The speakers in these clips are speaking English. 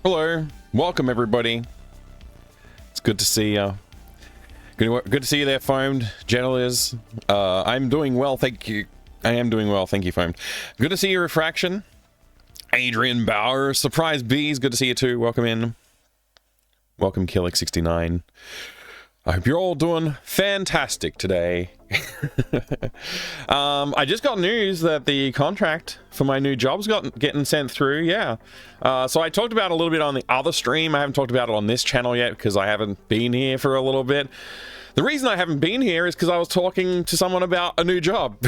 Hello, welcome everybody. It's good to see you. Good to see you there, Foamed. General is. I'm doing well, thank you. I am doing well, thank you, Foamed. Good to see you, Refraction. Adrian Bauer, Surprise Bees, good to see you too. Welcome in. Welcome, Killick69. I hope you're all doing fantastic today. I just got news that the contract for my new job's getting sent through. Yeah. So I talked about it a little bit on the other stream. I haven't talked about it on this channel yet because I haven't been here for a little bit. The reason I haven't been here is because I was talking to someone about a new job.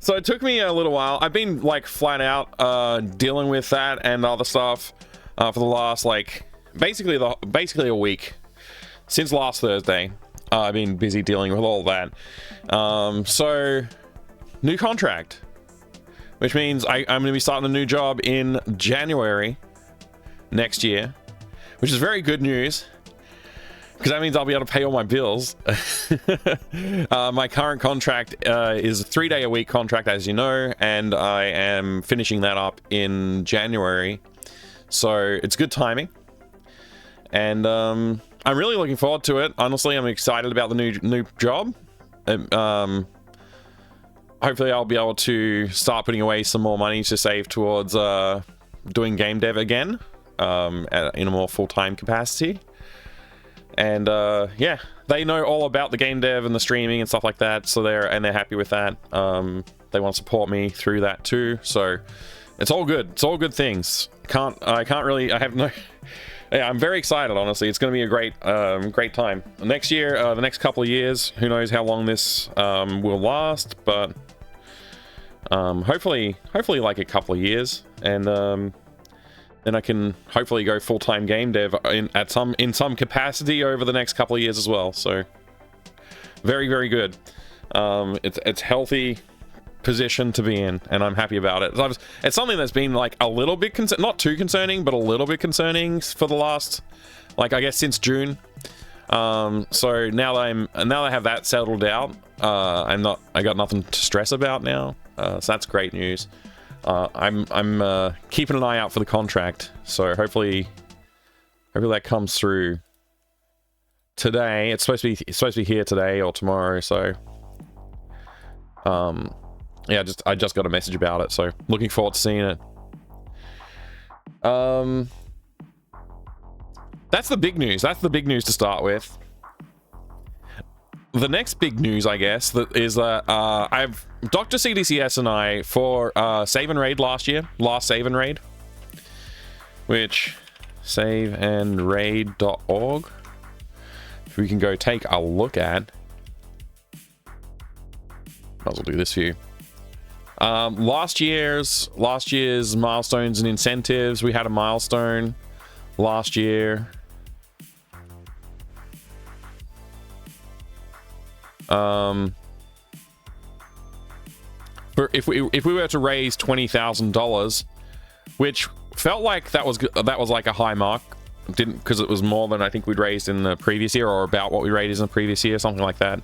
So it took me a little while. I've been like flat out dealing with that and other stuff for the last like basically a week. Since last Thursday, I've been busy dealing with all that. So, new contract, which means I'm going to be starting a new job in January next year, which is very good news, because that means I'll be able to pay all my bills. My current contract is a 3-day-a-week contract, as you know, and I am finishing that up in January. So, it's good timing. And, I'm really looking forward to it. Honestly, I'm excited about the new job. Hopefully, I'll be able to start putting away some more money to save towards doing game dev again in a more full-time capacity. And yeah, they know all about the game dev and the streaming and stuff like that. So they're happy with that. They want to support me through that too. So it's all good. It's all good things. I have no. Yeah, I'm very excited, honestly. It's going to be a great time. Next year, the next couple of years, who knows how long this will last, but hopefully like a couple of years, and then I can hopefully go full-time game dev in some capacity over the next couple of years as well. So very, very good. It's healthy position to be in, and I'm happy about it. It's something that's been like a little bit not too concerning, but a little bit concerning for the last, like, I guess since June. So now that I have that settled out, I got nothing to stress about now. So that's great news. I'm keeping an eye out for the contract, so hopefully that comes through today. It's supposed to be here today or tomorrow, so yeah, I just got a message about it, so looking forward to seeing it. That's the big news. That's the big news to start with. The next big news, I guess, that is that I've Dr. CDCS and I for Save and Raid last Save and Raid, which saveandraid.org. If we can go take a look at. Might as well do this for you. Last year's milestones and incentives. We had a milestone last year. If we were to raise $20,000, which felt like that was like a high mark, because it was more than I think we'd raised in the previous year, or about what we raised in the previous year, something like that.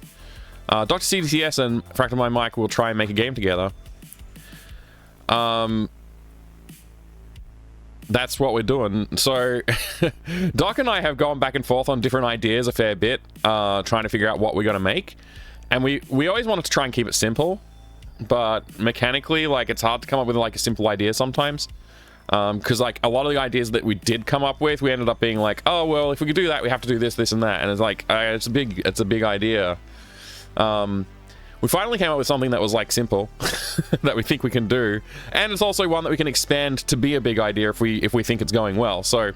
Dr. CDCS and Fractal Mind Mike will try and make a game together. That's what we're doing. So Doc and I have gone back and forth on different ideas a fair bit, trying to figure out what we're going to make. And we always wanted to try and keep it simple, but mechanically, like, it's hard to come up with like a simple idea sometimes. Because like a lot of the ideas that we did come up with, we ended up being like, oh well, if we could do that, we have to do this, and that. And it's like, it's a big idea. We finally came up with something that was like simple that we think we can do, and it's also one that we can expand to be a big idea if we think it's going well. So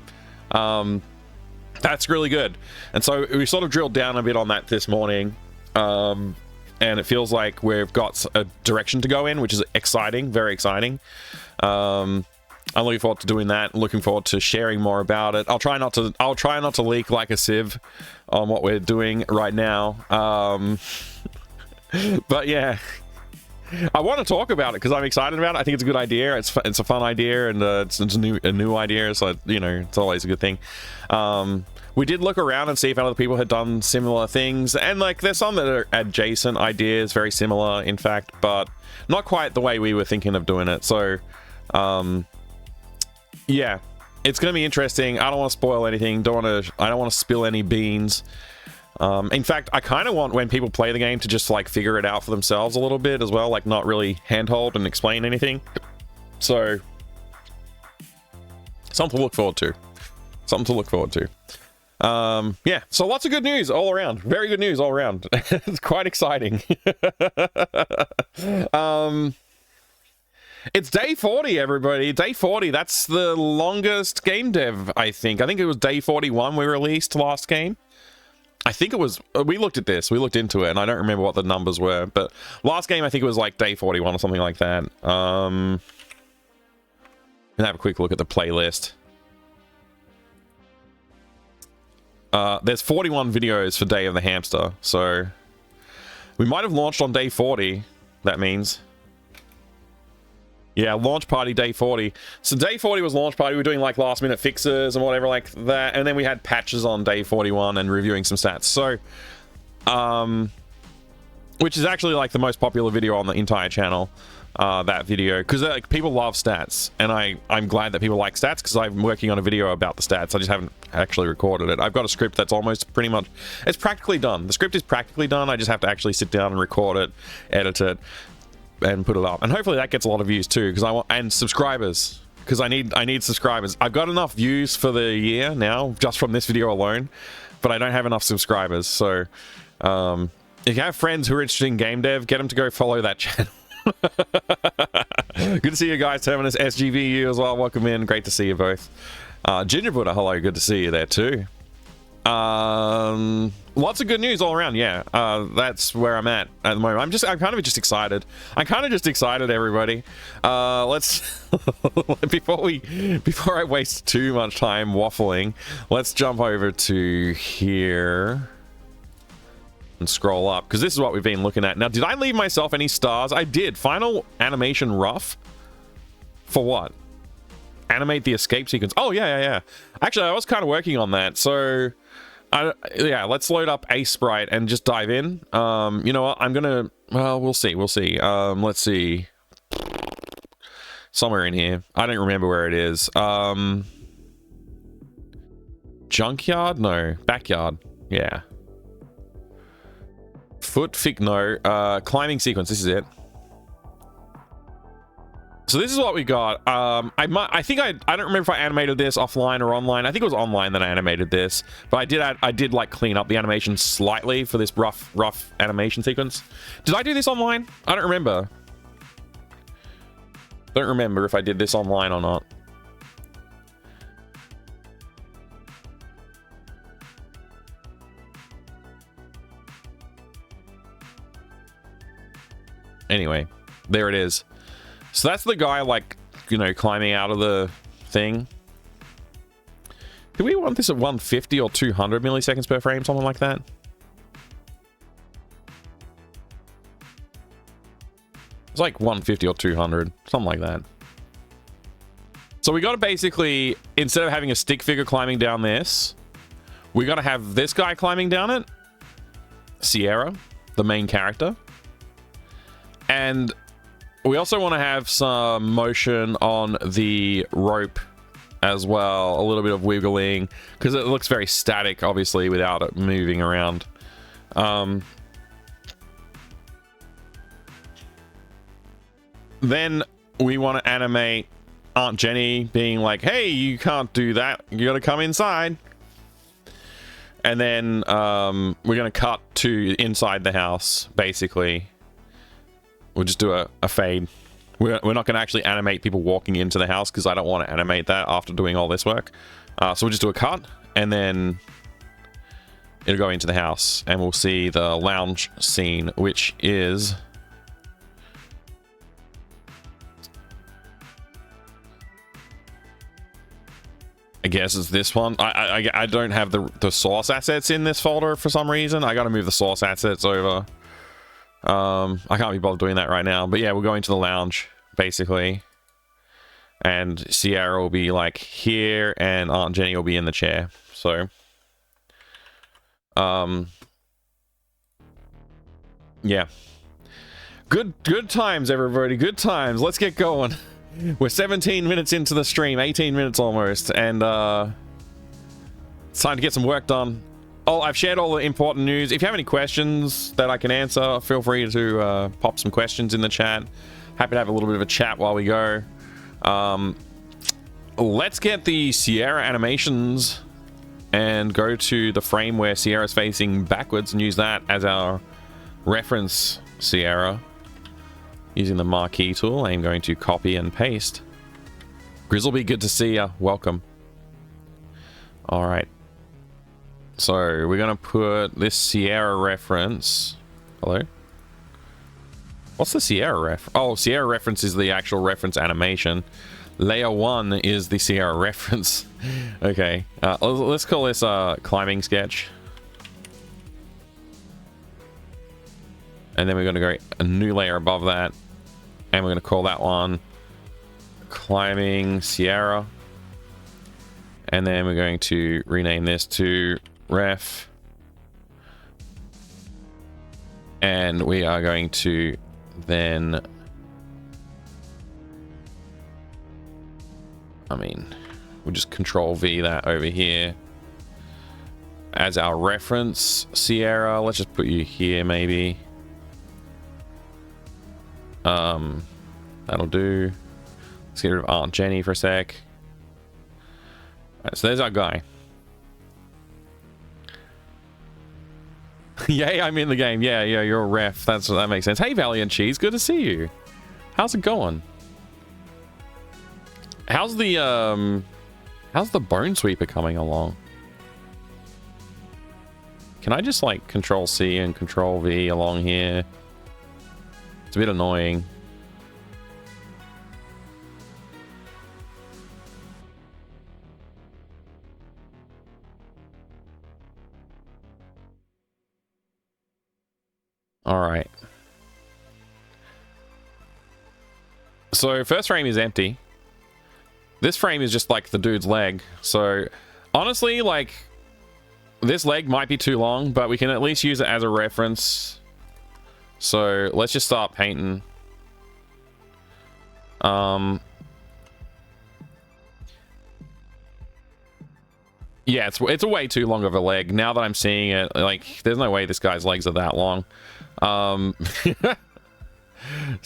that's really good. And so we sort of drilled down a bit on that this morning, and it feels like we've got a direction to go in, which is exciting, very exciting. I'm looking forward to doing that, looking forward to sharing more about it. I'll try not to leak like a sieve on what we're doing right now. But yeah, I want to talk about it because I'm excited about it. I think it's a good idea. It's a fun idea, and it's a new idea, so it's always a good thing. We did look around and see if other people had done similar things, and like there's some that are adjacent ideas, very similar in fact, but not quite the way we were thinking of doing it. So yeah, it's going to be interesting. I don't want to spoil anything. I don't want to spill any beans. In fact, I kind of want, when people play the game, to just like figure it out for themselves a little bit as well, like not really handhold and explain anything. So something to look forward to. Yeah, so lots of good news all around. Very good news all around. It's quite exciting. It's day 40, everybody. Day 40. That's the longest game dev, I think. I think it was day 41 we released last game. I think it was... We looked at this. We looked into it, and I don't remember what the numbers were. But last game, I think it was like day 41 or something like that. And have a quick look at the playlist. There's 41 videos for Day of the Hamster. So we might have launched on day 40. That means... Yeah, launch party day 40. So day 40 was launch party. We were doing like last minute fixes and whatever like that. And then we had patches on day 41 and reviewing some stats. So, which is actually like the most popular video on the entire channel, that video. Because like, people love stats. And I'm glad that people like stats because I'm working on a video about the stats. I just haven't actually recorded it. I've got a script that's almost pretty much... It's practically done. The script is practically done. I just have to actually sit down and record it, edit it, and put it up, and hopefully that gets a lot of views too, because I want, and subscribers, because I need subscribers. I've got enough views for the year now just from this video alone, but I don't have enough subscribers. So if you have friends who are interested in game dev, get them to go follow that channel. Good to see you guys. Terminus SGVU as well, welcome in, great to see you both. Ginger Buddha, hello, good to see you there too. Lots of good news all around. Yeah, that's where I'm at the moment. I'm kind of just excited. Everybody. Let's before I waste too much time waffling, let's jump over to here and scroll up, because this is what we've been looking at. Now, did I leave myself any stars? I did. Final animation rough. For what? Animate the escape sequence. Oh yeah. Actually, I was kind of working on that. So yeah, let's load up a sprite and just dive in. You know what? I'm gonna... Well, we'll see. Let's see. Somewhere in here. I don't remember where it is. Junkyard? No. Backyard. Yeah. No. Climbing sequence. This is it. So this is what we got. I don't remember if I animated this offline or online. I think it was online that I animated this, but I did like clean up the animation slightly for this rough animation sequence. Did I do this online? I don't remember. Don't remember if I did this online or not. Anyway, there it is. So that's the guy, like, you know, climbing out of the thing. Do we want this at 150 or 200 milliseconds per frame? Something like that? It's like 150 or 200. Something like that. So we got to basically, instead of having a stick figure climbing down this, we got to have this guy climbing down it. Sierra, the main character. And... we also want to have some motion on the rope as well. A little bit of wiggling, because it looks very static, obviously, without it moving around. Then we want to animate Aunt Jenny being like, hey, you can't do that. You got to come inside. And then we're going to cut to inside the house, basically. We'll just do a fade. We're not going to actually animate people walking into the house, because I don't want to animate that after doing all this work. So we'll just do a cut, and then it'll go into the house, and we'll see the lounge scene, which is... I guess it's this one. I don't have the source assets in this folder for some reason. I got to move the source assets over. I can't be bothered doing that right now, but yeah, we're going to the lounge basically, and Sierra will be like here, and Aunt Jenny will be in the chair. So yeah, good times, everybody. Good times. Let's get going. We're 17 minutes into the stream, 18 minutes almost, and it's time to get some work done. Oh, I've shared all the important news. If you have any questions that I can answer, feel free to pop some questions in the chat. Happy to have a little bit of a chat while we go. Let's get the Sierra animations and go to the frame where Sierra's facing backwards and use that as our reference Sierra. Using the marquee tool, I'm going to copy and paste. Grizzleby, good to see ya. Welcome. All right. So we're going to put this Sierra reference. Hello? What's the Sierra ref? Oh, Sierra reference is the actual reference animation. Layer 1 is the Sierra reference. Okay. Let's call this climbing sketch. And then we're going to go a new layer above that. And we're going to call that one Climbing Sierra. And then we're going to rename this to Ref. And we are going to then... we'll just Control V that over here. As our reference Sierra. Let's just put you here maybe. That'll do. Let's get rid of Aunt Jenny for a sec. Alright, so there's our guy. Yay, I'm in the game. Yeah, you're a ref. That makes sense. Hey, Valiant Cheese, good to see you. How's it going? How's the Bone Sweeper coming along? Can I just like Control C and Control V along here? It's a bit annoying. All right. So first frame is empty. This frame is just like the dude's leg. So honestly, like this leg might be too long, but we can at least use it as a reference. So let's just start painting. Yeah, it's a way too long of a leg. Now that I'm seeing it, like, there's no way this guy's legs are that long. So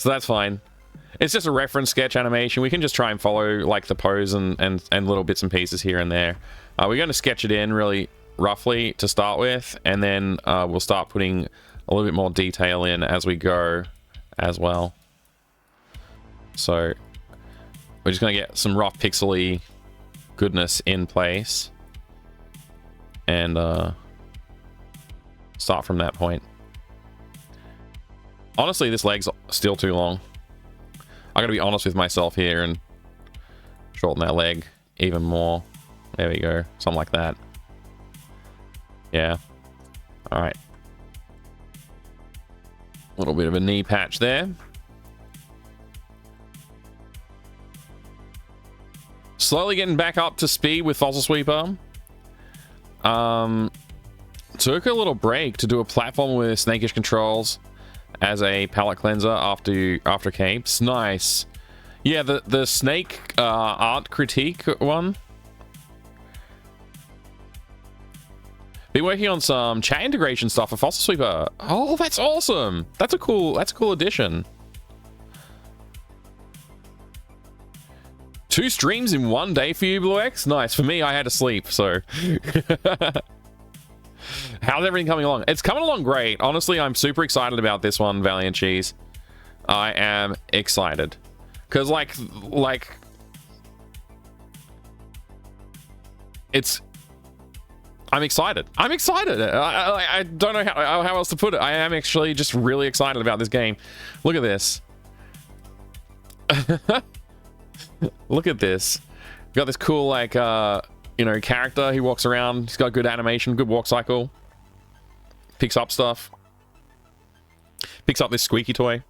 that's fine. It's just a reference sketch animation. We can just try and follow like the pose and little bits and pieces here and there. We're going to sketch it in really roughly to start with, and then we'll start putting a little bit more detail in as we go as well. So we're just going to get some rough pixely goodness in place and start from that point. Honestly, this leg's still too long. I gotta be honest with myself here and shorten that leg even more. There we go. Something like that. Yeah. Alright. A little bit of a knee patch there. Slowly getting back up to speed with Fossil Sweeper. Took a little break to do a platform with snakish controls as a palette cleanser after capes. Nice. Yeah, the snake art critique one. Been working on some chat integration stuff for Fossil Sweeper. Oh, that's awesome. That's a cool addition. 2 streams in 1 day for you, Blue X? Nice. For me, I had to sleep, so. How's everything coming along? It's coming along great. Honestly, I'm super excited about this one, Valiant Cheese. I am excited. Because, like... It's... I'm excited. I'm excited. I don't know how else to put it. I am actually just really excited about this game. Look at this. Look at this. We've got this cool, like, you know, character. He walks around. He's got good animation, good walk cycle. Picks up stuff. Picks up this squeaky toy.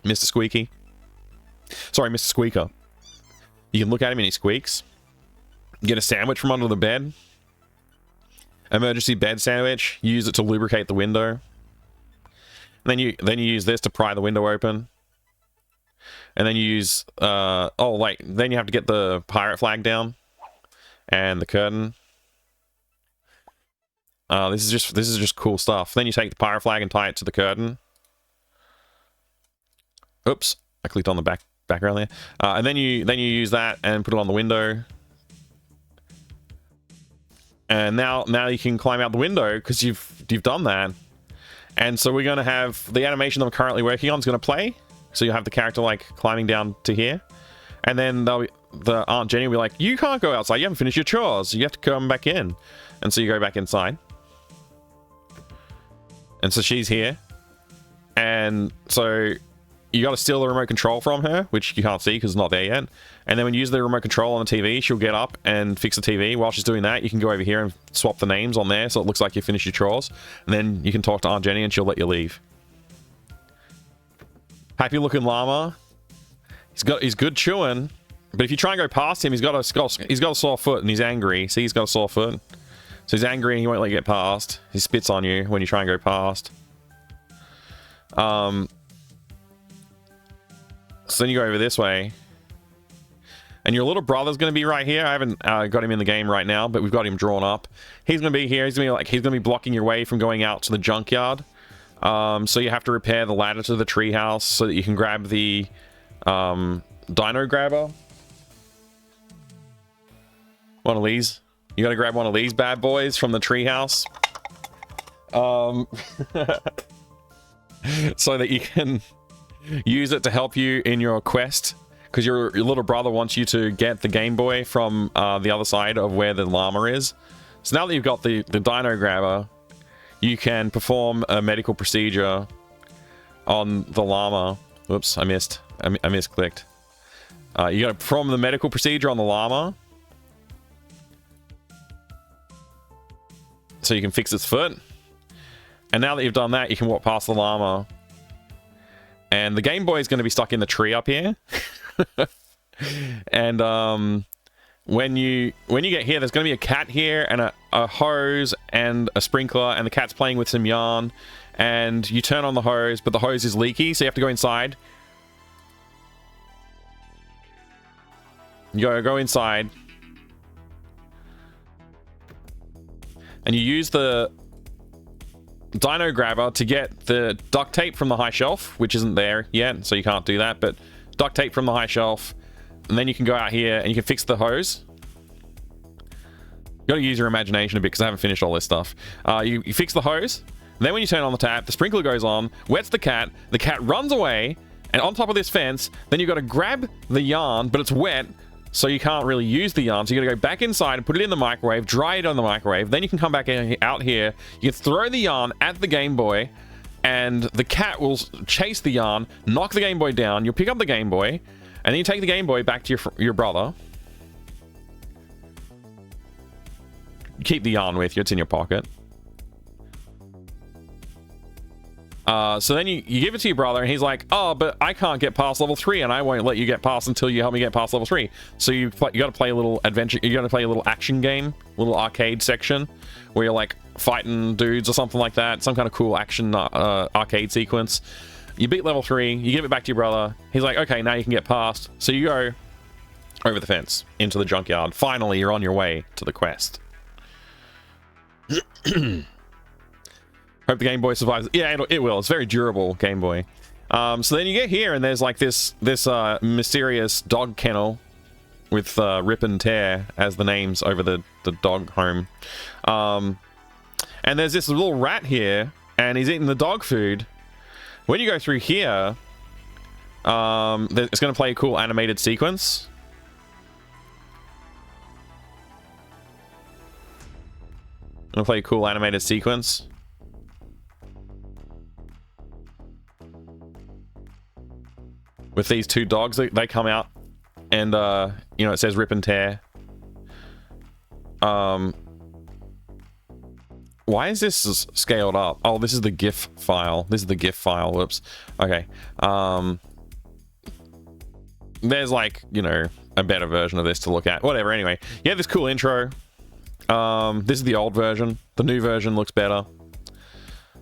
Mr. Squeaky. Sorry, Mr. Squeaker. You can look at him and he squeaks. Get a sandwich from under the bed. Emergency bed sandwich. Use it to lubricate the window. And then you use this to pry the window open. and then you use oh wait, then you have to get the pirate flag down and the curtain. This is just cool stuff. Then you take the pirate flag and tie it to the curtain. Oops, I clicked on the background there. And then you use that and put it on the window. And now you can climb out the window because you've done that. And so we're going to have the animation that I'm currently working on is going to play. So you'll have the character like climbing down to here. And then the Aunt Jenny will be like, you can't go outside. You haven't finished your chores. You have to come back in. And so you go back inside. And so she's here. And so you got to steal the remote control from her, which you can't see because it's not there yet. And then when you use the remote control on the TV, she'll get up and fix the TV. While she's doing that, you can go over here and swap the names on there so it looks like you finished your chores. And then you can talk to Aunt Jenny and she'll let you leave. Happy looking llama. He's good chewing. But if you try and go past him, he's got a sore foot and he's angry. See, he's got a sore foot. So he's angry and he won't let you get past. He spits on you when you try and go past. So then you go over this way. And your little brother's going to be right here. I haven't got him in the game right now, but we've got him drawn up. He's going to be here. He's going to be blocking your way from going out to the junkyard. So you have to repair the ladder to the treehouse so that you can grab the dino grabber. One of these. You got to grab one of these bad boys from the treehouse. So that you can use it to help you in your quest. Because your little brother wants you to get the Game Boy from the other side of where the llama is. So now that you've got the dino grabber, you can perform a medical procedure on the llama. Whoops, I missed. I misclicked. You got to perform the medical procedure on the llama. So you can fix its foot. And now that you've done that, you can walk past the llama. And the Game Boy is going to be stuck in the tree up here. And when you get here, there's going to be a cat here and a hose and a sprinkler, and the cat's playing with some yarn. And you turn on the hose, but the hose is leaky, so you have to go inside. You go inside. And you use the dino grabber to get the duct tape from the high shelf, which isn't there yet, so you can't do that, but duct tape from the high shelf, and then you can go out here and you can fix the hose. You gotta use your imagination a bit because I haven't finished all this stuff. You fix the hose, and then when you turn on the tap, the sprinkler goes on, wets the cat runs away, and on top of this fence, then you gotta grab the yarn, but it's wet, so you can't really use the yarn, so you gotta go back inside and put it in the microwave, dry it on the microwave, then you can come back out here, you can throw the yarn at the Game Boy, and the cat will chase the yarn, knock the Game Boy down, you'll pick up the Game Boy, and then you take the Game Boy back to your brother. You keep the yarn with you, it's in your pocket. So then you give it to your brother, and he's like, oh, but I can't get past level 3, and I won't let you get past until you help me get past level 3. So you got to play a little adventure, you got to play a little action game, little arcade section, where you're like fighting dudes or something like that, some kind of cool action arcade sequence. You beat level 3, you give it back to your brother, he's like, okay, now you can get past. So you go over the fence, into the junkyard. Finally, you're on your way to the quest. Hope the Game Boy survives. Yeah, it will. It's very durable Game Boy. So then you get here, and there's like this mysterious dog kennel with Rip and Tear as the names over the dog home. And there's this little rat here, and he's eating the dog food. When you go through here, it's going to play a cool animated sequence. I'm going to play a cool animated sequence. With these two dogs, they come out, and you know, it says Rip and Tear. Why is this scaled up? Oh, this is the GIF file. This is the GIF file. Whoops. Okay. There's like, you know, a better version of this to look at. Whatever. Anyway, yeah, this cool intro. This is the old version. The new version looks better.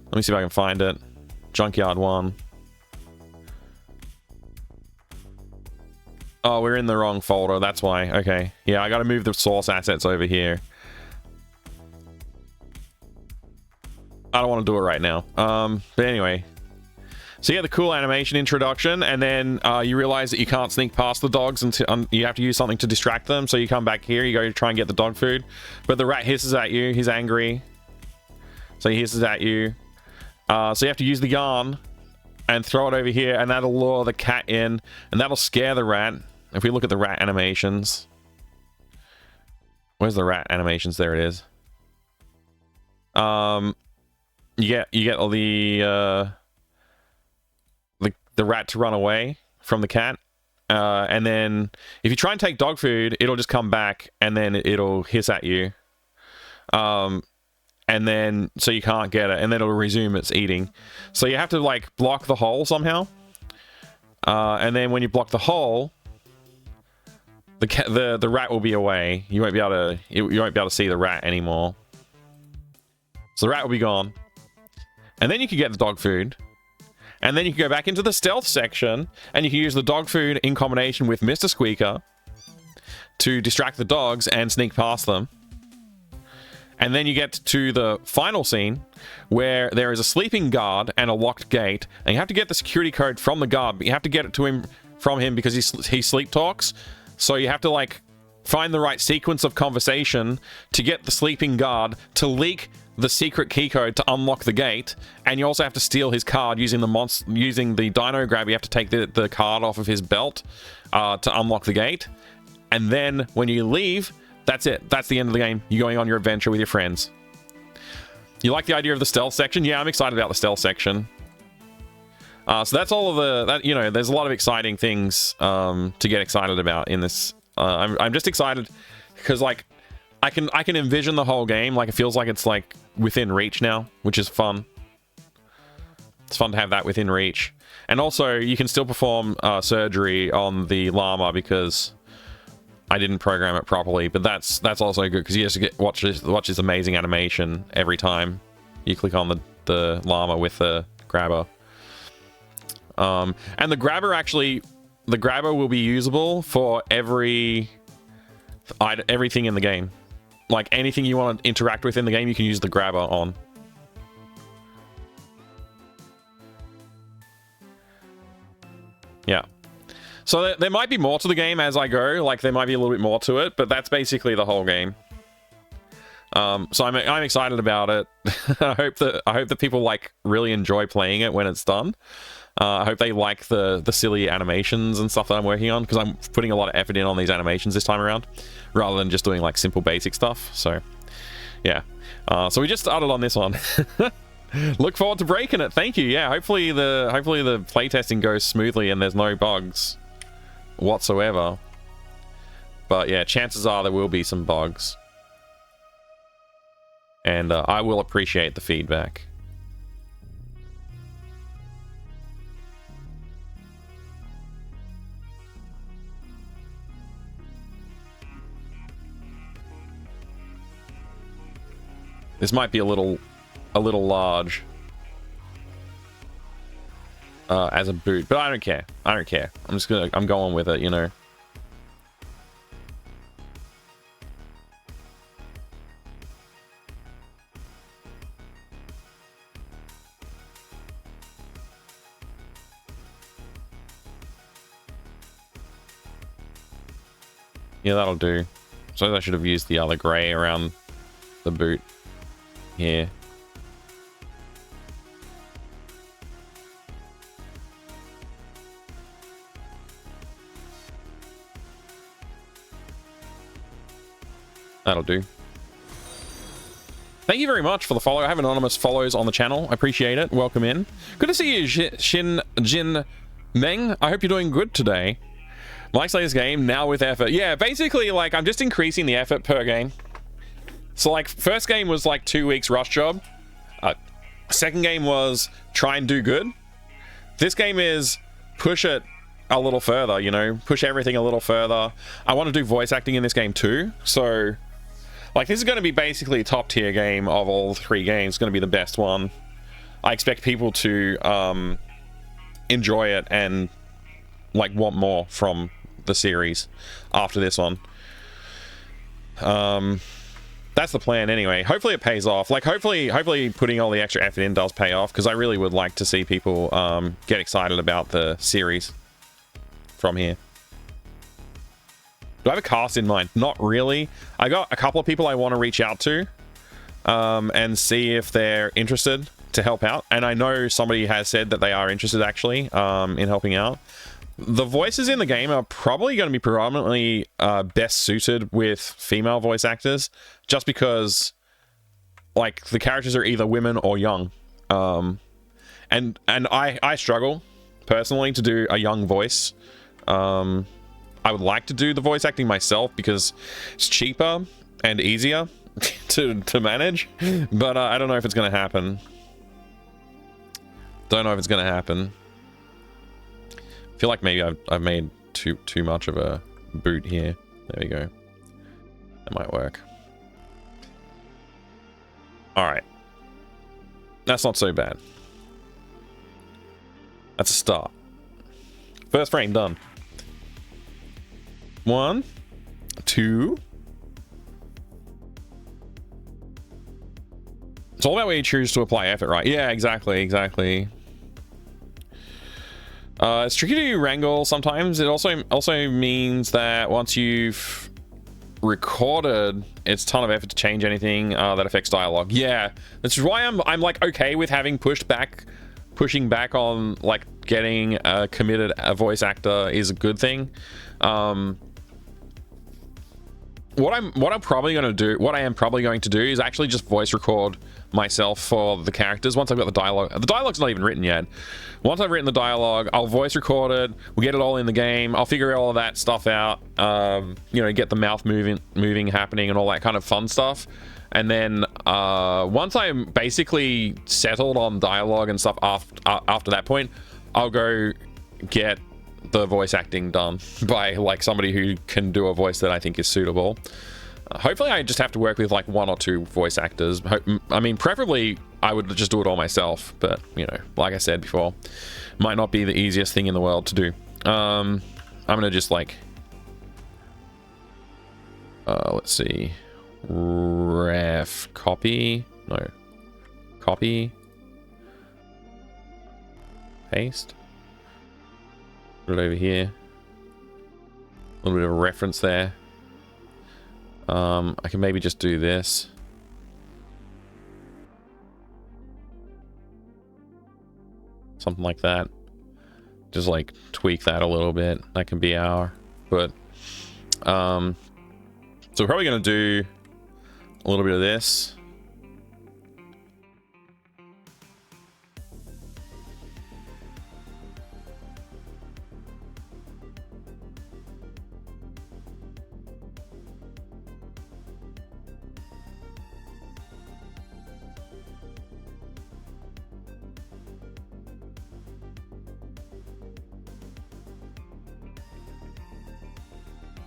Let me see if I can find it. Junkyard 1. Oh, we're in the wrong folder. That's why. Okay. Yeah, I got to move the source assets over here. I don't want to do it right now. But anyway. So yeah, the cool animation introduction, and then you realize that you can't sneak past the dogs until you have to use something to distract them. So you come back here, you go to try and get the dog food, but the rat hisses at you. He's angry, so he hisses at you. So you have to use the yarn and throw it over here, and that'll lure the cat in, and that'll scare the rat. If we look at the rat animations, where's the rat animations? There it is. You get all the rat to run away from the cat, and then if you try and take dog food, it'll just come back and then it'll hiss at you, and then so you can't get it, and then it'll resume its eating. So you have to like block the hole somehow, and then when you block the hole, the rat will be away. You won't be able to see the rat anymore. So the rat will be gone, and then you can get the dog food. And then you can go back into the stealth section, and you can use the dog food in combination with Mr. Squeaker to distract the dogs and sneak past them. And then you get to the final scene, where there is a sleeping guard and a locked gate, and you have to get the security code from the guard, but you have to get it to him from him because he sleep talks. So you have to like find the right sequence of conversation to get the sleeping guard to leak the secret key code to unlock the gate, and you also have to steal his card using the dino grab. You have to take the card off of his belt to unlock the gate, and then when you leave, that's it. That's the end of the game. You're going on your adventure with your friends. You like the idea of the stealth section? Yeah, I'm excited about the stealth section. So that's all of there's a lot of exciting things to get excited about in this. I'm just excited because like I can envision the whole game. Like it feels like it's like within reach now, which is fun. It's fun to have that within reach. And also you can still perform surgery on the llama because I didn't program it properly, but that's also good because you just watch this amazing animation every time you click on the llama with the grabber. And the grabber will be usable for everything in the game. Like anything you want to interact with in the game, you can use the grabber on. Yeah. So there might be more to the game as I go. Like there might be a little bit more to it, but that's basically the whole game. So I'm excited about it. I hope that people like really enjoy playing it when it's done. I hope they like the silly animations and stuff that I'm working on, because I'm putting a lot of effort in on these animations this time around, rather than just doing like simple basic stuff. So yeah, so we just started on this one. Look forward to breaking it. Thank you. Yeah, hopefully the playtesting goes smoothly and there's no bugs whatsoever. But yeah, chances are there will be some bugs, and I will appreciate the feedback. This might be a little large as a boot, but I don't care. I don't care. I'm going with it, you know. Yeah, that'll do. So I should have used the other gray around the boot here. That'll do. Thank you very much for the follow. I have anonymous follows on the channel. I appreciate it. Welcome in. Good to see you, Shin Jin Meng. I hope you're doing good today. Like this game now with effort. Yeah, basically, like, I'm just increasing the effort per game. So, like, first game was like 2 weeks rush job. Second game was try and do good. This game is push it a little further, you know, push everything a little further. I want to do voice acting in this game too. So, like, this is going to be basically a top tier game of all three games. It's going to be the best one. I expect people to enjoy it and, like, want more from the series after this one. That's the plan anyway. Hopefully it pays off. Like, hopefully putting all the extra effort in does pay off, because I really would like to see people get excited about the series from here. Do I have a cast in mind? Not really. I got a couple of people I want to reach out to and see if they're interested to help out. And I know somebody has said that they are interested, actually, in helping out. The voices in the game are probably going to be predominantly best suited with female voice actors, just because, like, the characters are either women or young. And I struggle, personally, to do a young voice. I would like to do the voice acting myself because it's cheaper and easier to manage, but I don't know if it's going to happen. Don't know if it's going to happen. I feel like maybe I've made too much of a boot here. There we go. That might work. All right. That's not so bad. That's a start. First frame done. 1, 2. It's all about where you choose to apply effort, right? Yeah, exactly. It's tricky to wrangle sometimes. It also means that once you've recorded, it's a ton of effort to change anything that affects dialogue. Yeah, that's why I'm like okay with having pushing back on like getting a committed voice actor is a good thing. What I am probably going to do is actually just voice record myself for the characters once I've got the dialogue. The dialogue's not even written yet. Once I've written the dialogue, I'll voice record it. We'll get it all in the game. I'll figure all of that stuff out. You know, get the mouth moving happening and all that kind of fun stuff. And then once I'm basically settled on dialogue and stuff after that point, I'll go get the voice acting done by like somebody who can do a voice that I think is suitable. Hopefully I just have to work with like 1 or 2 voice actors. I mean, preferably I would just do it all myself, but you know, like I said before, might not be the easiest thing in the world to do. I'm gonna just like let's see, copy, paste, put it over here, a little bit of a reference there. I can maybe just do this. Something like that. Just like tweak that a little bit. That can be our, but so we're probably going to do a little bit of this.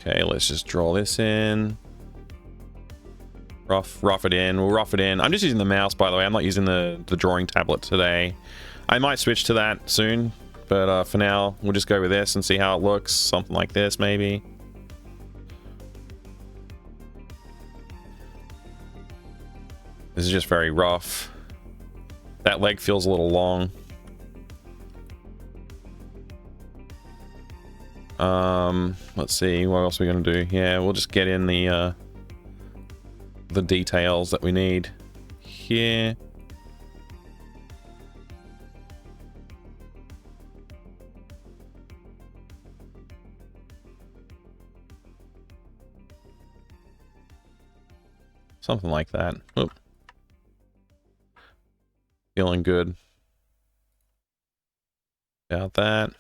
Okay, let's just draw this in. Rough it in. We'll rough it in. I'm just using the mouse, by the way. I'm not using the drawing tablet today. I might switch to that soon, but for now, we'll just go with this and see how it looks. Something like this, maybe. This is just very rough. That leg feels a little long. Let's see, what else are we gonna do? Yeah, we'll just get in the details that we need here. Something like that. Oop. Feeling good about that.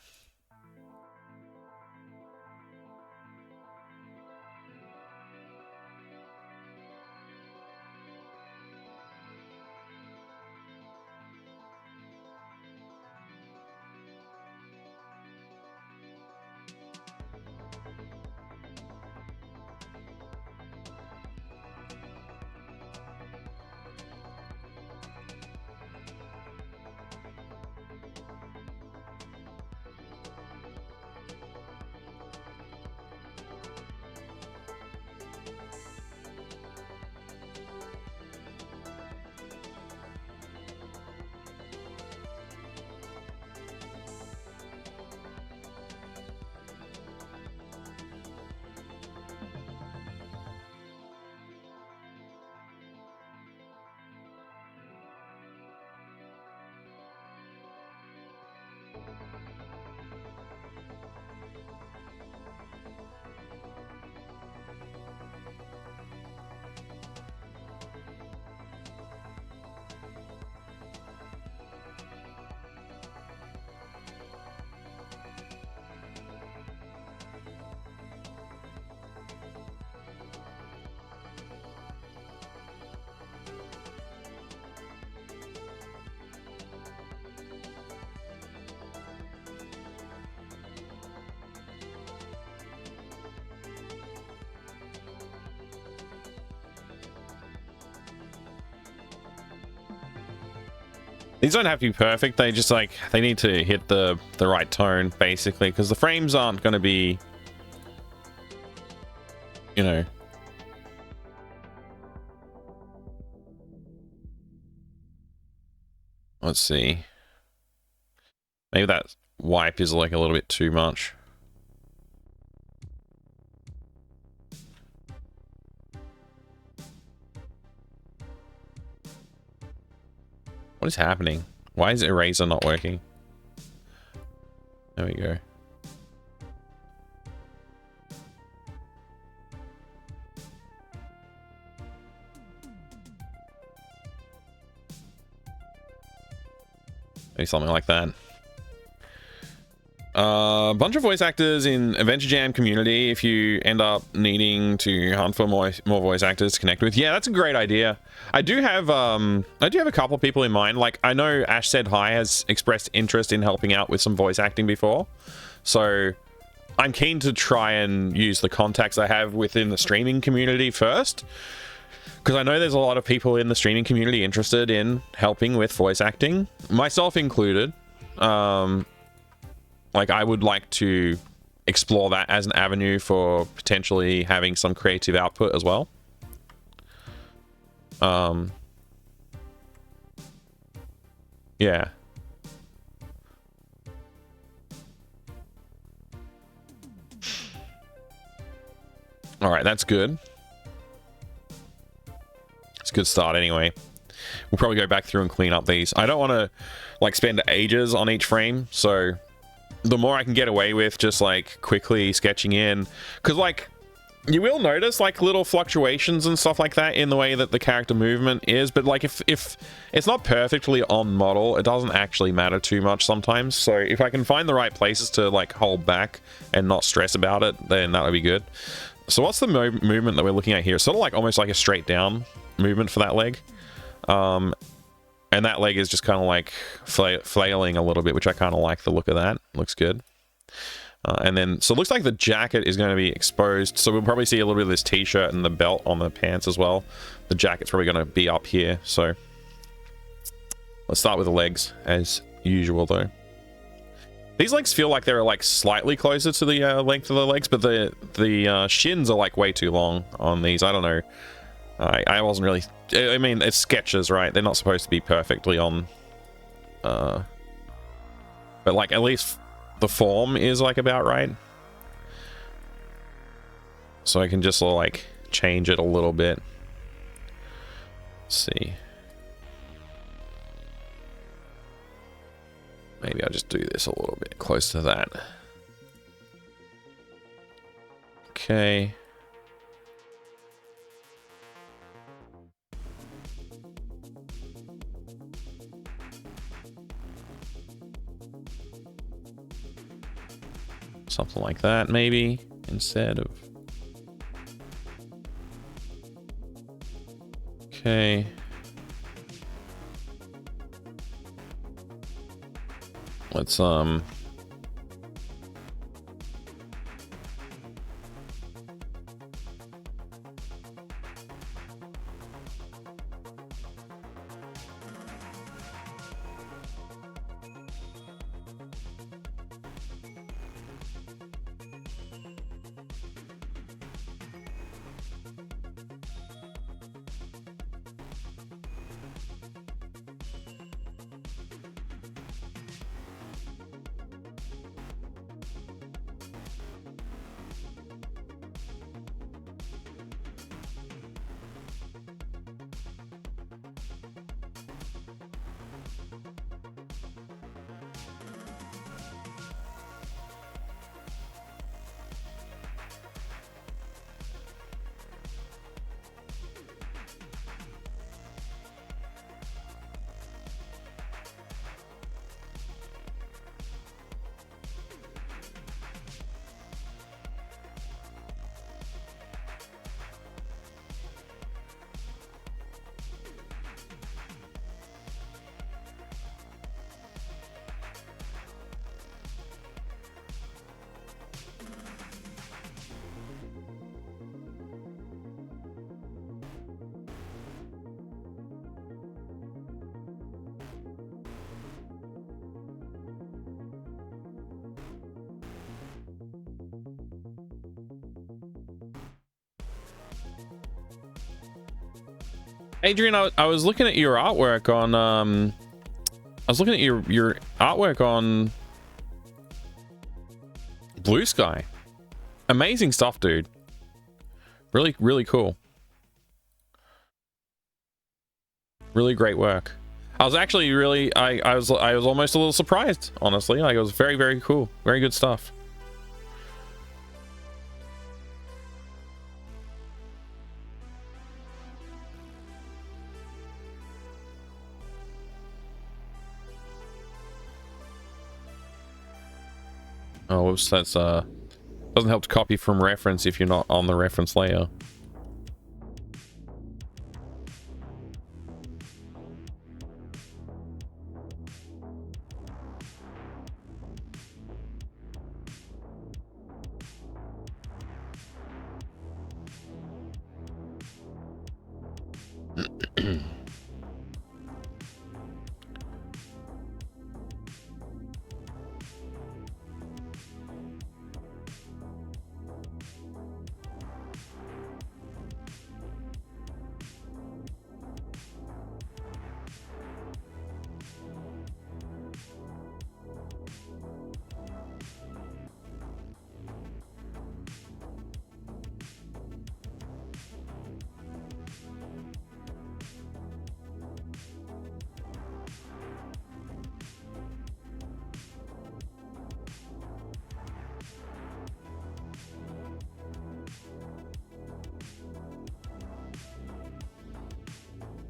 These don't have to be perfect. They just like, they need to hit the right tone basically, because the frames aren't going to be, you know. Let's see. Maybe that wipe is like a little bit too much. What is happening? Why is eraser not working? There we go. Maybe something like that. A bunch of voice actors in Adventure Jam community if you end up needing to hunt for more voice actors to connect with. Yeah, that's a great idea. I do have a couple of people in mind. Like, I know Ash Said Hi has expressed interest in helping out with some voice acting before. So I'm keen to try and use the contacts I have within the streaming community first, because I know there's a lot of people in the streaming community interested in helping with voice acting, myself included. Like, I would like to explore that as an avenue for potentially having some creative output as well. Yeah. All right, that's good. It's a good start anyway. We'll probably go back through and clean up these. I don't want to, like, spend ages on each frame, so the more I can get away with just like quickly sketching in, because like you will notice like little fluctuations and stuff like that in the way that the character movement is, but like if it's not perfectly on model, it doesn't actually matter too much sometimes. So if I can find the right places to like hold back and not stress about it, then that would be good. So what's the movement that we're looking at here? It's sort of like almost like a straight down movement for that leg. And that leg is just kind of like flailing a little bit, which I kind of like the look of that. Looks good. And then, so it looks like the jacket is going to be exposed. So we'll probably see a little bit of this t-shirt and the belt on the pants as well. The jacket's probably going to be up here. So let's start with the legs as usual though. These legs feel like they're like slightly closer to the length of the legs, but the shins are like way too long on these. I don't know. I wasn't really... I mean, it's sketches, right? They're not supposed to be perfectly on... but, like, at least the form is, like, about right. So I can just, like, change it a little bit. Let's see. Maybe I'll just do this a little bit close to that. Okay. Something like that, maybe, instead of... Okay. Let's, Adrian, I was looking at your artwork on I was looking at your artwork on Blue Sky. Amazing stuff, dude. Really, really cool. Really great work. I was actually really I was almost a little surprised, honestly. Like, it was very, very cool. Very good stuff. Oh, whoops, that's doesn't help to copy from reference if you're not on the reference layer.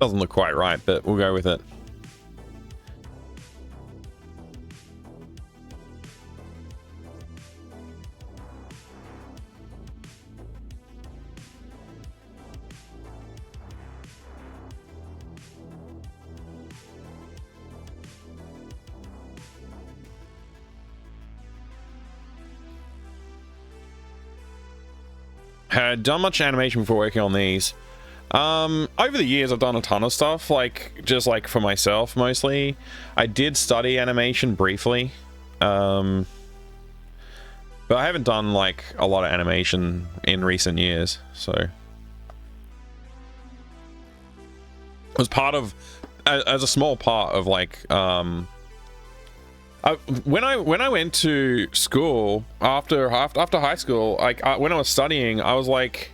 Doesn't look quite right, but we'll go with it. Had done much animation before working on these. Over the years, I've done a ton of stuff, like, just like for myself, mostly. I did study animation briefly, but I haven't done, like, a lot of animation in recent years, so. It was part of, as a small part of, like, when I went to school, after high school, like, when I was studying, I was like,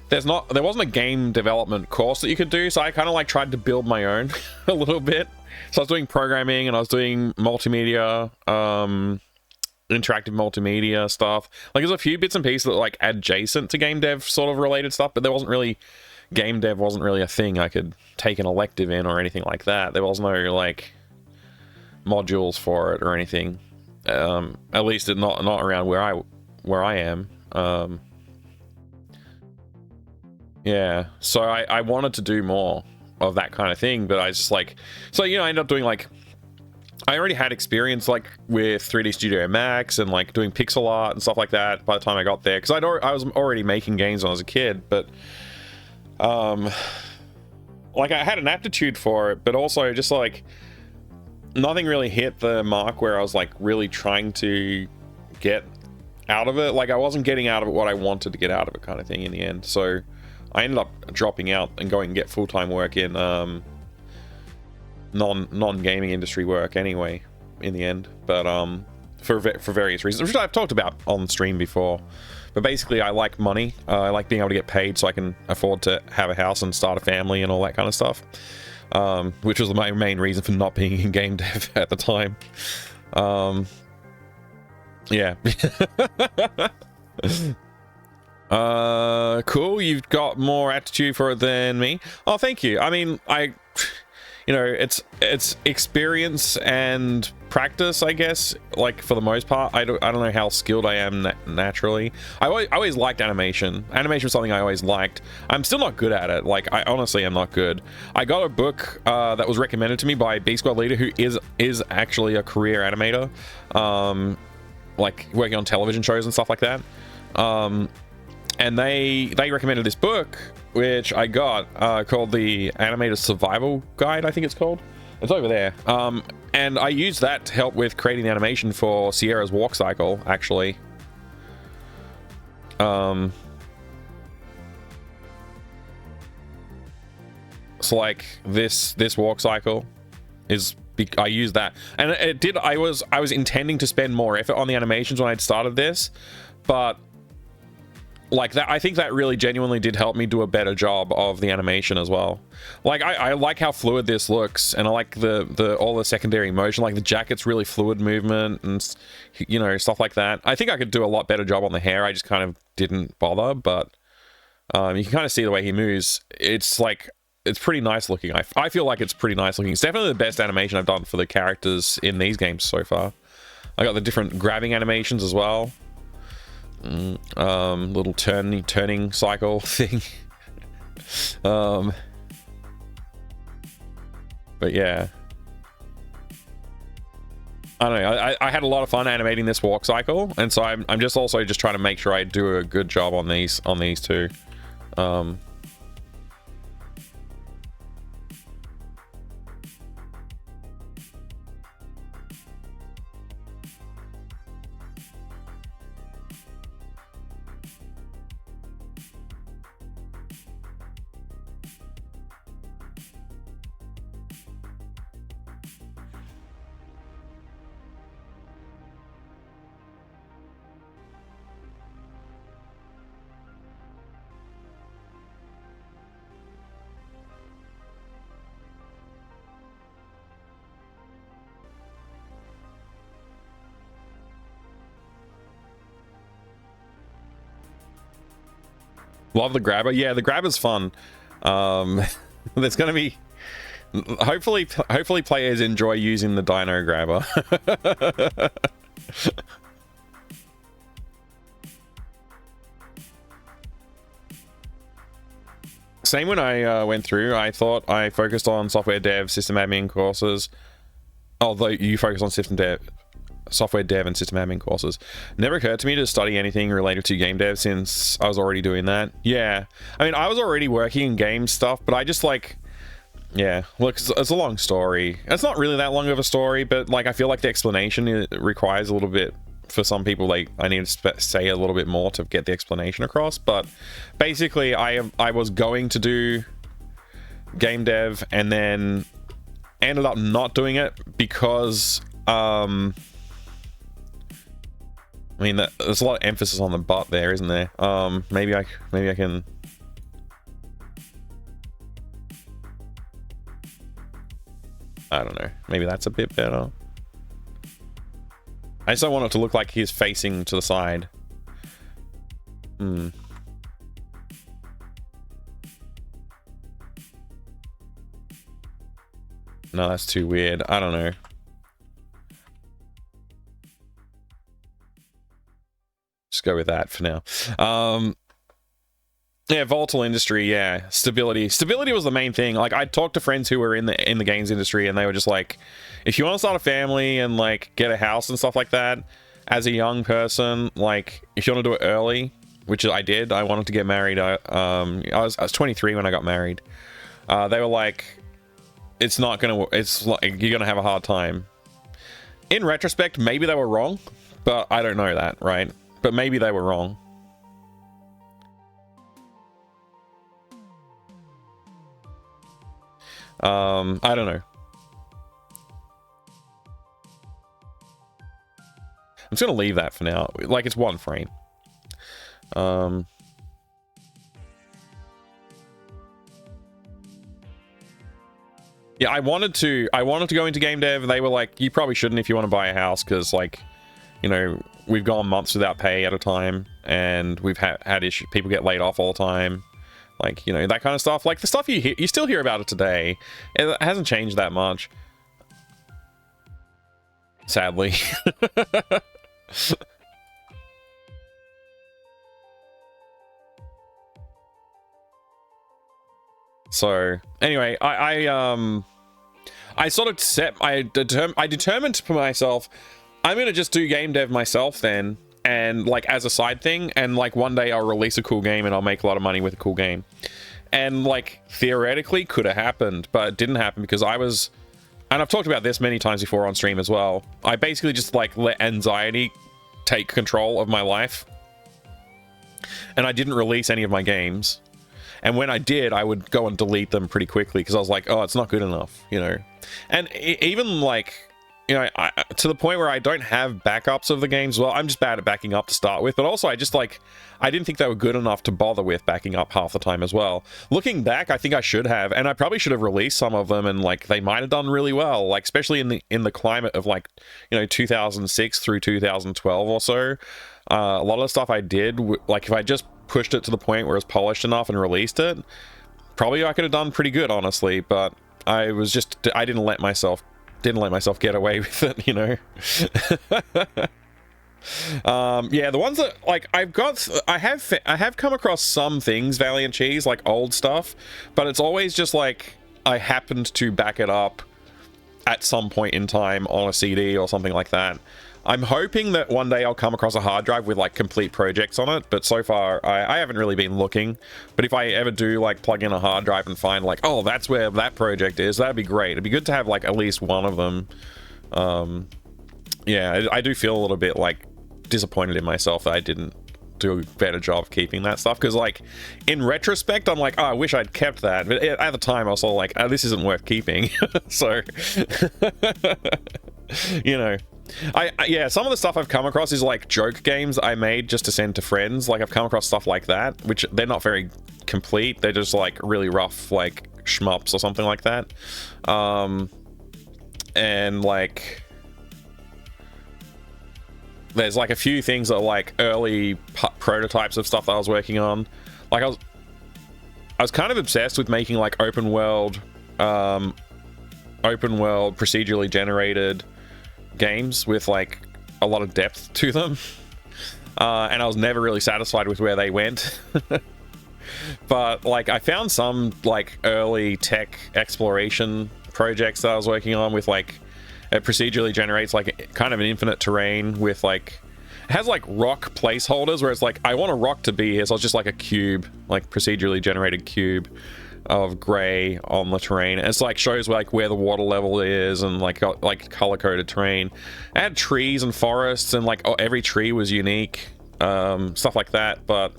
there wasn't a game development course that you could do, so I kind of like tried to build my own a little bit. So I was doing programming and I was doing multimedia, interactive multimedia stuff. Like, there's a few bits and pieces that like adjacent to game dev sort of related stuff, but game dev wasn't really a thing I could take an elective in or anything like that. There was no like modules for it or anything. At least not around where I am. Yeah, so I wanted to do more of that kind of thing, but I just like, so, you know, I ended up doing like, I already had experience like with 3D Studio Max and like doing pixel art and stuff like that by the time I got there, because I was already making games when I was a kid, but like I had an aptitude for it, but also just like nothing really hit the mark where I was like really trying to get out of it. Like, I wasn't getting out of it what I wanted to get out of it, kind of thing, in the end. So I ended up dropping out and going and get full-time work in non-gaming industry work anyway, in the end. But for various reasons, which I've talked about on stream before. But basically, I like money. I like being able to get paid so I can afford to have a house and start a family and all that kind of stuff. Which was my main reason for not being in game dev at the time. Yeah. Cool. You've got more aptitude for it than me. Oh, thank you. I mean, you know, it's experience and practice, I guess. Like, for the most part, I don't know how skilled I am naturally. I always liked animation. Animation was something I always liked. I'm still not good at it. Like, I honestly am not good. I got a book that was recommended to me by B Squad Leader, who is actually a career animator, like working on television shows and stuff like that. And they recommended this book, which I got, called the Animator Survival Guide, I think it's called. It's over there. And I used that to help with creating the animation for Sierra's Walk Cycle, actually. So like this walk cycle is, I use that, and it did. I was intending to spend more effort on the animations when I'd started this, but like that, I think that really genuinely did help me do a better job of the animation as well. Like I like how fluid this looks, and I like the all the secondary motion, like the jacket's really fluid movement and, you know, stuff like that. I think I could do a lot better job on the hair. I just kind of didn't bother, but you can kind of see the way he moves. It's like, it's pretty nice looking. I feel like it's pretty nice looking. It's definitely the best animation I've done for the characters in these games so far. I got the different grabbing animations as well. Little turning cycle thing. But yeah, I don't know. I had a lot of fun animating this walk cycle, and so I'm just also just trying to make sure I do a good job on these two. Love the grabber. Yeah, the grabber's fun. There's gonna be, hopefully players enjoy using the dino grabber. Same when I went through, I thought I focused on software dev, system admin courses, although you focus on software dev and system admin courses. Never occurred to me to study anything related to game dev since I was already doing that. Yeah, I mean, I was already working in game stuff, but I just like, yeah, look, it's a long story. It's not really that long of a story, but like I feel like the explanation requires a little bit. For some people, like, I need to say a little bit more to get the explanation across. But basically, I was going to do game dev and then ended up not doing it because I mean, there's a lot of emphasis on the but there, isn't there? Maybe I can. I don't know. Maybe that's a bit better. I just don't want it to look like he's facing to the side. No, that's too weird. I don't know. Just go with that for now. Yeah, volatile industry. Yeah, stability. Stability was the main thing. Like, I talked to friends who were in the games industry, and they were just like, if you want to start a family and like get a house and stuff like that, as a young person, like if you want to do it early, which I did. I wanted to get married. I was 23 when I got married. They were like, it's not gonna. It's like you're gonna have a hard time. In retrospect, maybe they were wrong, but I don't know that, right? But maybe they were wrong. I don't know. I'm just gonna leave that for now. Like, it's one frame. Yeah, I wanted to go into game dev, and they were like, you probably shouldn't if you want to buy a house, because, like, you know, we've gone months without pay at a time, and we've had issues. People get laid off all the time. Like, you know, that kind of stuff. Like, the stuff you still hear about it today. It hasn't changed that much. Sadly. So, anyway, I sort of determined to myself, I'm gonna just do game dev myself then, and like as a side thing, and like one day I'll release a cool game and I'll make a lot of money with a cool game. And like theoretically could have happened, but it didn't happen because I was, and I've talked about this many times before on stream as well, I basically just like let anxiety take control of my life, and I didn't release any of my games. And when I did, I would go and delete them pretty quickly because I was like, oh, it's not good enough, you know. And even like, you know, to the point where I don't have backups of the games. Well, I'm just bad at backing up to start with, but also I didn't think they were good enough to bother with backing up half the time as well. Looking back, I think I should have, and I probably should have released some of them, and like they might have done really well, like especially in the climate of like, you know, 2006 through 2012 or so. A lot of the stuff I did, like if I just pushed it to the point where it's polished enough and released it, probably I could have done pretty good, honestly. But I didn't let myself get away with it, you know. Yeah, the ones that like I have come across some things, Valiant Cheese, like old stuff, but it's always just like I happened to back it up at some point in time on a CD or something like that. I'm hoping that one day I'll come across a hard drive with like complete projects on it, but so far I haven't really been looking. But if I ever do like plug in a hard drive and find like, oh, that's where that project is, that'd be great. It'd be good to have like at least one of them. Yeah, I do feel a little bit like disappointed in myself that I didn't do a better job of keeping that stuff, because like in retrospect I'm like, oh, I wish I'd kept that, but at the time I was all like, oh, this isn't worth keeping. So you know, yeah, some of the stuff I've come across is like joke games I made just to send to friends. Like I've come across stuff like that, which they're not very complete, they're just like really rough like shmups or something like that. And like there's like a few things that are like early prototypes of stuff that I was working on. Like I was kind of obsessed with making like open world procedurally generated games with like a lot of depth to them. And I was never really satisfied with where they went. But like I found some like early tech exploration projects that I was working on with like, it procedurally generates like kind of an infinite terrain with like, it has like rock placeholders where it's like, I want a rock to be here, so it's just like a cube, like procedurally generated cube of gray on the terrain. And it's like shows like where the water level is and like color coded terrain. It had trees and forests and like every tree was unique, stuff like that. But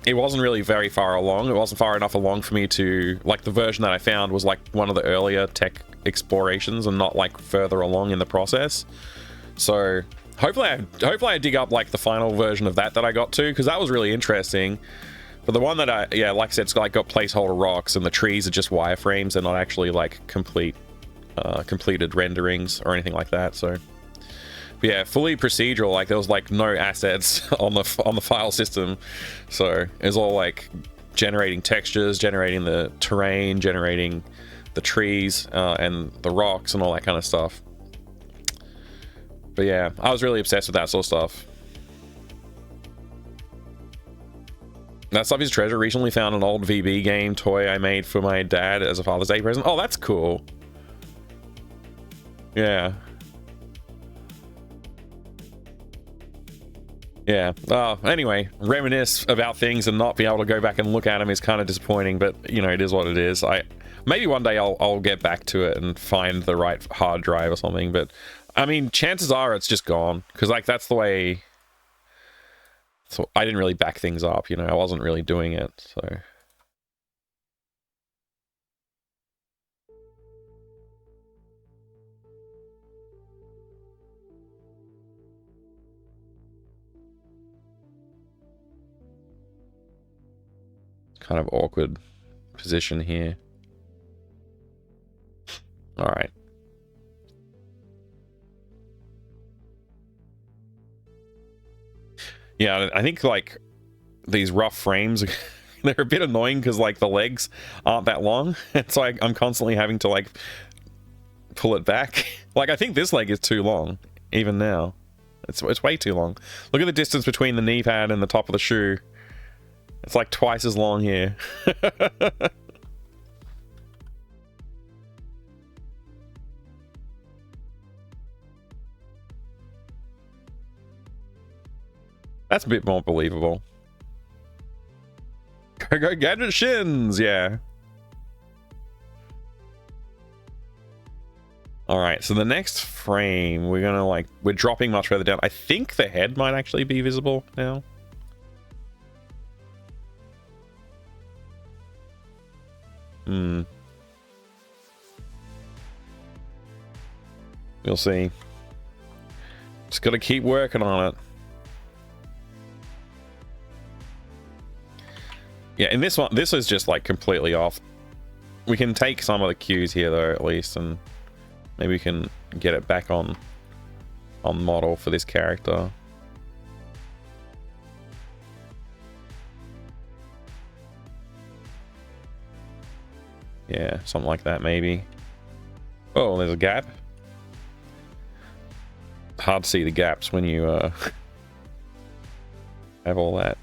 it wasn't really very far along. It wasn't far enough along for me to, like, the version that I found was like one of the earlier tech explorations and not like further along in the process. So hopefully I dig up like the final version of that I got to, because that was really interesting. But the one that like I said, it's like got placeholder rocks and the trees are just wireframes. They're not actually like completed renderings or anything like that. So but yeah, fully procedural, like there was like no assets on the file system. So it was all like generating textures, generating the terrain, generating the trees and the rocks and all that kind of stuff. But yeah, I was really obsessed with that sort of stuff. That stuff is treasure. Recently found an old VB game toy I made for my dad as a Father's Day present. Oh, that's cool. Yeah. Yeah. Anyway, reminisce about things and not be able to go back and look at them is kind of disappointing, but you know, it is what it is. Maybe one day I'll get back to it and find the right hard drive or something, but I mean, chances are it's just gone, because like that's the way. So I didn't really back things up, you know, I wasn't really doing it, so. Kind of awkward position here. All right. Yeah, I think like these rough frames, they're a bit annoying because like the legs aren't that long, and so I'm constantly having to like pull it back. Like I think this leg is too long, even now. It's way too long. Look at the distance between the knee pad and the top of the shoe. It's like twice as long here. That's a bit more believable. Go Gadget Shins, yeah. Alright, so the next frame, we're dropping much further down. I think the head might actually be visible now. We'll see. Just gotta keep working on it. Yeah, in this one, this is just like completely off. We can take some of the cues here though, at least, and maybe we can get it back on model for this character. Yeah, something like that maybe. Oh, there's a gap. Hard to see the gaps when you have all that.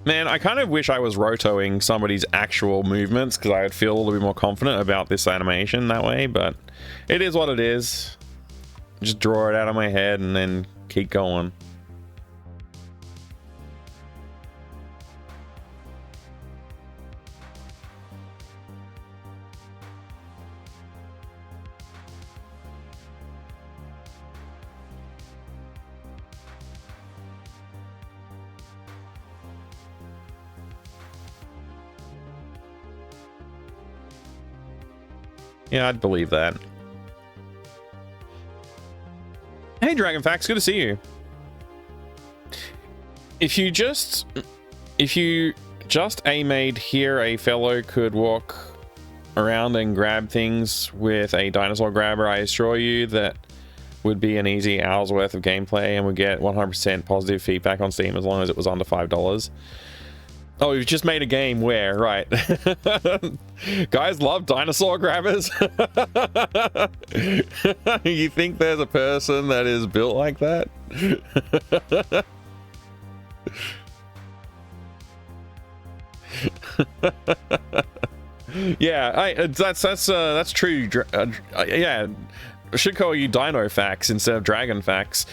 Man, I kind of wish I was rotoing somebody's actual movements because I would feel a little bit more confident about this animation that way, but it is what it is. Just draw it out of my head and then keep going. Yeah, I'd believe that. Hey, Dragonfax, good to see you. If you just A-made here, a fellow could walk around and grab things with a dinosaur grabber, I assure you that would be an easy hour's worth of gameplay and would get 100% positive feedback on Steam as long as it was under $5. Oh, you've just made a game where, right. Guys love dinosaur grabbers. You think there's a person that is built like that? Yeah, that's true. Yeah, I should call you Dino Facts instead of Dragon Facts.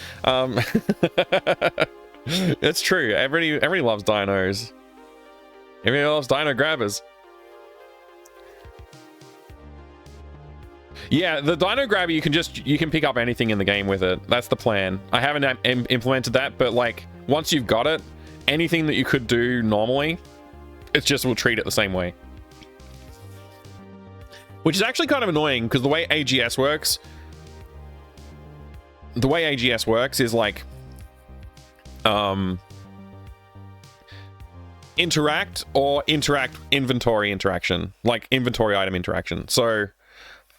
It's true. Everybody loves dinos. Everybody loves dino grabbers. Yeah, the dino grabber, you can pick up anything in the game with it. That's the plan. I haven't implemented that, but like once you've got it, anything that you could do normally, it just will treat it the same way. Which is actually kind of annoying because the way AGS works is like interact inventory interaction, like inventory item interaction. So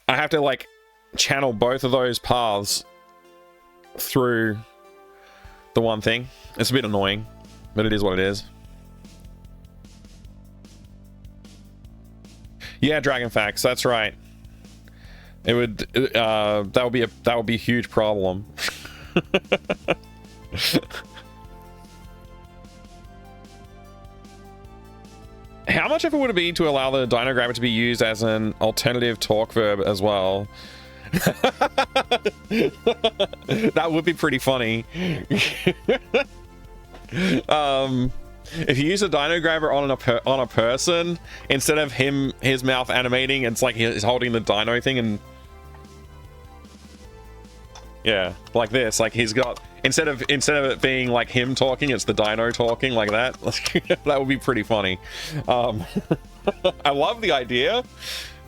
I have to like channel both of those paths through the one thing. It's a bit annoying, but it is what it is. Yeah, Dragon Facts, that's right. It would that would be a huge problem. How much effort would it be to allow the Dino Grabber to be used as an alternative talk verb as well? That would be pretty funny. If you use a Dino Grabber on a person, instead of his mouth animating, it's like he's holding the dino thing and yeah, like this. Like he's got instead of it being like him talking, it's the dino talking like that. That would be pretty funny. I love the idea.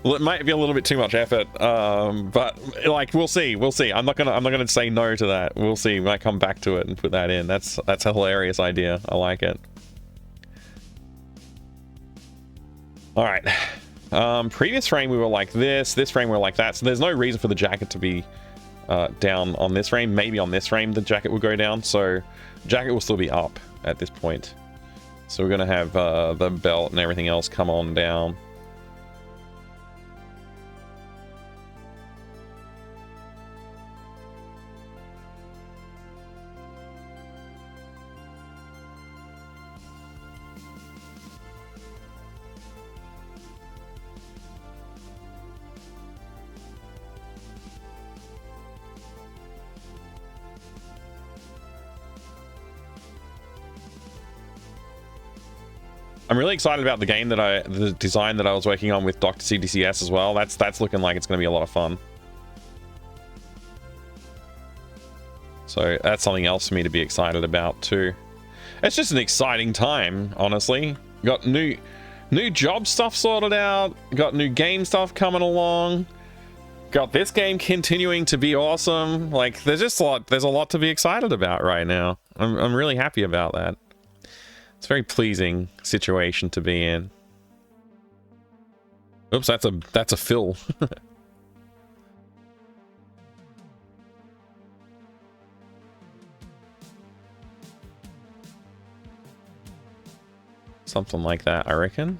Well, it might be a little bit too much effort, but like we'll see. I'm not gonna say no to that. We'll see. We might come back to it and put that in. That's a hilarious idea. I like it. All right, Previous frame we were like this frame we were like that, so there's no reason for the jacket to be down on this frame. Maybe on this frame the jacket will go down, so jacket will still be up at this point. So we're gonna have the belt and everything else come on down. I'm really excited about the game the design that I was working on with Dr. CDCS as well. That's looking like it's going to be a lot of fun. So that's something else for me to be excited about too. It's just an exciting time, honestly. Got new job stuff sorted out. Got new game stuff coming along. Got this game continuing to be awesome. Like there's a lot to be excited about right now. I'm really happy about that. It's a very pleasing situation to be in. Oops, that's a fill. Something like that, I reckon.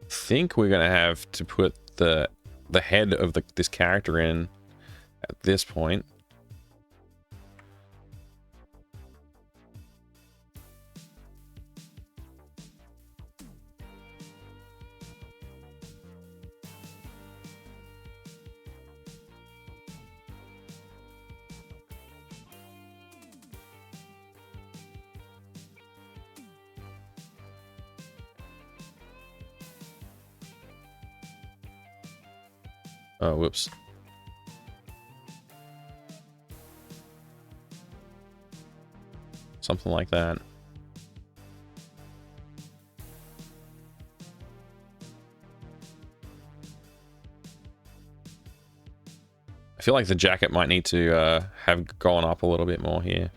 I think we're gonna have to put the head of this character in at this point. Oh, whoops. Something like that. I feel like the jacket might need to have gone up a little bit more here.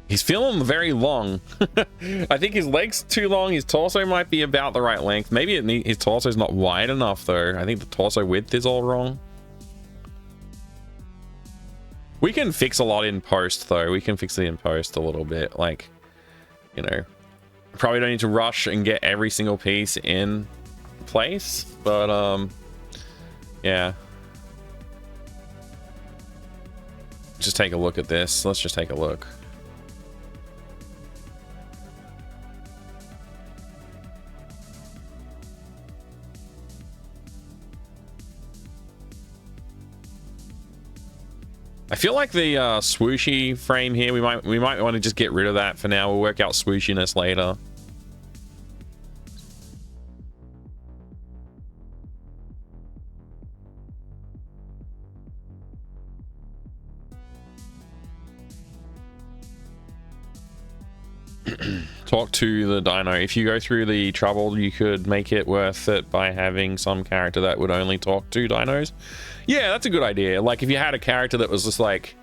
He's feeling very long. I think his leg's too long. His torso might be about the right length. Maybe his torso's not wide enough, though. I think the torso width is all wrong. We can fix a lot in post, though. We can fix it in post a little bit. Like, you know, probably don't need to rush and get every single piece in place. But, yeah. Just take a look at this. Let's just take a look. I feel like the swooshy frame here, we might want to just get rid of that for now. We'll work out swooshiness later. Talk to the dino. If you go through the trouble, you could make it worth it by having some character that would only talk to dinos. Yeah, that's a good idea. Like if you had a character that was just like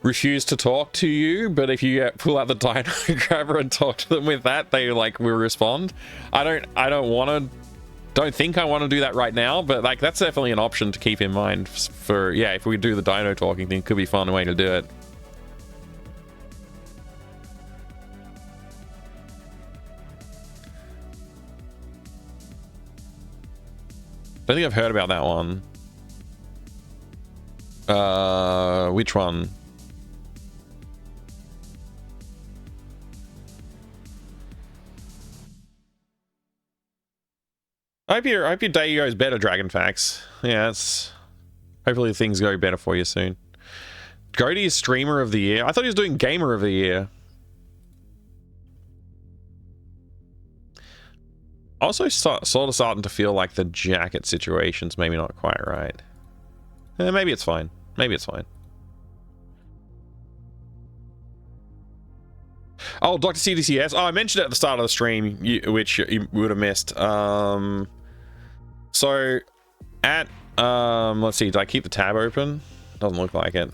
refused to talk to you, but if you pull out the dino grabber and talk to them with that, they like will respond. I don't want to don't think I want to do that right now, but like that's definitely an option to keep in mind for, yeah, if we do the dino talking thing, could be a fun way to do it. Don't think I've heard about that one. Which one? I hope your day goes better, Dragonfax. Yeah, it's... Hopefully things go better for you soon. Goaty is Streamer of the Year. I thought he was doing Gamer of the Year. Also sort of starting to feel like the jacket situation's maybe not quite right. Maybe it's fine. Maybe it's fine. Oh, Dr. CDCS. Oh, I mentioned it at the start of the stream, which you would have missed. So, at... let's see, did I keep the tab open? Doesn't look like it.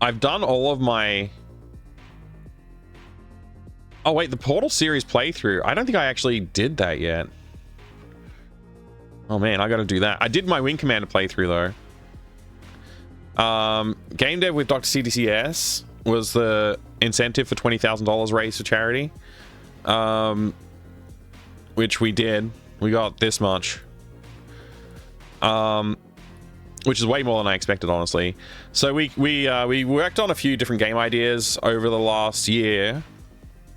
I've done all of my... Oh wait, the Portal series playthrough. I don't think I actually did that yet. Oh man, I gotta do that. I did my Wing Commander playthrough though. Game Dev with Dr. CDCS was the incentive for $20,000 raised for charity. Which we did. We got this much. Which is way more than I expected, honestly. So we worked on a few different game ideas over the last year.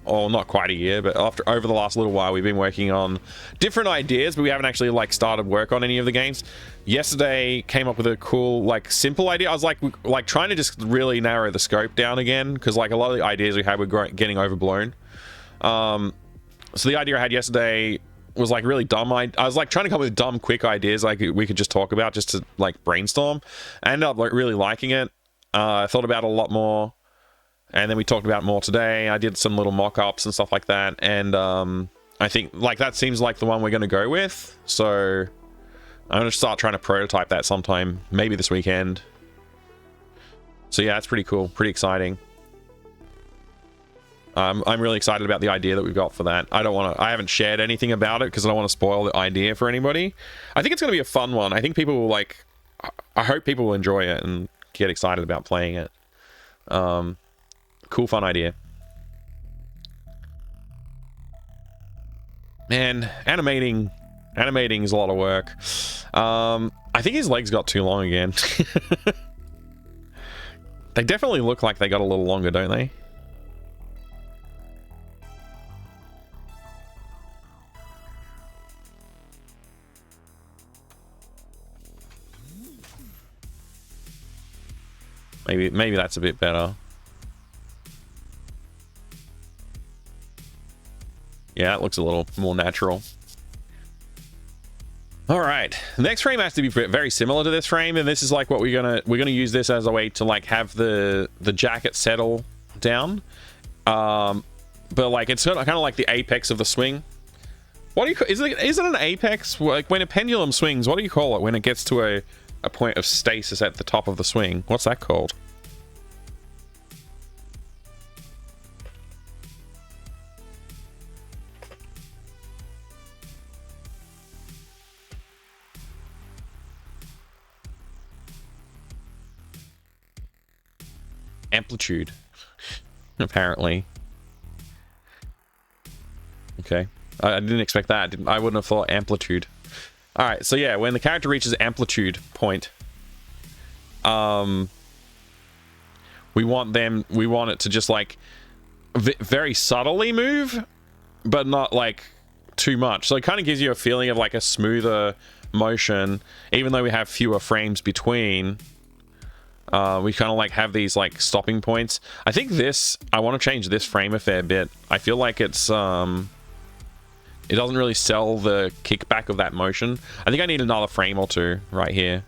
Or not quite a year, but over the last little while, we've been working on different ideas, but we haven't actually like started work on any of the games. Yesterday came up with a cool, like, simple idea. I was like trying to just really narrow the scope down again, because like a lot of the ideas we had were getting overblown. So the idea I had yesterday was like really dumb. I was like trying to come up with dumb, quick ideas like we could just talk about, just to like brainstorm. I ended up like really liking it. I thought about it a lot more. And then we talked about more today. I did some little mock-ups and stuff like that. And I think like that seems like the one we're going to go with. So I'm going to start trying to prototype that sometime, maybe this weekend. So yeah, it's pretty cool. Pretty exciting. I'm really excited about the idea that we've got for that. I haven't shared anything about it because I don't want to spoil the idea for anybody. I think it's going to be a fun one. I think people will like... I hope people will enjoy it and get excited about playing it. Cool, fun idea. Man, animating is a lot of work. I think his legs got too long again. They definitely look like they got a little longer, don't they? Maybe that's a bit better. Yeah, it looks a little more natural. All right, the next frame has to be very similar to this frame, and this is like what we're gonna use this as a way to like have the jacket settle down. But like it's kind of like the apex of the swing. What do you is it an apex? Like when a pendulum swings, what do you call it when it gets to a point of stasis at the top of the swing? What's that called? Amplitude, apparently. Okay, I didn't expect that. I wouldn't have thought amplitude. All right, so yeah, when the character reaches amplitude point, we want it to just like very subtly move, but not like too much. So it kind of gives you a feeling of like a smoother motion, even though we have fewer frames between. We kind of like have these like stopping points. I think I want to change this frame a fair bit. I feel like it's it doesn't really sell the kickback of that motion. I think I need another frame or two right here,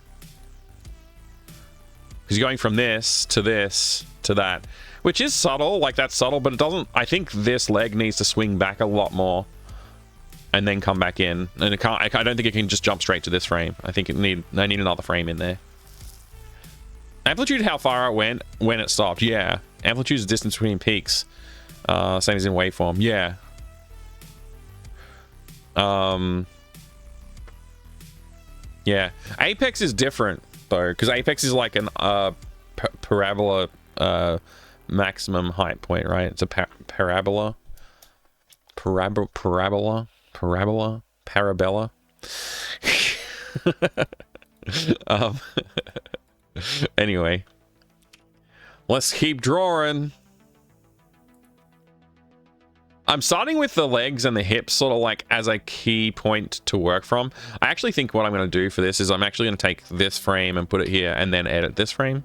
because going from this to that, which is subtle, like that's subtle, but it doesn't. I think this leg needs to swing back a lot more. and then come back in. And it can't. I don't think it can just jump straight to this frame. I think I need another frame in there. Amplitude, how far it went when it stopped. Yeah, amplitude is the distance between peaks. Same as in waveform. Yeah. Yeah. Apex is different though, because Apex is like an parabola maximum height point, right? It's a parabella. Parabella. Anyway, let's keep drawing. I'm starting with the legs and the hips sort of like as a key point to work from. I actually think what I'm going to do for this is I'm actually going to take this frame and put it here and then edit this frame.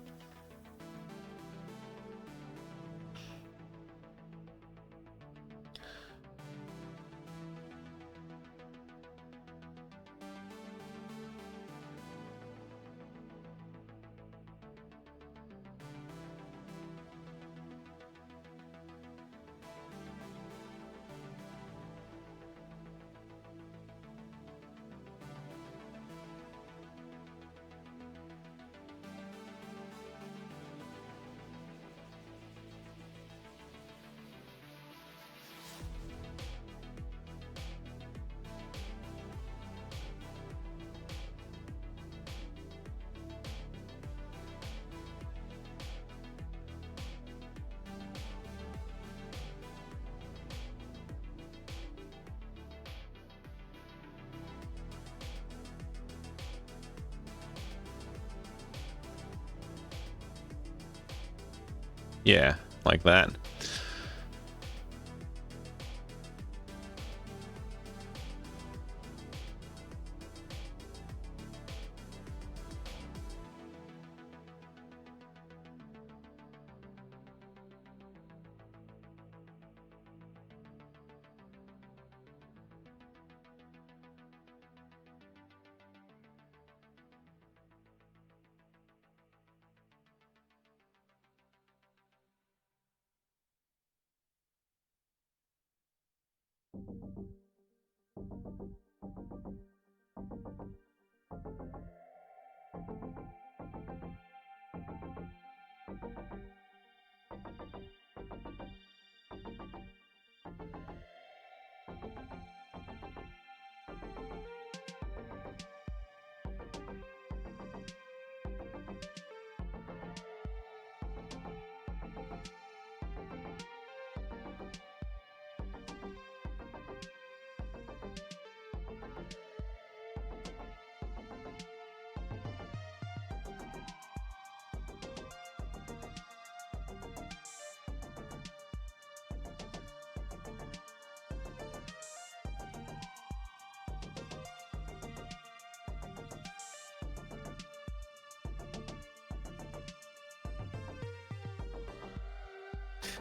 Yeah, like that.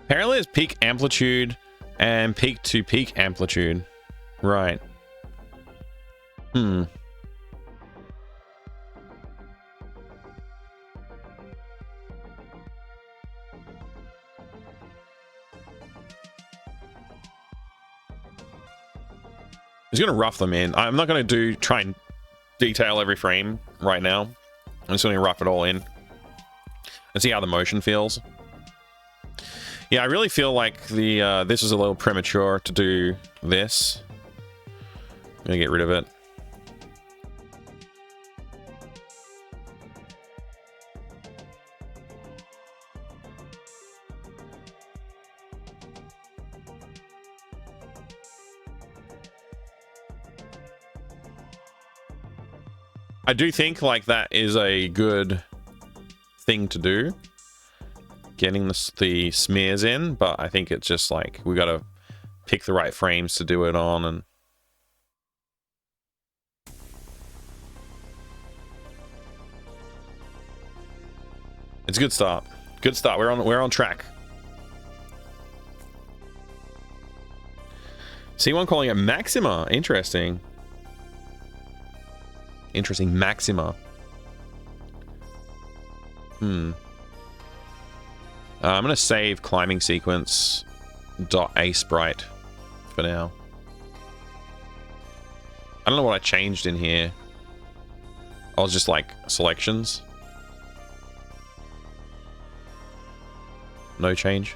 Apparently it's peak amplitude and peak to peak amplitude. Right. He's gonna rough them in. I'm not gonna try and detail every frame right now. I'm just gonna rough it all in and see how the motion feels. Yeah, I really feel like the this is a little premature to do this. I'm gonna get rid of it. I do think like that is a good thing to do, getting the smears in, but I think it's just like we got to pick the right frames to do it on. And it's a good start. Good start. We're on track. C1 calling it Maxima. Interesting. Interesting. Maxima. I'm gonna save climbing sequence .asprite for now. I don't know what I changed in here. I was just like selections. No change.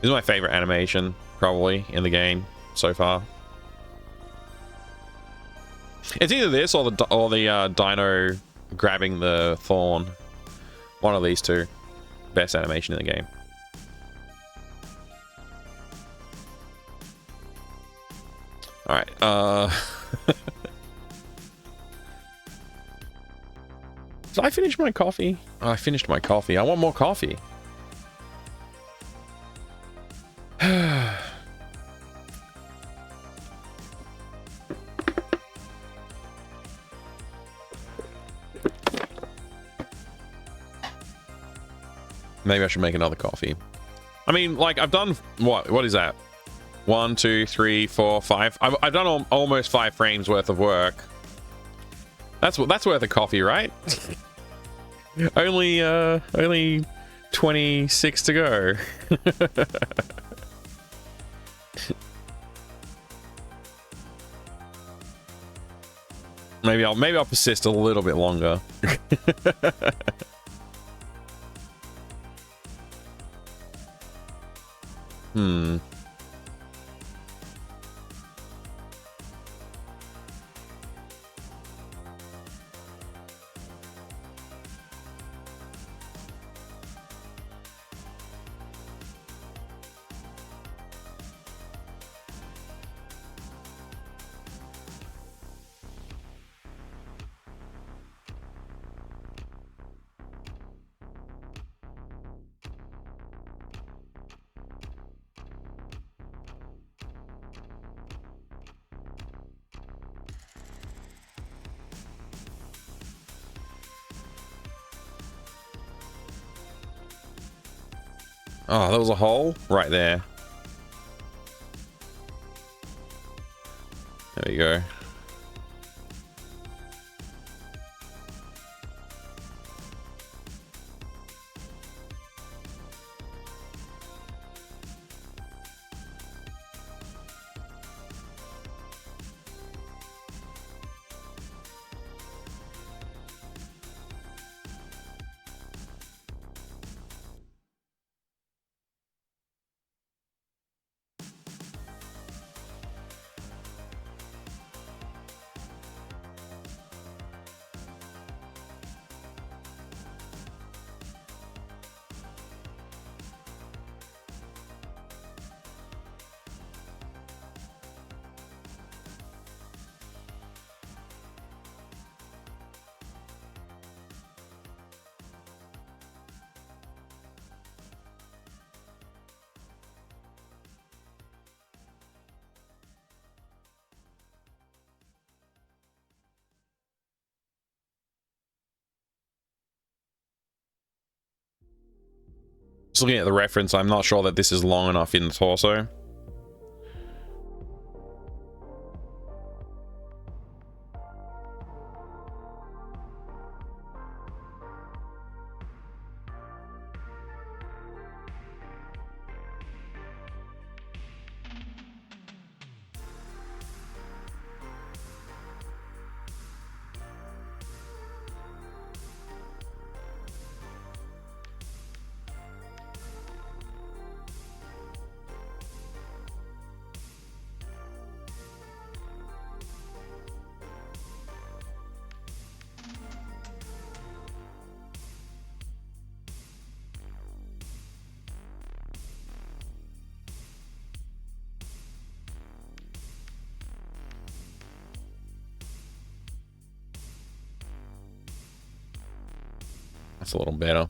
This is my favorite animation, probably, in the game so far. It's either this or the dino grabbing the thorn. One of these two. Best animation in the game. Alright, Did I finish my coffee? Oh, I finished my coffee. I want more coffee. Maybe I should make another coffee. I mean, like, I've done... What is that? 1, 2, 3, 4, 5. I've done almost 5 frames worth of work. That's worth a coffee, right? only 26 to go. Maybe I'll persist a little bit longer. Oh, there was a hole right there. There we go. Just looking at the reference, I'm not sure that this is long enough in the torso. That's a little better.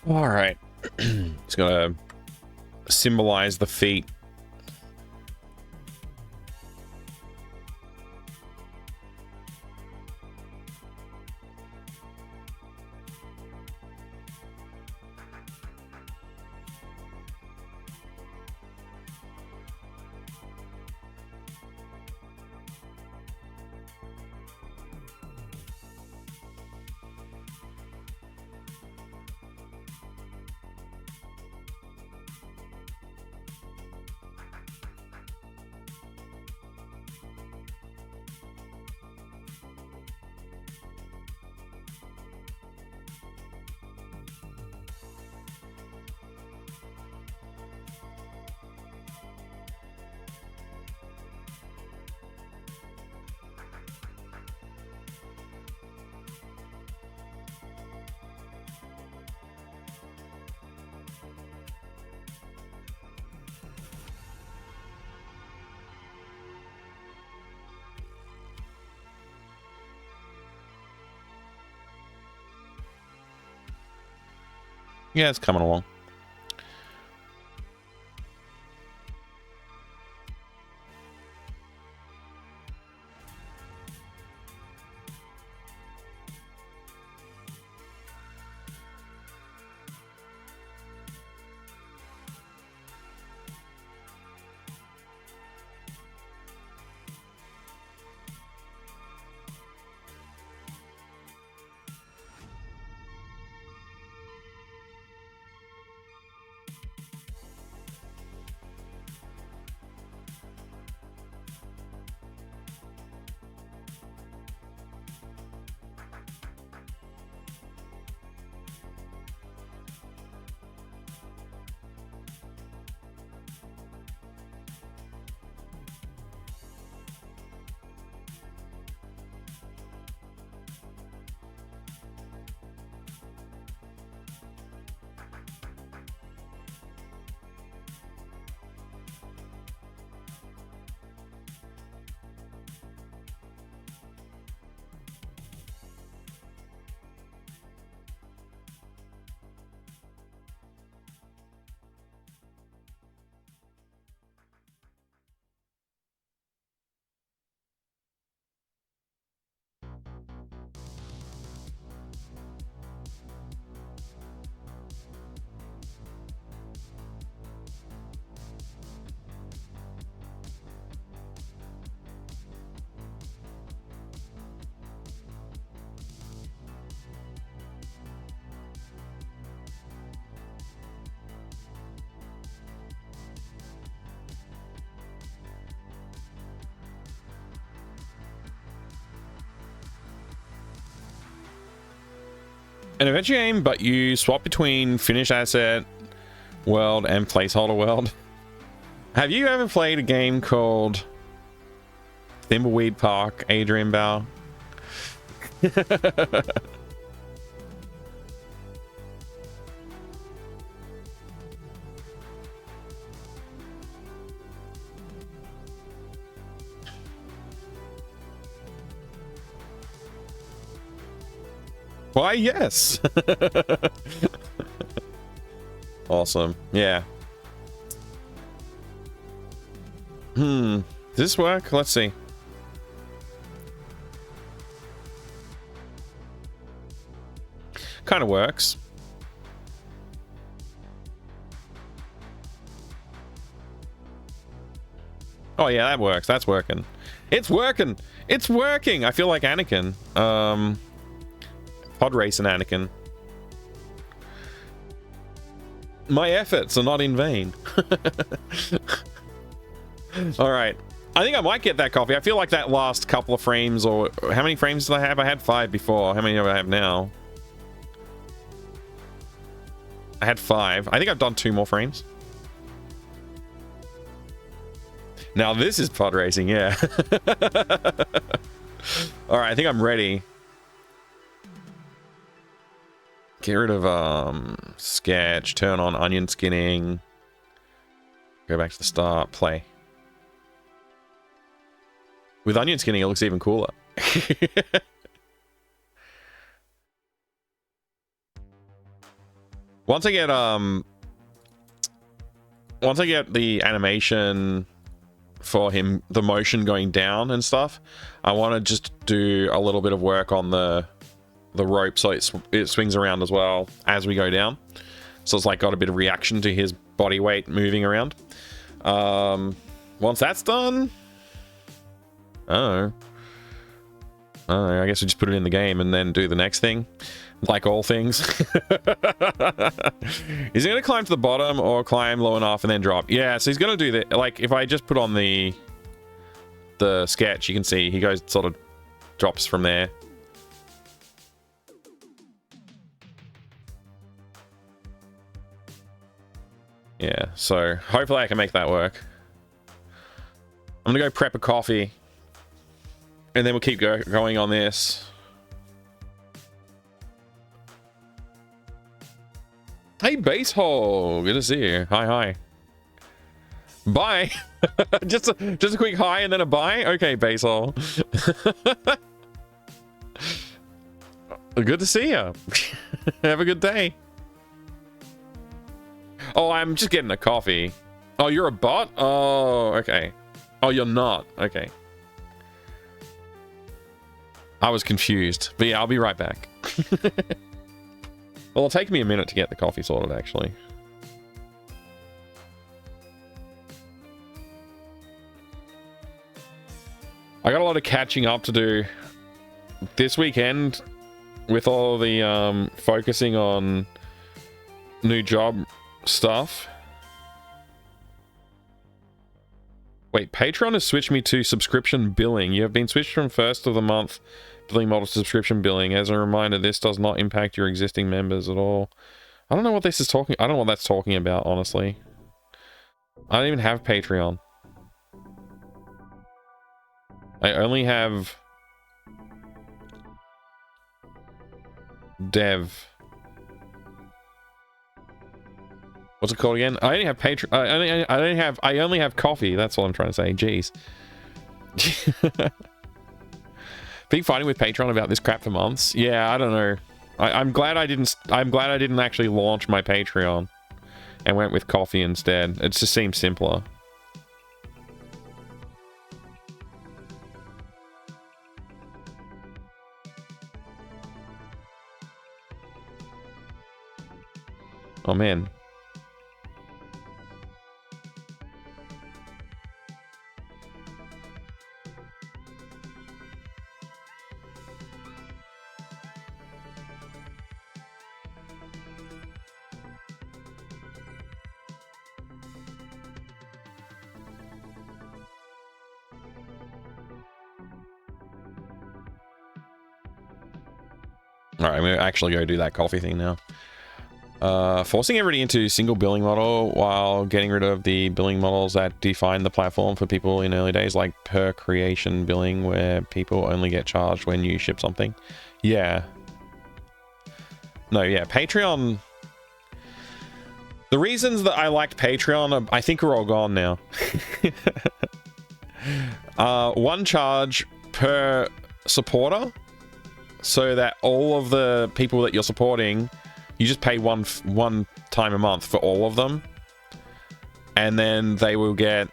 All right. It's gonna symbolize the feet. Yeah, it's coming along. An adventure game, but you swap between finished asset world and placeholder world. Have you ever played a game called Thimbleweed Park, Adrian Bauer? Why, yes. Awesome. Yeah. Does this work? Let's see. Kind of works. Oh yeah, that works. That's working. It's working. It's working. I feel like Anakin. Pod racing Anakin. My efforts are not in vain. All right. I think I might get that coffee. I feel like that last couple of frames, or how many frames did I have? I had 5 before. How many do I have now? I had 5. I think I've done 2 more frames. Now this is pod racing, yeah. All right, I think I'm ready. Get rid of sketch, turn on onion skinning. Go back to the start, play. With onion skinning, it looks even cooler. once I get the animation for him, the motion going down and stuff, I want to just do a little bit of work on the rope so it swings around as well as we go down. So it's like got a bit of reaction to his body weight moving around. Once that's done, I guess we just put it in the game and then do the next thing. Like all things. Is he going to climb to the bottom or climb low enough and then drop? Yeah, so he's going to do that. Like, if I just put on the sketch, you can see he goes sort of drops from there. Yeah, so hopefully I can make that work. I'm going to go prep a coffee. And then we'll keep going on this. Hey, Basehole. Good to see you. Hi. Bye. just a quick hi and then a bye. Okay, Basehole. Good to see you. Have a good day. Oh, I'm just getting a coffee. Oh, you're a bot? Oh, okay. Oh, you're not. Okay. I was confused. But yeah, I'll be right back. Well, it'll take me a minute to get the coffee sorted, actually. I got a lot of catching up to do this weekend with all the focusing on new job stuff. Wait, Patreon has switched me to subscription billing. You have been switched from first of the month billing model to subscription billing. As a reminder, this does not impact your existing members at all. I don't know what this is talking. I don't know what that's talking about, honestly. I don't even have Patreon. I only have Dev. What's it called again? I only have Patreon. I only have coffee. That's what I'm trying to say. Jeez. Been fighting with Patreon about this crap for months. Yeah, I don't know. I'm glad I didn't actually launch my Patreon and went with coffee instead. It just seems simpler. Oh man. Alright, I'm going to actually go do that coffee thing now. Forcing everybody into single billing model while getting rid of the billing models that define the platform for people in early days, like per creation billing, where people only get charged when you ship something. Yeah. No, yeah, Patreon... The reasons that I liked Patreon, I think are all gone now. One charge per supporter, so that all of the people that you're supporting, you just pay one time a month for all of them, and then they will get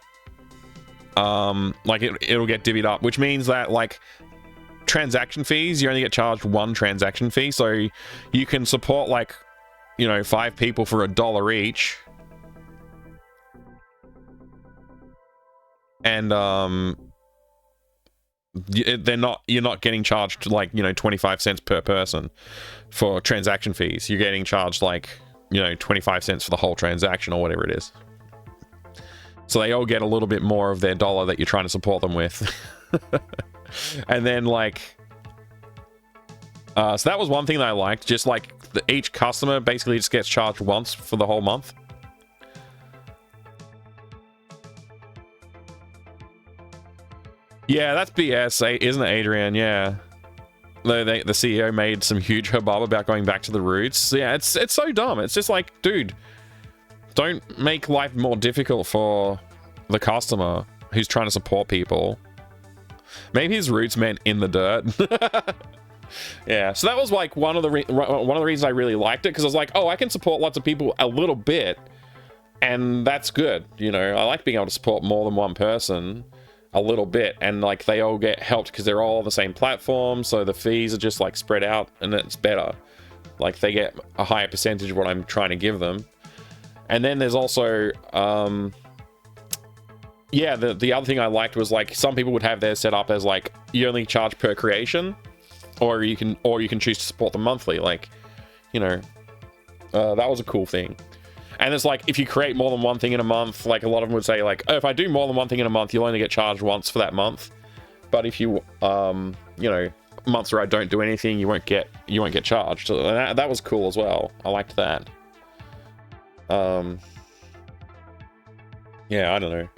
like it'll get divvied up, which means that like transaction fees, you only get charged one transaction fee, so you can support like, you know, 5 people for $1 each, and you're not getting charged like, you know, 25 cents per person for transaction fees. You're getting charged like, you know, 25 cents for the whole transaction or whatever it is. So they all get a little bit more of their dollar that you're trying to support them with. And then like so that was one thing that I liked, just like each customer basically just gets charged once for the whole month. Yeah, that's BS, isn't it, Adrian? Yeah. The CEO made some huge hubbub about going back to the roots. Yeah, it's so dumb. It's just like, dude, don't make life more difficult for the customer who's trying to support people. Maybe his roots meant in the dirt. Yeah, so that was like one of the reasons I really liked it, because I was like, oh, I can support lots of people a little bit, and that's good. You know, I like being able to support more than one person a little bit, and like they all get helped because they're all on the same platform, so the fees are just like spread out, and it's better. Like they get a higher percentage of what I'm trying to give them. And then there's also yeah, the other thing I liked was like some people would have theirs set up as like you only charge per creation, or you can choose to support them monthly. Like, you know, that was a cool thing. And it's like if you create more than one thing in a month, like a lot of them would say like, oh, if I do more than one thing in a month, you'll only get charged once for that month. But if you you know, months where I don't do anything, you won't get charged. So that was cool as well. I liked that. Yeah, I don't know.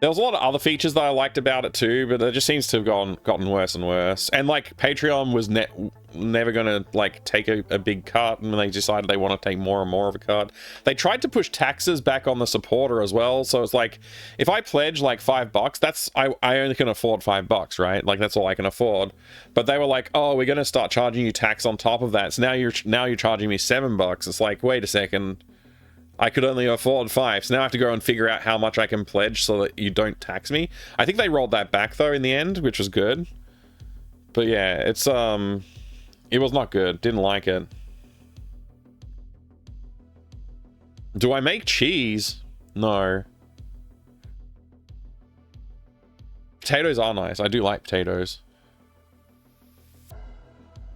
There was a lot of other features that I liked about it too, but it just seems to have gotten worse and worse. And like Patreon was never gonna like take a big cut, and they decided they want to take more and more of a cut. They tried to push taxes back on the supporter as well, so it's like if I pledge like $5, that's I only can afford $5, right? Like that's all I can afford. But they were like, oh, we're gonna start charging you tax on top of that. So now you're charging me $7. It's like, wait a second. I could only afford 5, so now I have to go and figure out how much I can pledge so that you don't tax me. I think they rolled that back though in the end, which was good. But yeah, it's it was not good. Didn't like it. Do I make cheese? No. Potatoes are nice. I do like potatoes.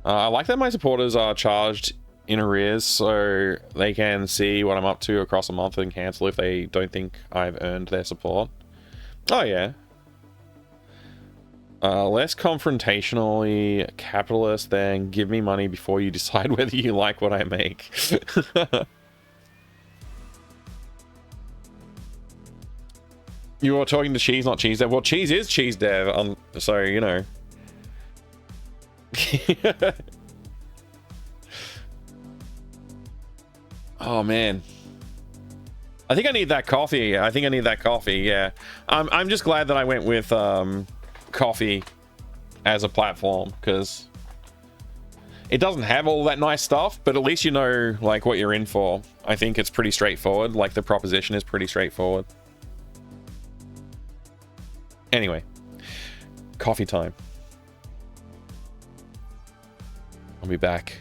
I like that my supporters are charged in arrears, so they can see what I'm up to across a month and cancel if they don't think I've earned their support. Oh yeah. Less confrontationally capitalist than give me money before you decide whether you like what I make. You were talking to Cheese, not Cheese Dev. Well, Cheese is Cheese Dev, so you know. Oh man, I think I need that coffee. I think I need that coffee. Yeah, I'm just glad that I went with coffee as a platform, because it doesn't have all that nice stuff, but at least you know like what you're in for. I think it's pretty straightforward. Like the proposition is pretty straightforward. Anyway, coffee time. I'll be back.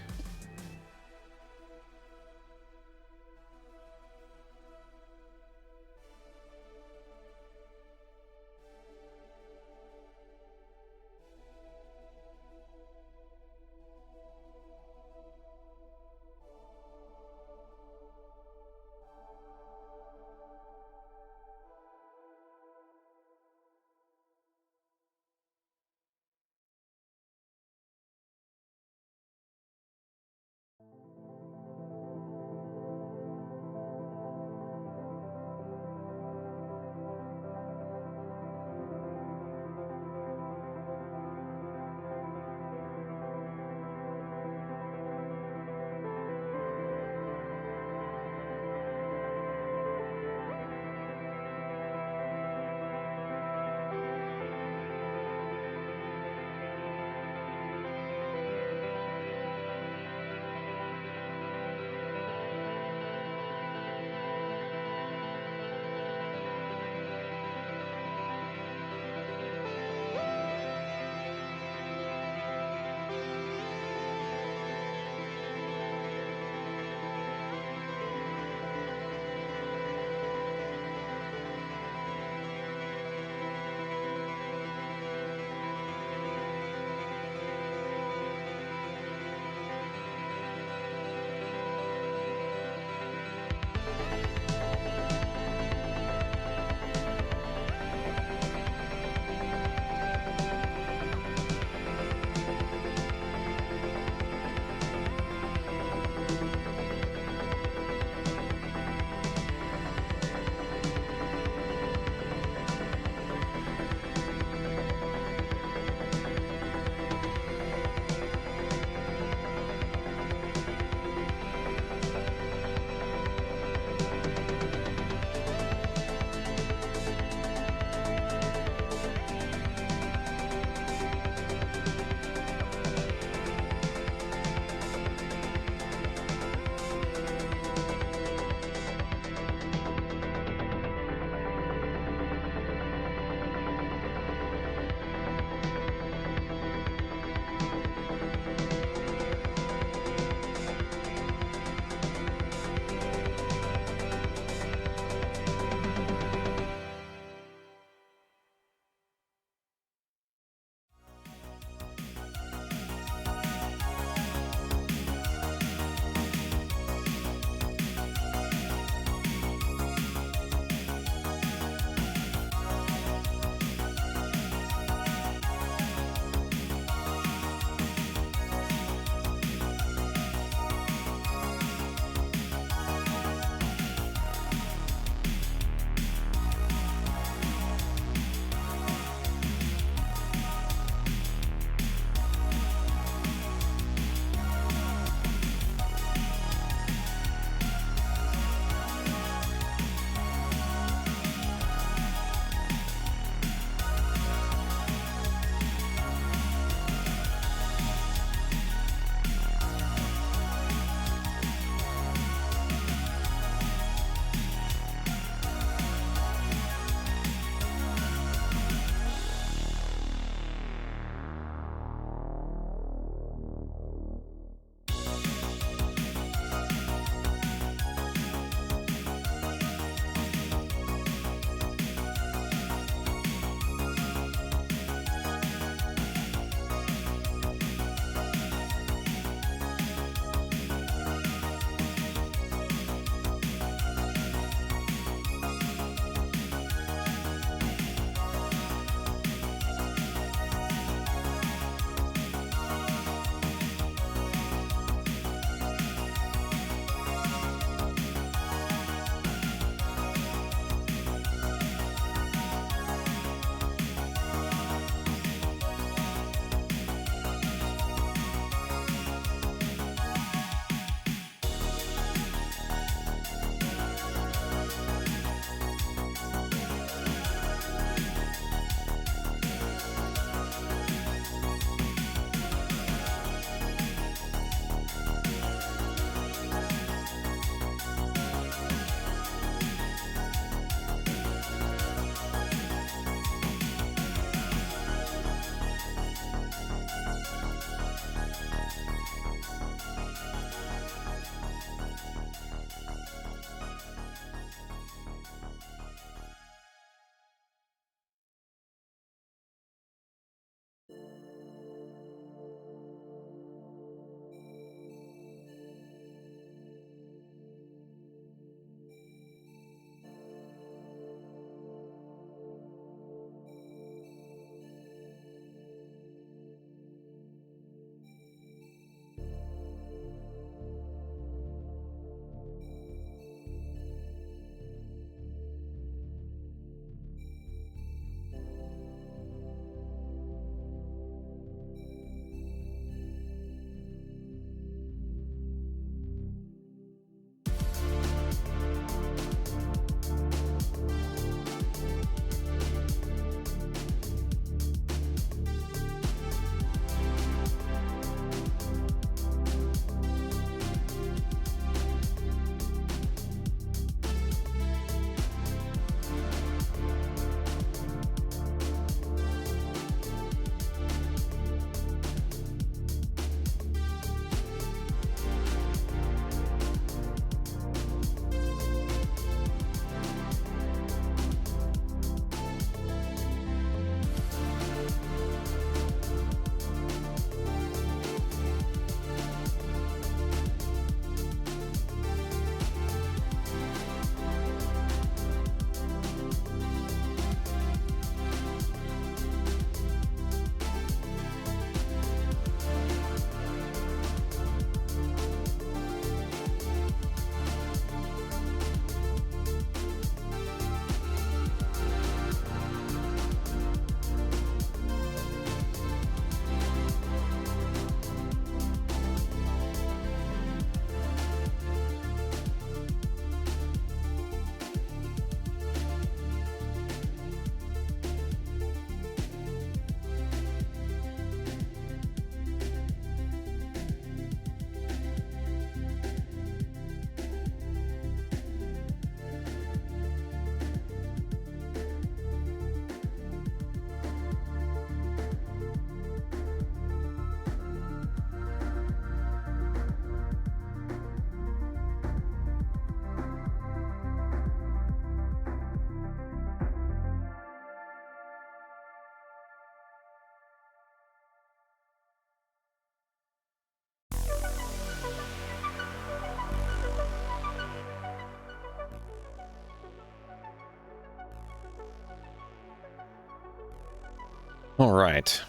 All right.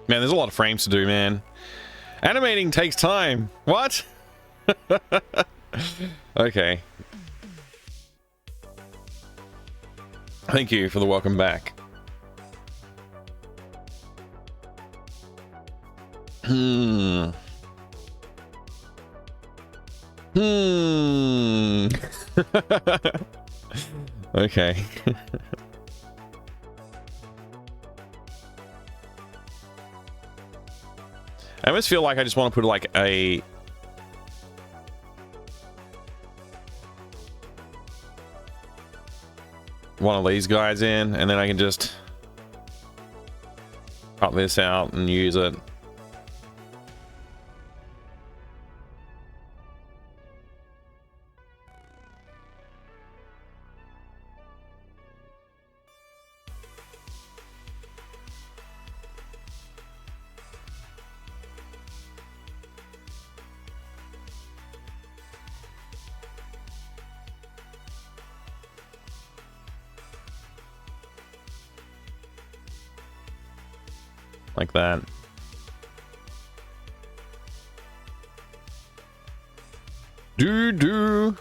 Man, there's a lot of frames to do, man. Animating takes time. What? Okay. Thank you for the welcome back. Okay. I almost feel like I just want to put like a one of these guys in, and then I can just cut this out and use it. Like that. Do.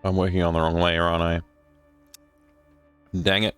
I'm working on the wrong layer, aren't I? Dang it.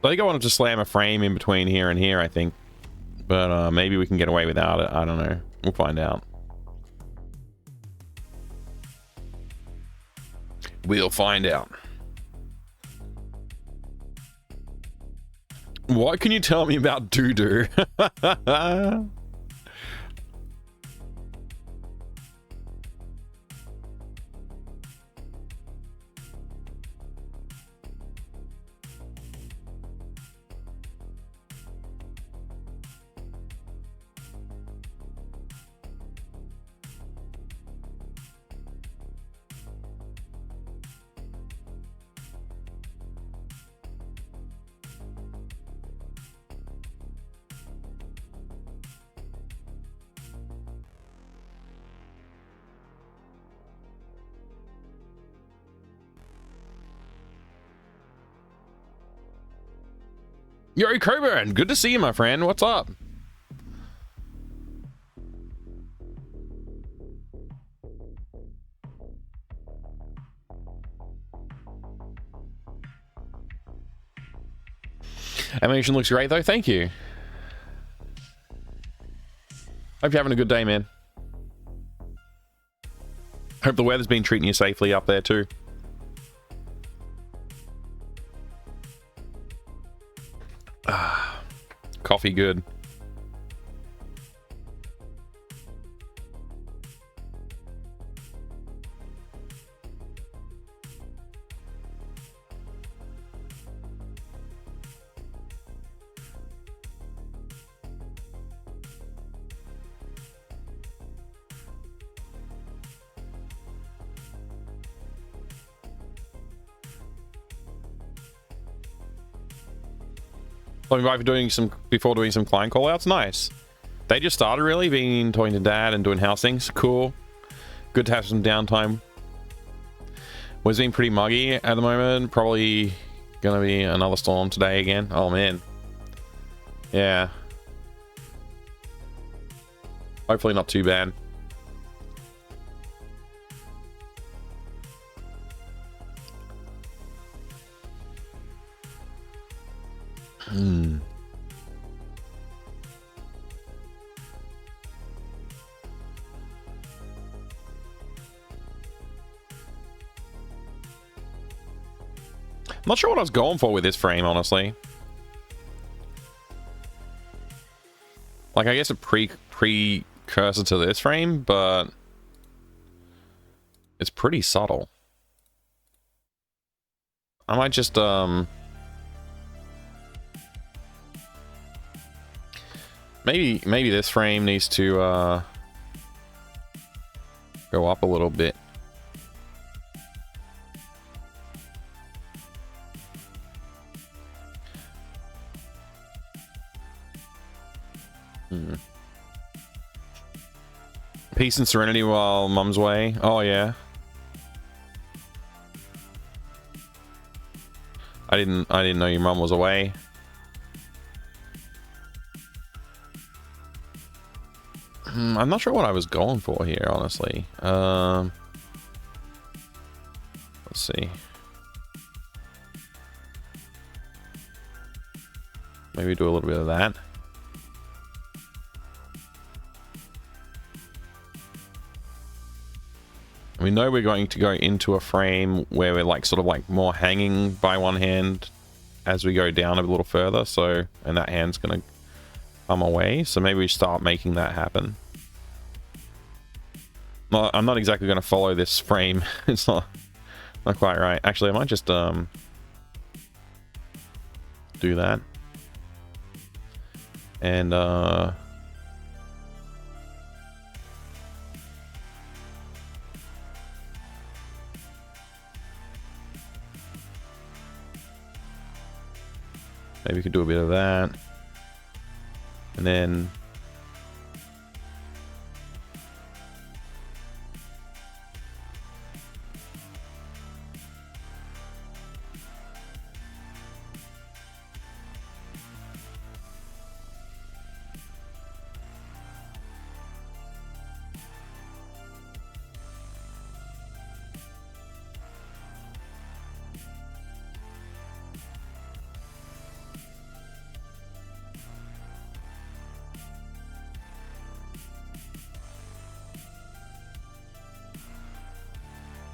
I think I wanted to slam a frame in between here and here, I think. But maybe we can get away without it. I don't know. We'll find out. We'll find out. What can you tell me about doo-doo? Yuri Coburn, good to see you, my friend. What's up? Animation looks great, though. Thank you. Hope you're having a good day, man. Hope the weather's been treating you safely up there, too. Coffee good. Before doing some client callouts. Nice. They just started really being talking to dad and doing house things. Cool. Good to have some downtime. Was being pretty muggy at the moment. Probably gonna be another storm today again. Oh man. Yeah. Hopefully not too bad. Not sure what I was going for with this frame, honestly. Like, I guess a precursor to this frame, but it's pretty subtle. I might just, maybe this frame needs to, go up a little bit. Peace and serenity while Mum's away. Oh yeah. I didn't know your mum was away. I'm not sure what I was going for here, honestly. Let's see. Maybe do a little bit of that. We know we're going to go into a frame where we're like sort of like more hanging by one hand as we go down a little further, so, and that hand's gonna come away, so maybe we start making that happen. Well, I'm not exactly going to follow this frame. It's not quite right. Actually, I might just do that. And maybe we could do a bit of that. And then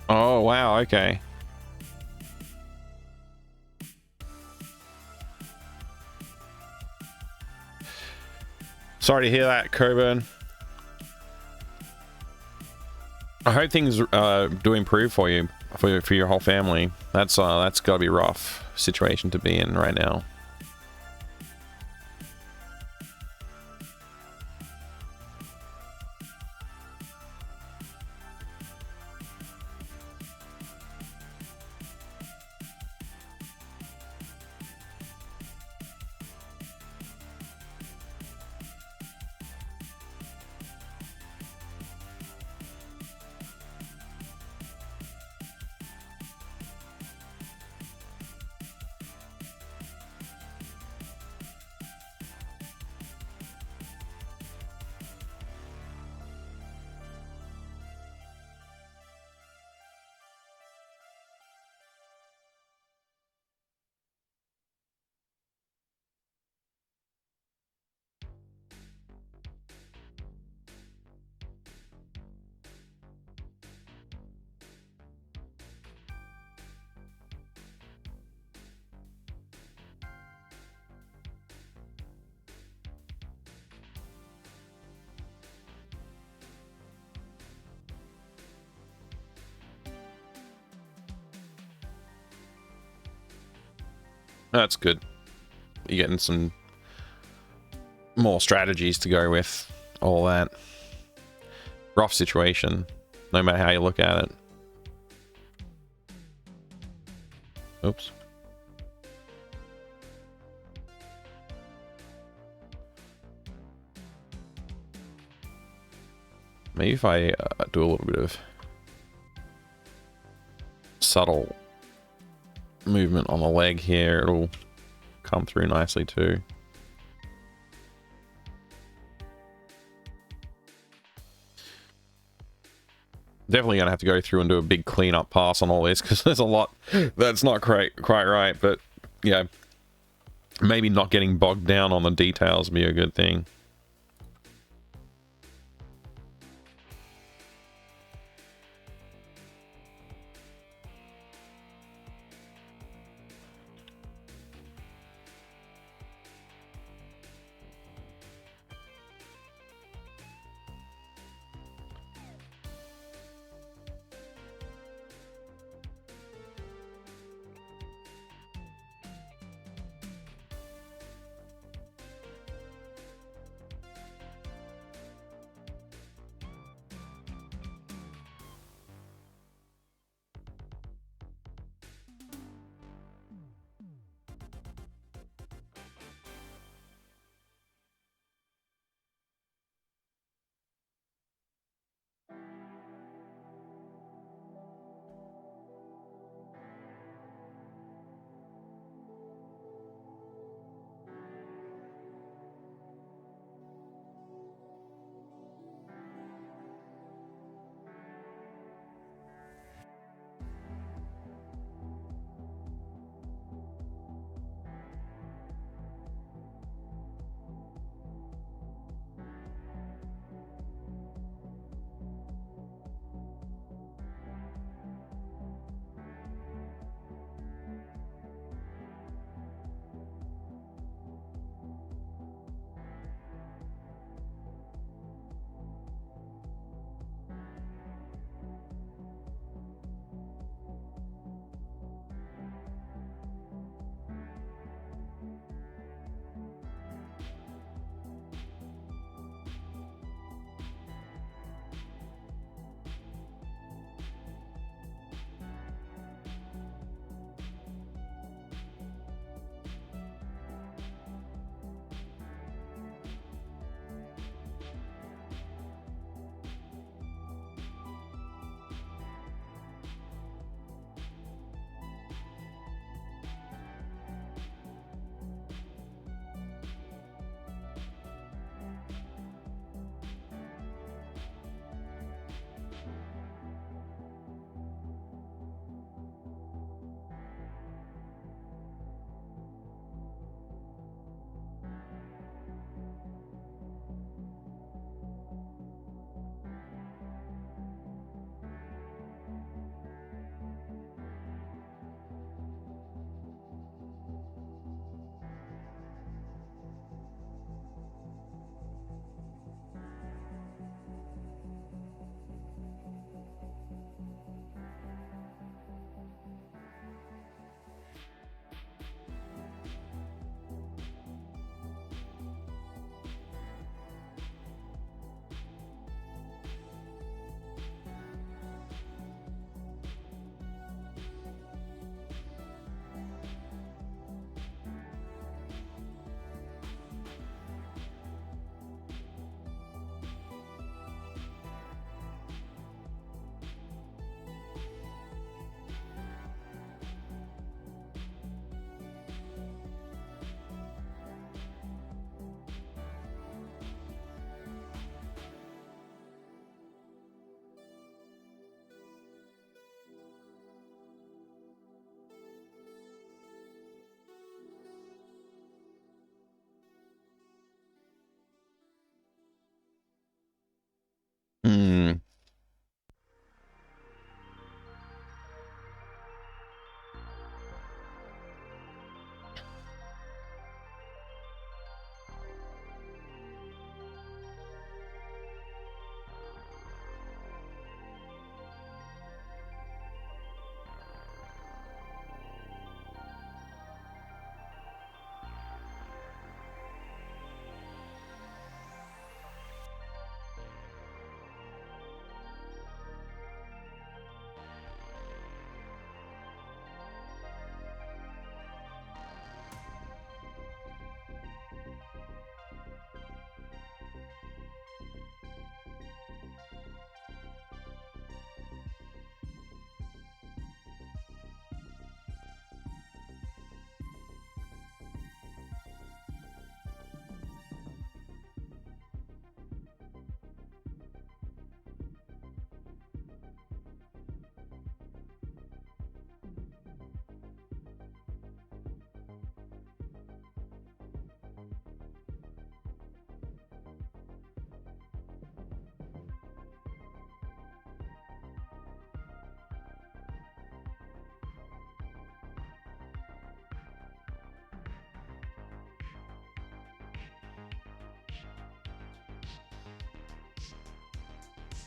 Oh, wow. Okay. Sorry to hear that, Coburn. I hope things do improve for you, for your whole family. That's got to be a rough situation to be in right now. That's good. You're getting some more strategies to go with all that. Rough situation, no matter how you look at it. Oops. Maybe if I do a little bit of subtle movement on the leg here, it'll come through nicely too. Definitely gonna have to go through and do a big cleanup pass on all this, because there's a lot that's not quite right. But yeah, maybe not getting bogged down on the details would be a good thing.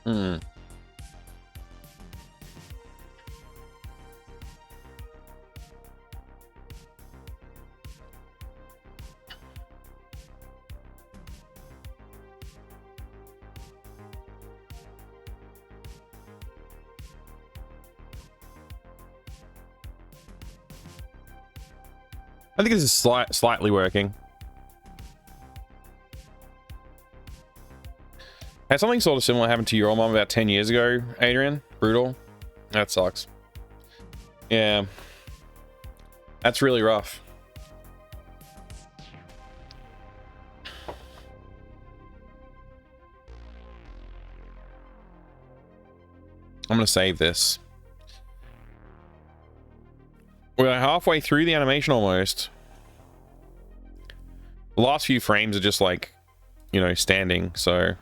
Hmm. I think this is slightly working. Had something sort of similar happen to your mom about 10 years ago, Adrian. Brutal. That sucks. Yeah. That's really rough. I'm going to save this. We're halfway through the animation almost. The last few frames are just like, you know, standing, so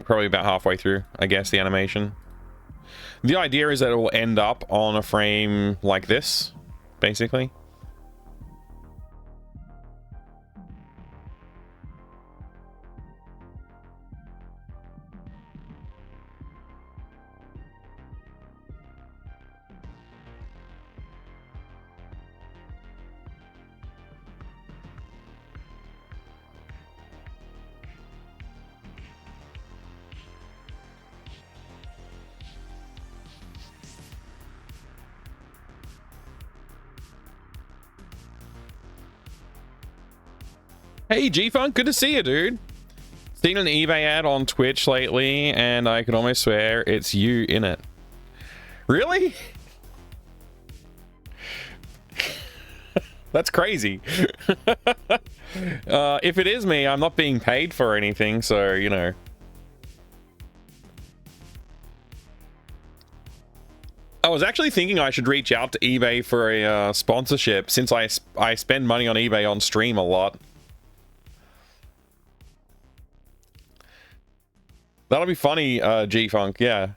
probably about halfway through, I guess, the animation. The idea is that it will end up on a frame like this, basically. Hey, G-Funk, good to see you, dude. Seen an eBay ad on Twitch lately, and I can almost swear it's you in it. Really? That's crazy. If it is me, I'm not being paid for anything, so, you know. I was actually thinking I should reach out to eBay for a sponsorship, since I spend money on eBay on stream a lot. That'll be funny, G-Funk, yeah.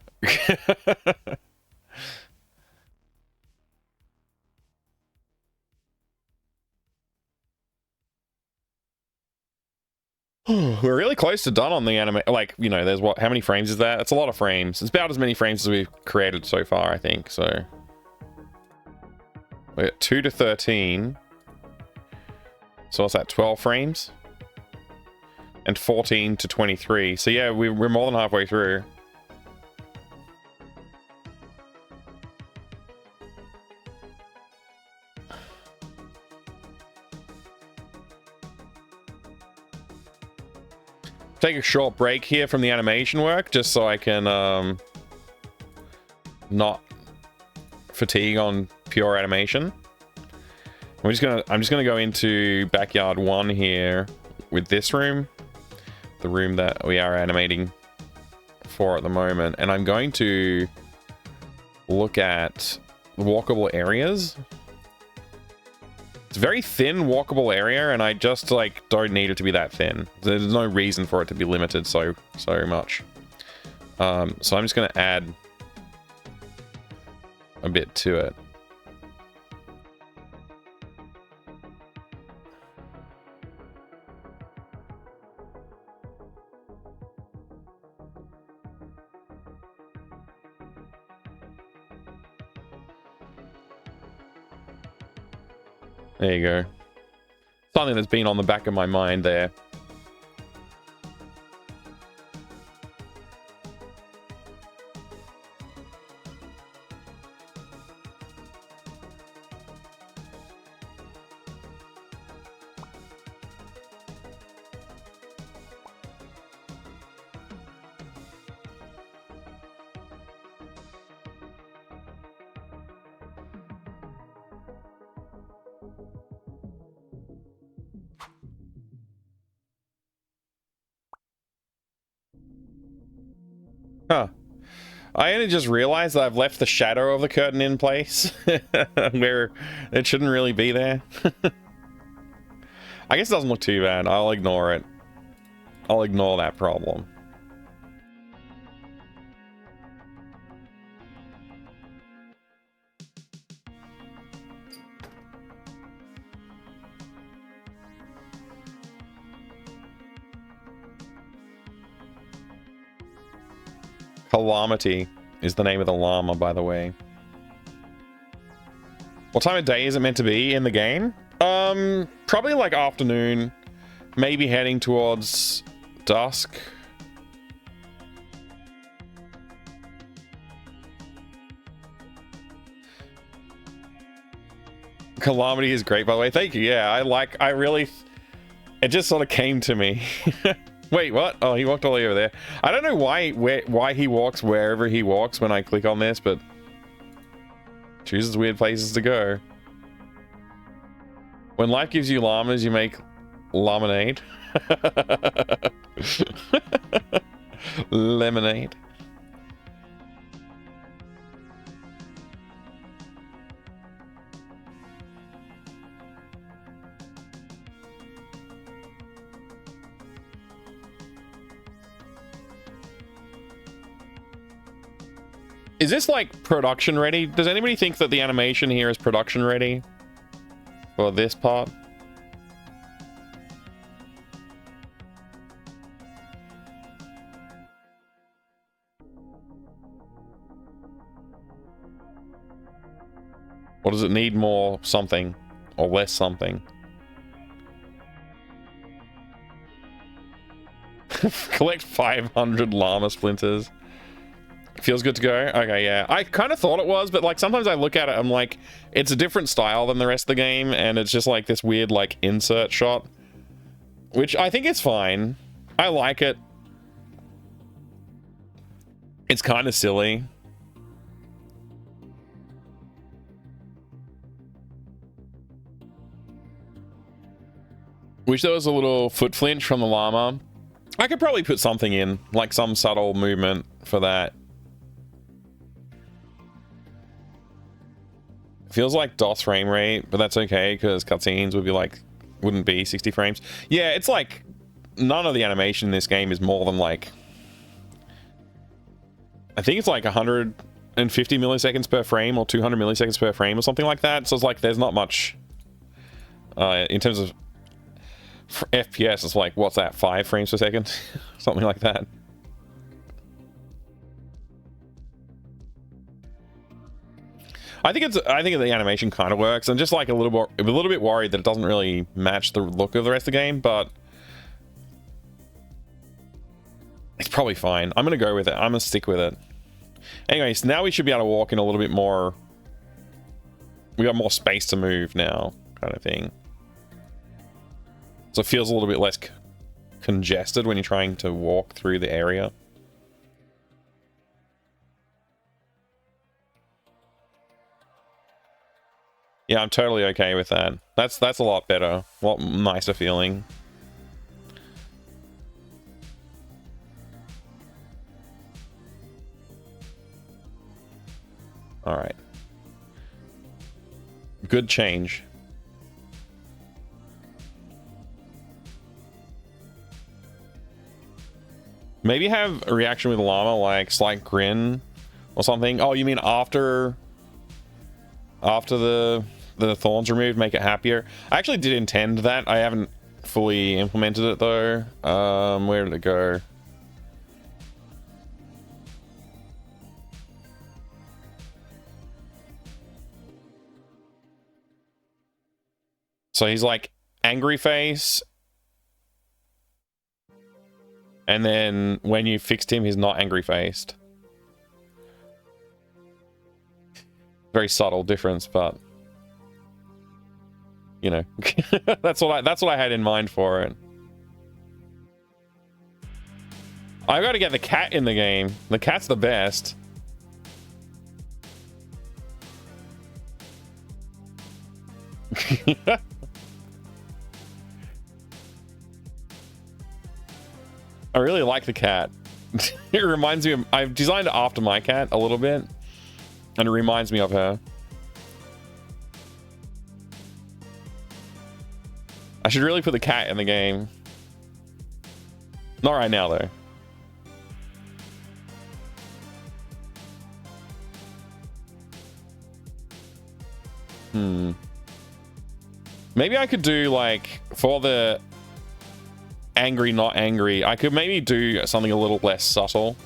We're really close to done on the anime. Like, you know, there's what? How many frames is that? That's a lot of frames. It's about as many frames as we've created so far, I think. So we're at 2 to 13. So what's that? 12 frames? And 14 to 23. So yeah, we're more than halfway through. Take a short break here from the animation work, just so I can not fatigue on pure animation. I'm just gonna go into backyard 1 here with this room, the room that we are animating for at the moment, and I'm going to look at walkable areas. It's a very thin walkable area, and I just like don't need it to be that thin. There's no reason for it to be limited so much. So I'm just going to add a bit to it. There you go. Something that's been on the back of my mind there. Huh. I only just realized that I've left the shadow of the curtain in place where it shouldn't really be there. I guess it doesn't look too bad. I'll ignore it. I'll ignore that problem. Calamity is the name of the llama, by the way. What time of day is it meant to be in the game? Probably like afternoon, maybe heading towards dusk. Calamity is great, by the way. Thank you. Yeah, I really, it just sort of came to me. Wait, what? Oh, he walked all the way over there. I don't know why he walks wherever he walks when I click on this, but chooses weird places to go. When life gives you llamas, you make lemonade. Lemonade. Is this like production ready? Does anybody think that the animation here is production ready for this part? Or does it need more something or less something? Collect 500 llama splinters. Feels good to go. Okay, yeah. I kind of thought it was, but like sometimes I look at it, I'm like, it's a different style than the rest of the game, and it's just like this weird like insert shot, which I think is fine. I like it. It's kind of silly. Wish there was a little foot flinch from the llama. I could probably put something in, like some subtle movement for that. Feels like DOS frame rate, but that's okay because cutscenes would be like, wouldn't be 60 frames. Yeah, it's like none of the animation in this game is more than like, I think it's like 150 milliseconds per frame or 200 milliseconds per frame or something like that. So it's like there's not much in terms of FPS. It's like, what's that, 5 frames per second? Something like that. I think the animation kind of works. I'm just like a little bit worried that it doesn't really match the look of the rest of the game, but it's probably fine. I'm gonna go with it. I'm gonna stick with it. Anyways, now we should be able to walk in a little bit more. We got more space to move now, kind of thing. So it feels a little bit less congested when you're trying to walk through the area. Yeah, I'm totally okay with that. That's a lot better. A lot nicer feeling. All right. Good change. Maybe have a reaction with llama, like slight grin or something. Oh, you mean after the thorns removed, make it happier? I actually did intend that. I haven't fully implemented it though. Where did it go? So he's like angry face, and then when you fixed him, he's not angry faced. Very subtle difference, but you know, that's what I had in mind for it. I got to get the cat in the game. The cat's the best. I really like the cat. It reminds me of, I've designed it after my cat a little bit, and it reminds me of her. I should really put the cat in the game. Not right now though. Maybe I could do like, for the angry not angry, I could maybe do something a little less subtle.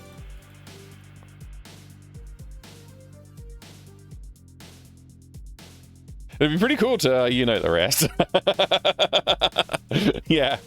It'd be pretty cool to, you know, the rest. Yeah.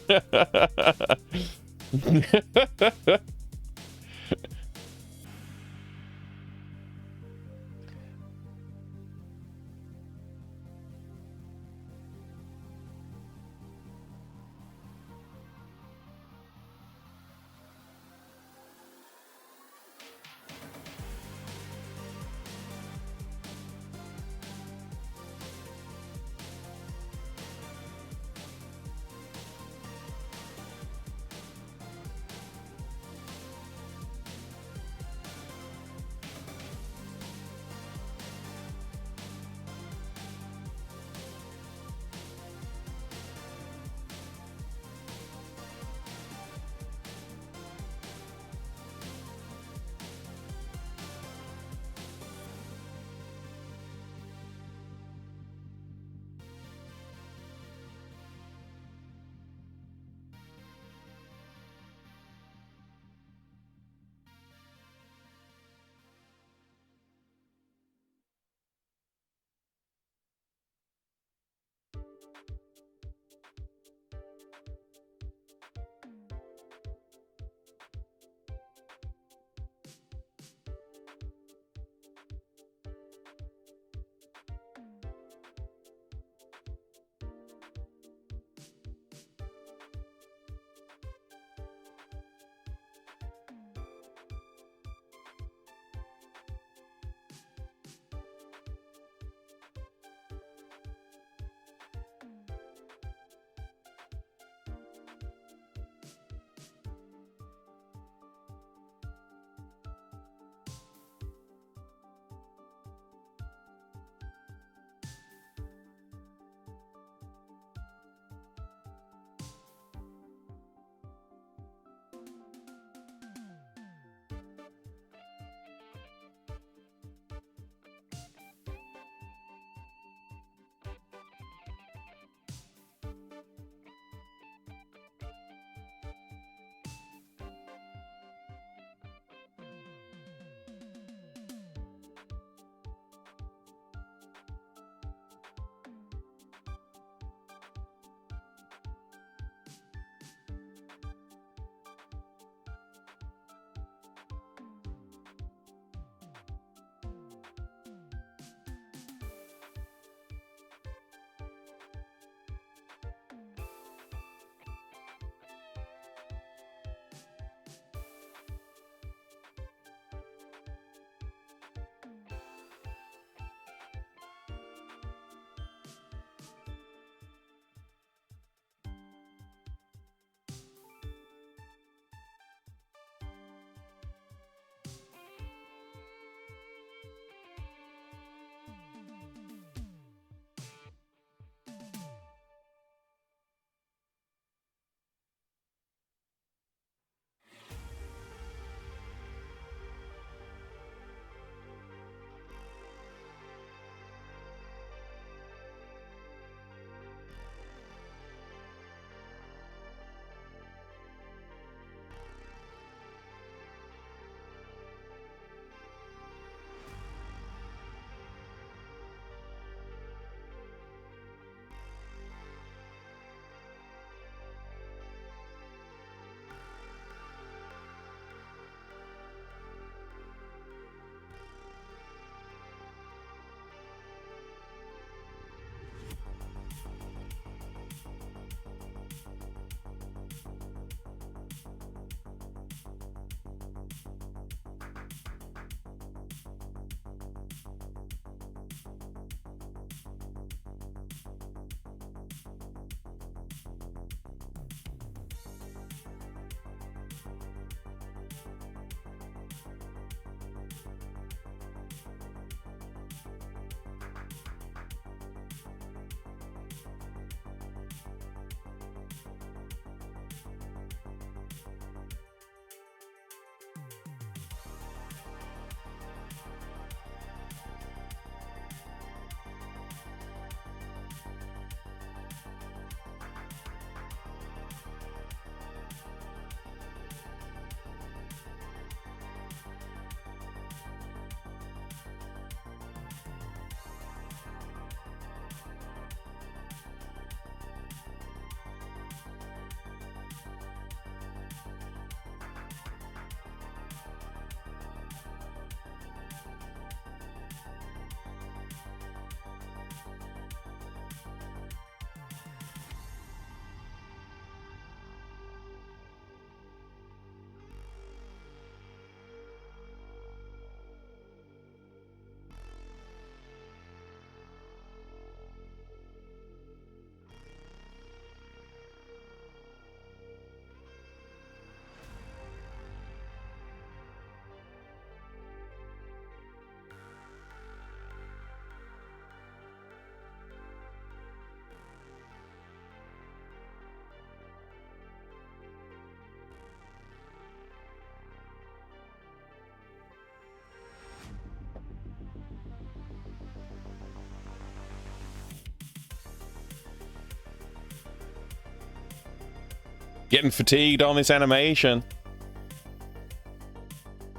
Getting fatigued on this animation.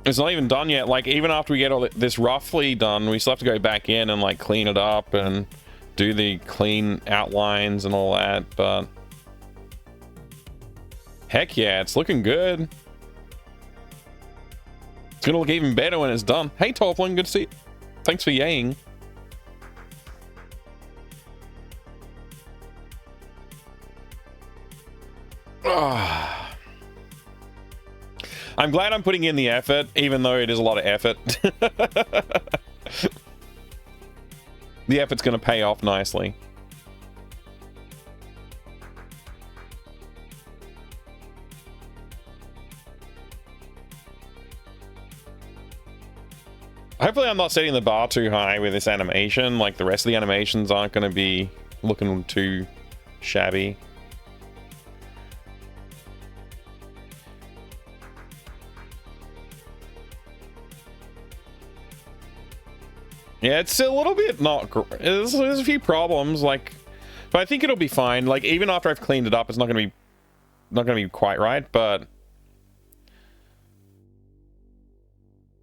It's not even done yet. Like, even after we get all this roughly done, we still have to go back in and like clean it up and do the clean outlines and all that. But heck yeah, it's looking good. It's gonna look even better when it's done. Hey Torflin, good to see you. Thanks for yaying. I'm glad I'm putting in the effort, even though it is a lot of effort. The effort's going to pay off nicely. Hopefully I'm not setting the bar too high with this animation. Like, the rest of the animations aren't going to be looking too shabby. Yeah, it's a little bit not great. There's a few problems, like, but I think it'll be fine. Like, even after I've cleaned it up, it's not gonna be quite right, but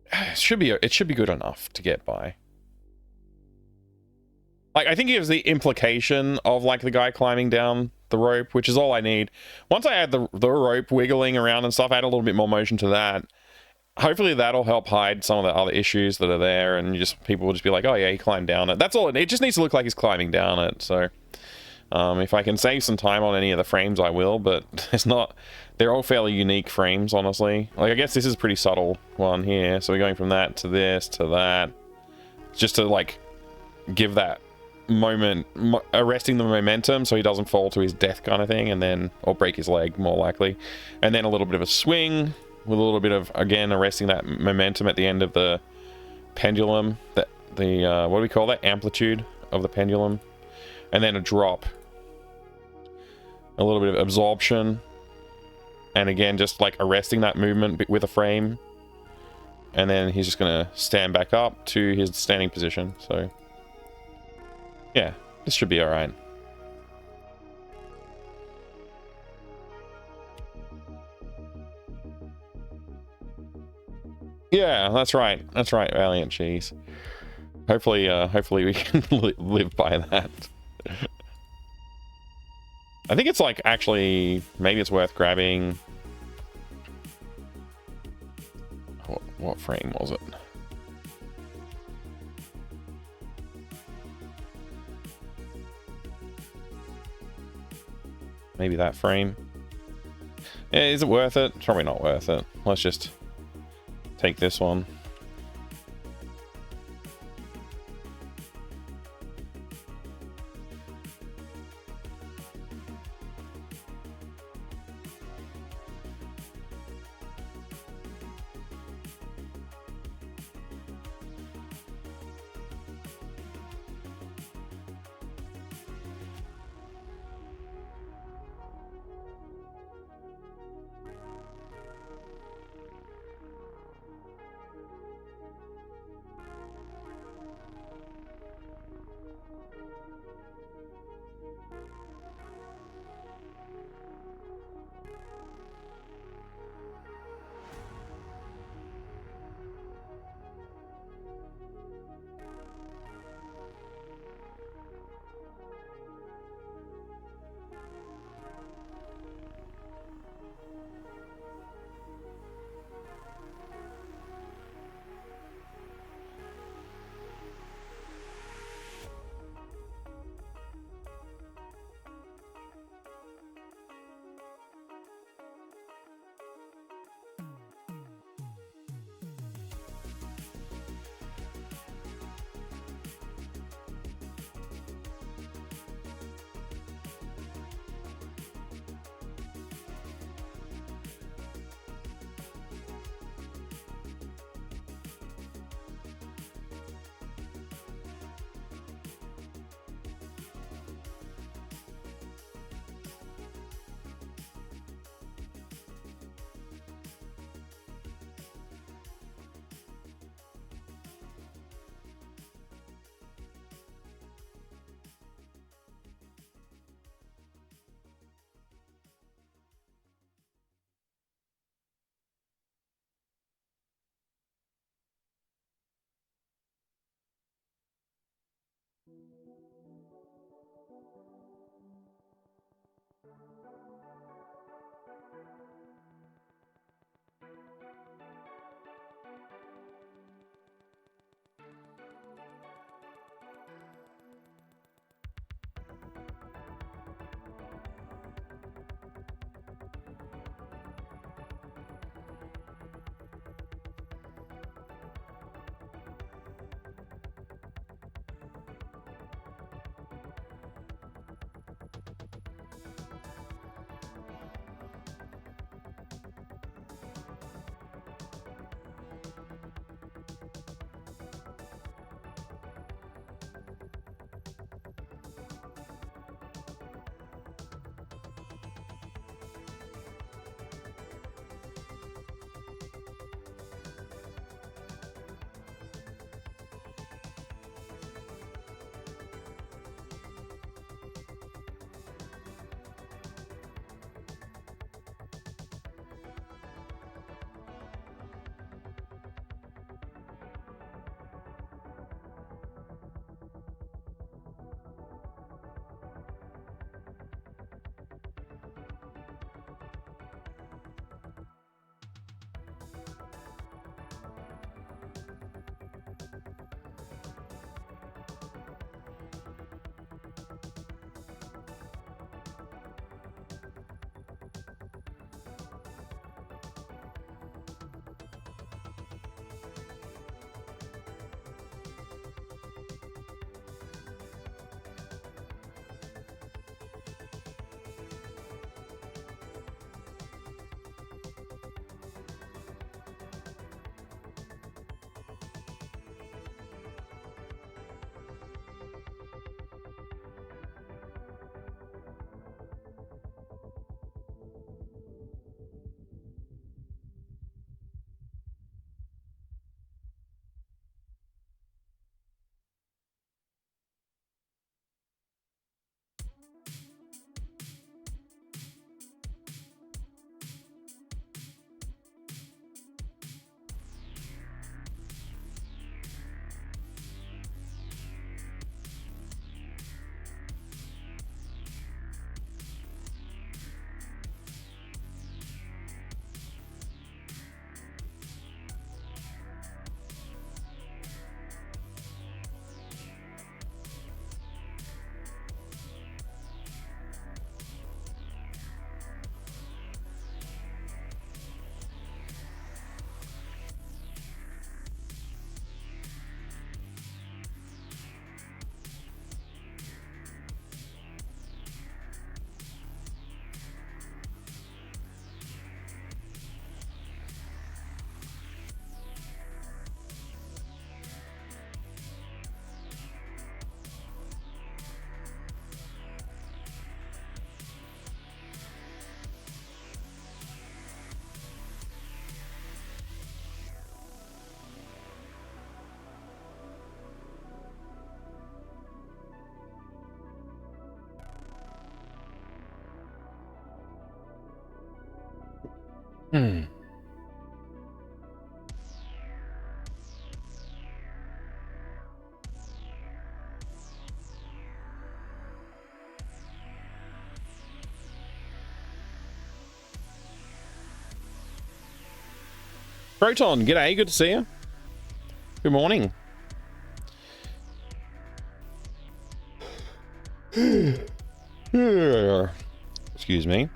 it should be good enough to get by. Like, I think it gives the implication of like the guy climbing down the rope, which is all I need. Once I add the rope wiggling around and stuff, add a little bit more motion to that. Hopefully that'll help hide some of the other issues that are there, and people will just be like, oh yeah, he climbed down it. That's all. It just needs to look like he's climbing down it. So if I can save some time on any of the frames, I will, but it's not. They're all fairly unique frames, honestly. Like, I guess this is a pretty subtle one here. So we're going from that to this to that, just to like give that moment, arresting the momentum so he doesn't fall to his death kind of thing, and then, or break his leg more likely, and then a little bit of a swing with a little bit of, again, arresting that momentum at the end of the pendulum, what do we call that, amplitude of the pendulum, and then a drop, a little bit of absorption, and again just like arresting that movement with a frame, and then he's just gonna stand back up to his standing position. So yeah, this should be all right. Yeah, that's right, Valiant Cheese. Hopefully we can live by that. I think it's like, actually, maybe it's worth grabbing. What frame was it? Maybe that frame. Yeah, is it worth it? Probably not worth it. Let's just take this one. Hmm. Proton, g'day, good to see you. Good morning. Excuse me.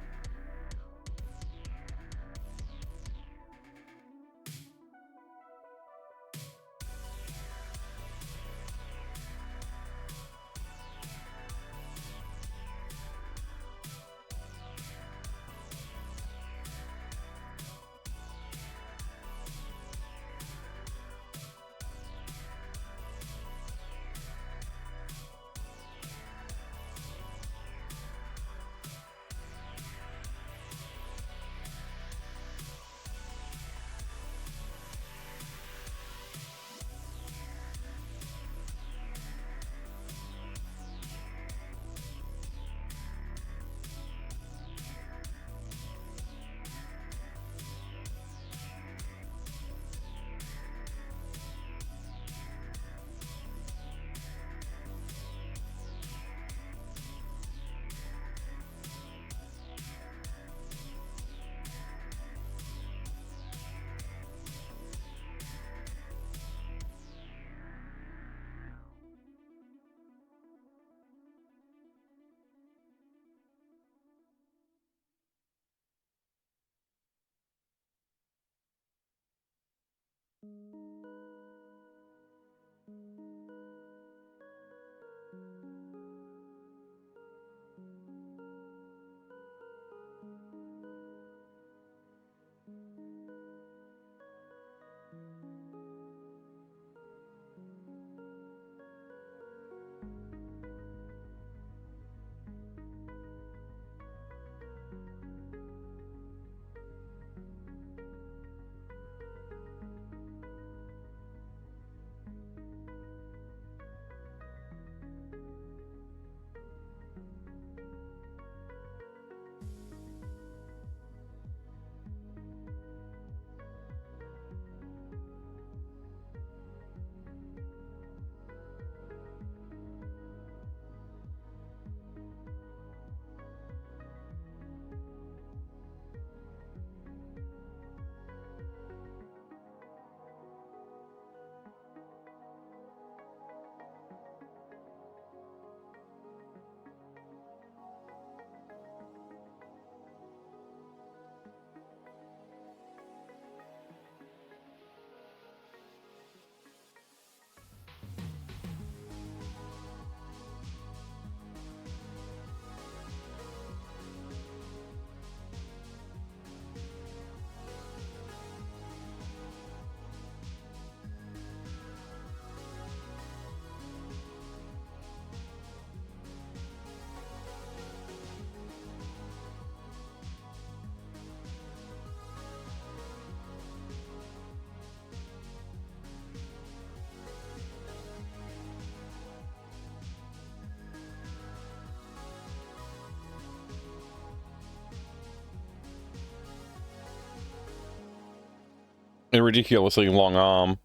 A ridiculously long arm,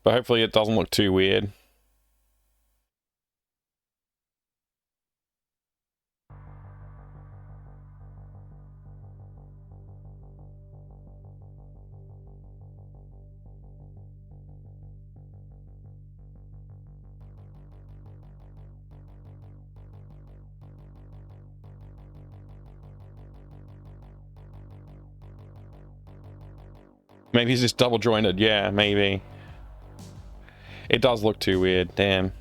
but hopefully it doesn't look too weird. Maybe he's just double jointed. Yeah, maybe. It does look too weird. Damn.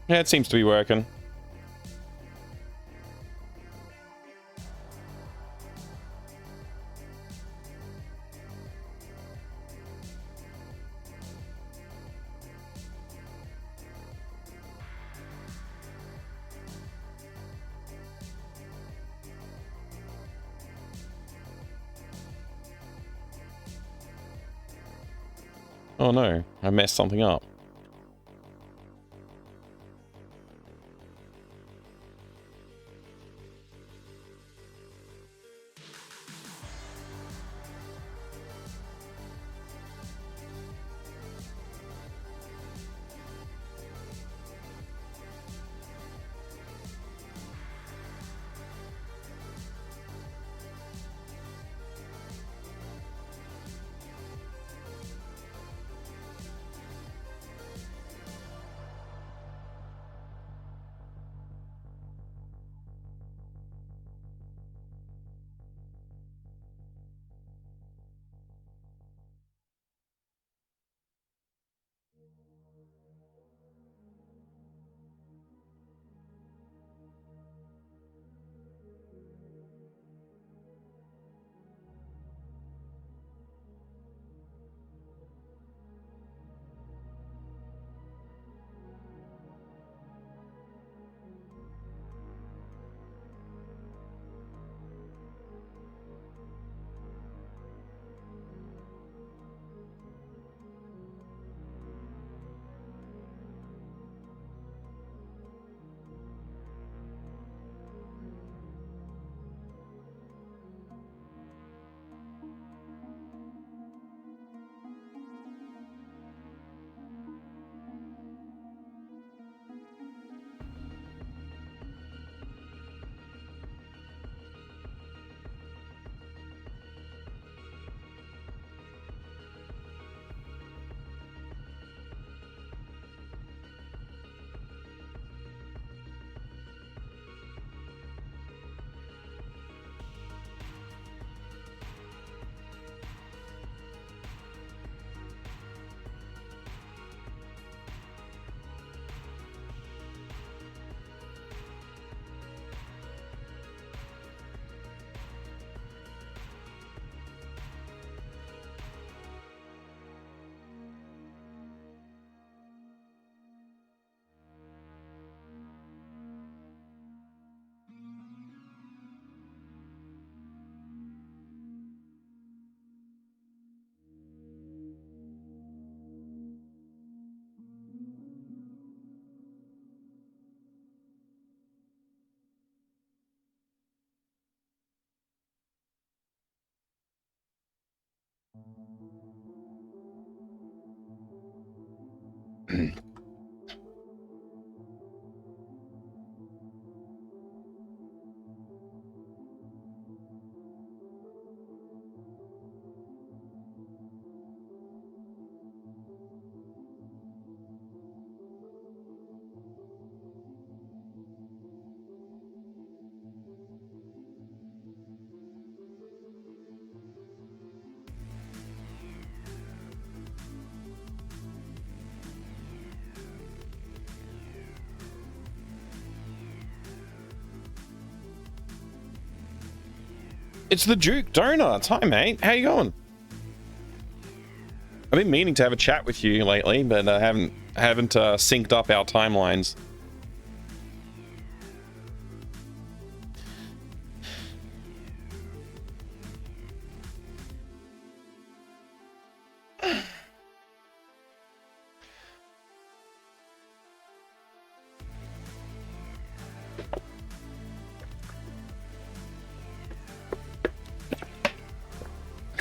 Yeah, it seems to be working. Oh no, I messed something up. It's the Duke Donuts. Hi, mate. How you going? I've been meaning to have a chat with you lately, but I haven't synced up our timelines.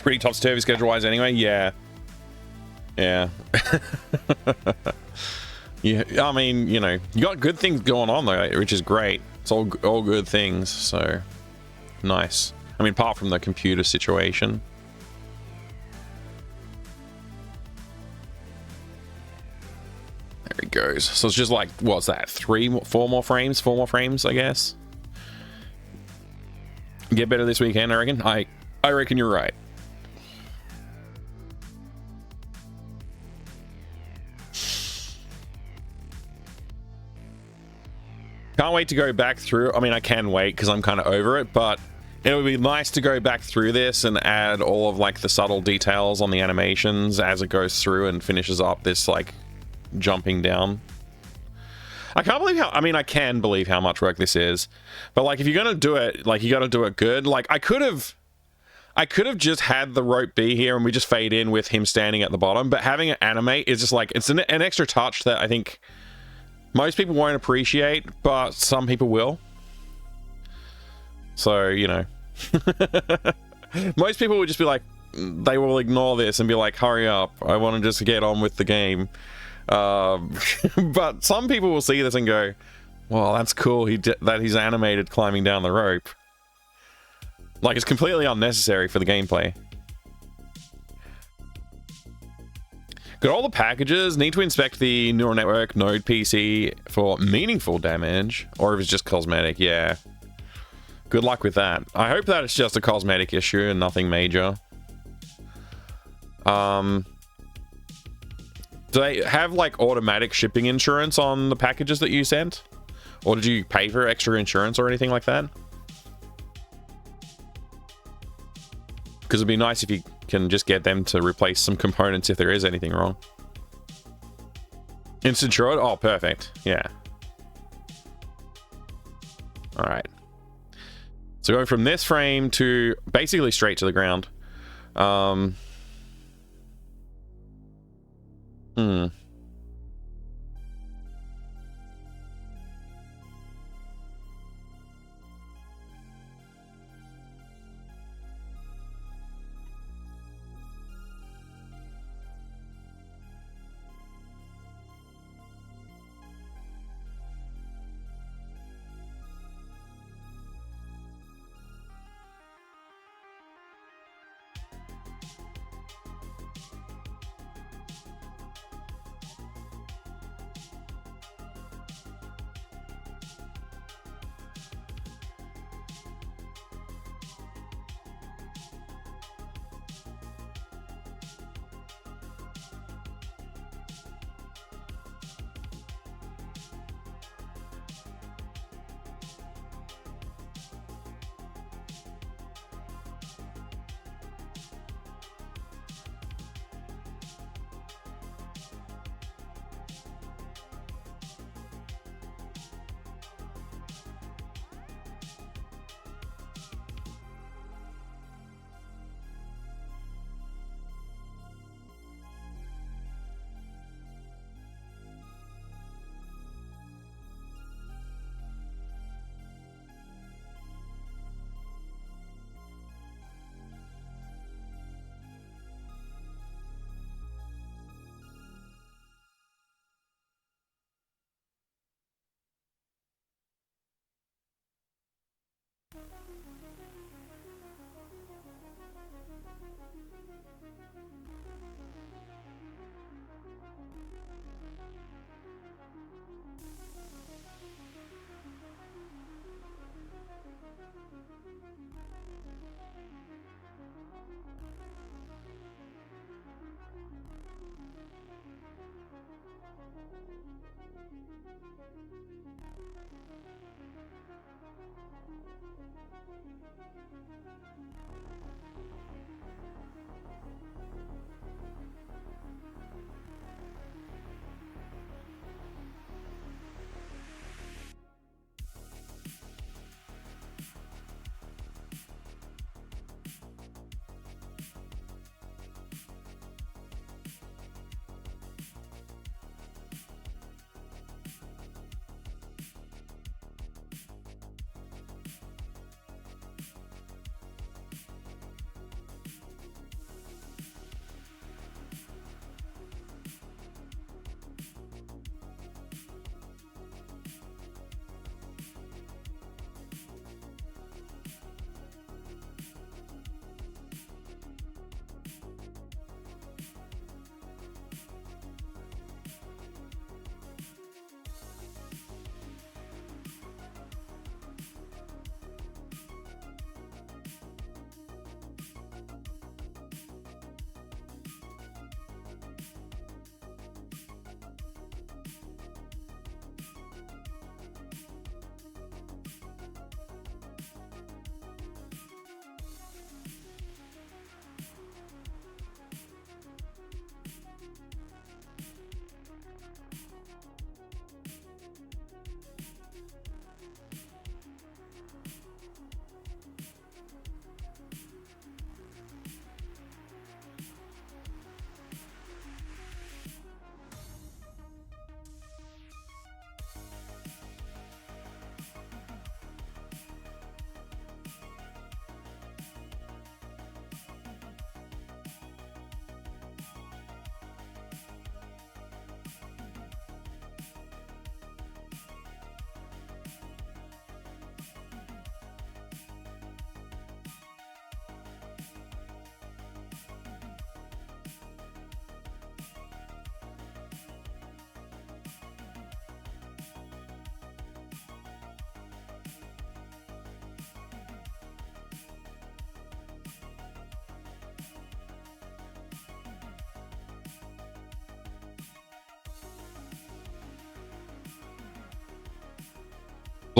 Pretty topsy-turvy schedule-wise anyway. Yeah. Yeah. Yeah. I mean, you know, you got good things going on though, which is great. It's all good things. So nice. I mean, apart from the computer situation. There he goes. So it's just like, what's that? 4 more frames, I guess. Get better this weekend, I reckon. I reckon you're right. Can't wait to go back through. I mean, I can wait because I'm kind of over it, but it would be nice to go back through this and add all of like the subtle details on the animations as it goes through and finishes up this like jumping down. I can't believe how, I mean, I can believe how much work this is, but like if you're gonna do it, like you gotta do it good. Like I could have I could have just had the rope be here and we just fade in with him standing at the bottom, but having it animate is just like, it's an extra touch that I think most people won't appreciate, but some people will. So, you know. Most people would just be like, they will ignore this and be like, hurry up, I want to just get on with the game. But some people will see this and go, well, that's cool that he's animated climbing down the rope. Like, it's completely unnecessary for the gameplay. Got all the packages. Need to inspect the neural network node PC for meaningful damage, or if it's just cosmetic. Yeah. Good luck with that. I hope that it's just a cosmetic issue and nothing major. Do they have like automatic shipping insurance on the packages that you sent? Or did you pay for extra insurance or anything like that? Because it'd be nice if you can just get them to replace some components if there is anything wrong. Instant short? Oh, perfect. Yeah. All right. So going from this frame to basically straight to the ground.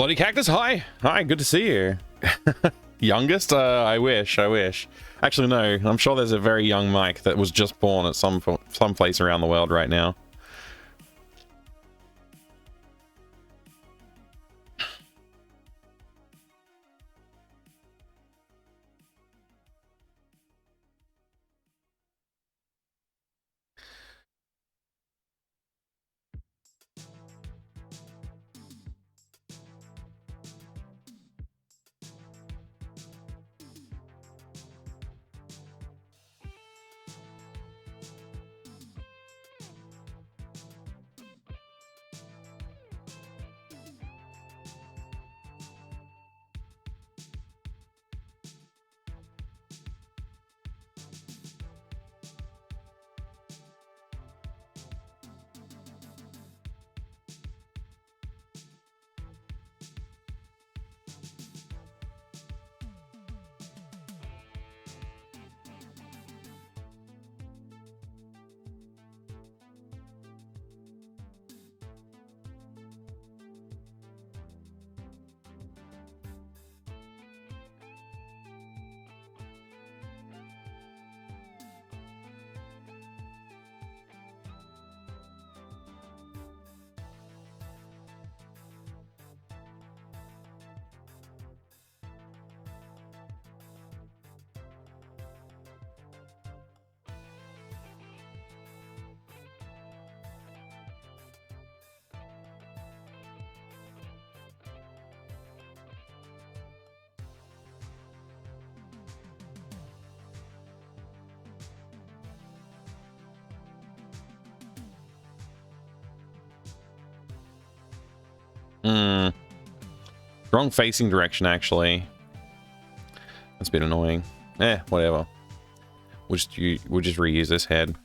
Bloody Cactus, hi. Hi, good to see you. Youngest? I wish. Actually, no. I'm sure there's a very young Mike that was just born at some place around the world right now. Wrong facing direction, actually. That's a bit annoying. Whatever. We'll just reuse this head.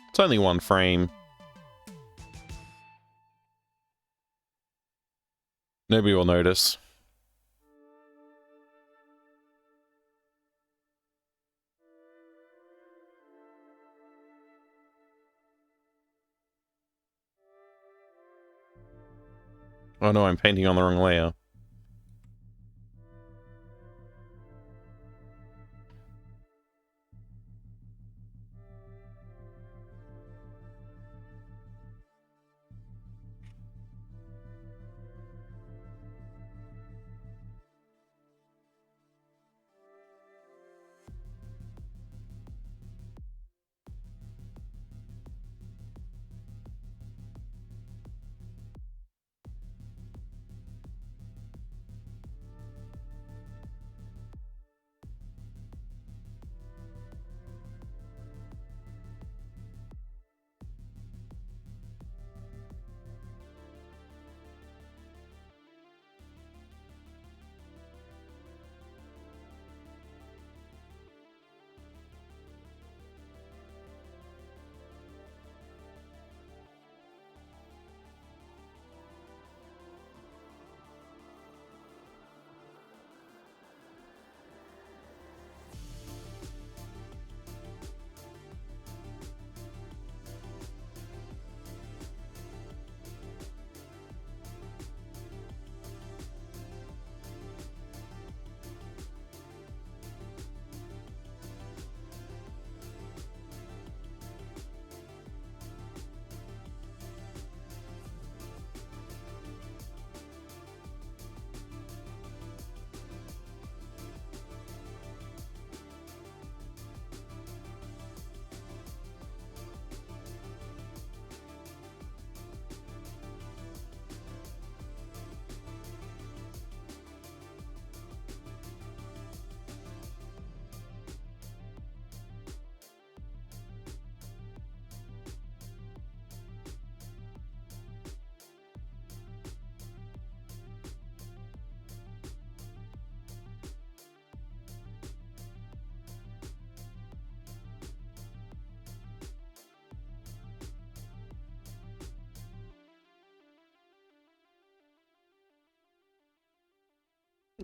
It's only one frame. Nobody will notice. Oh no, I'm painting on the wrong layer.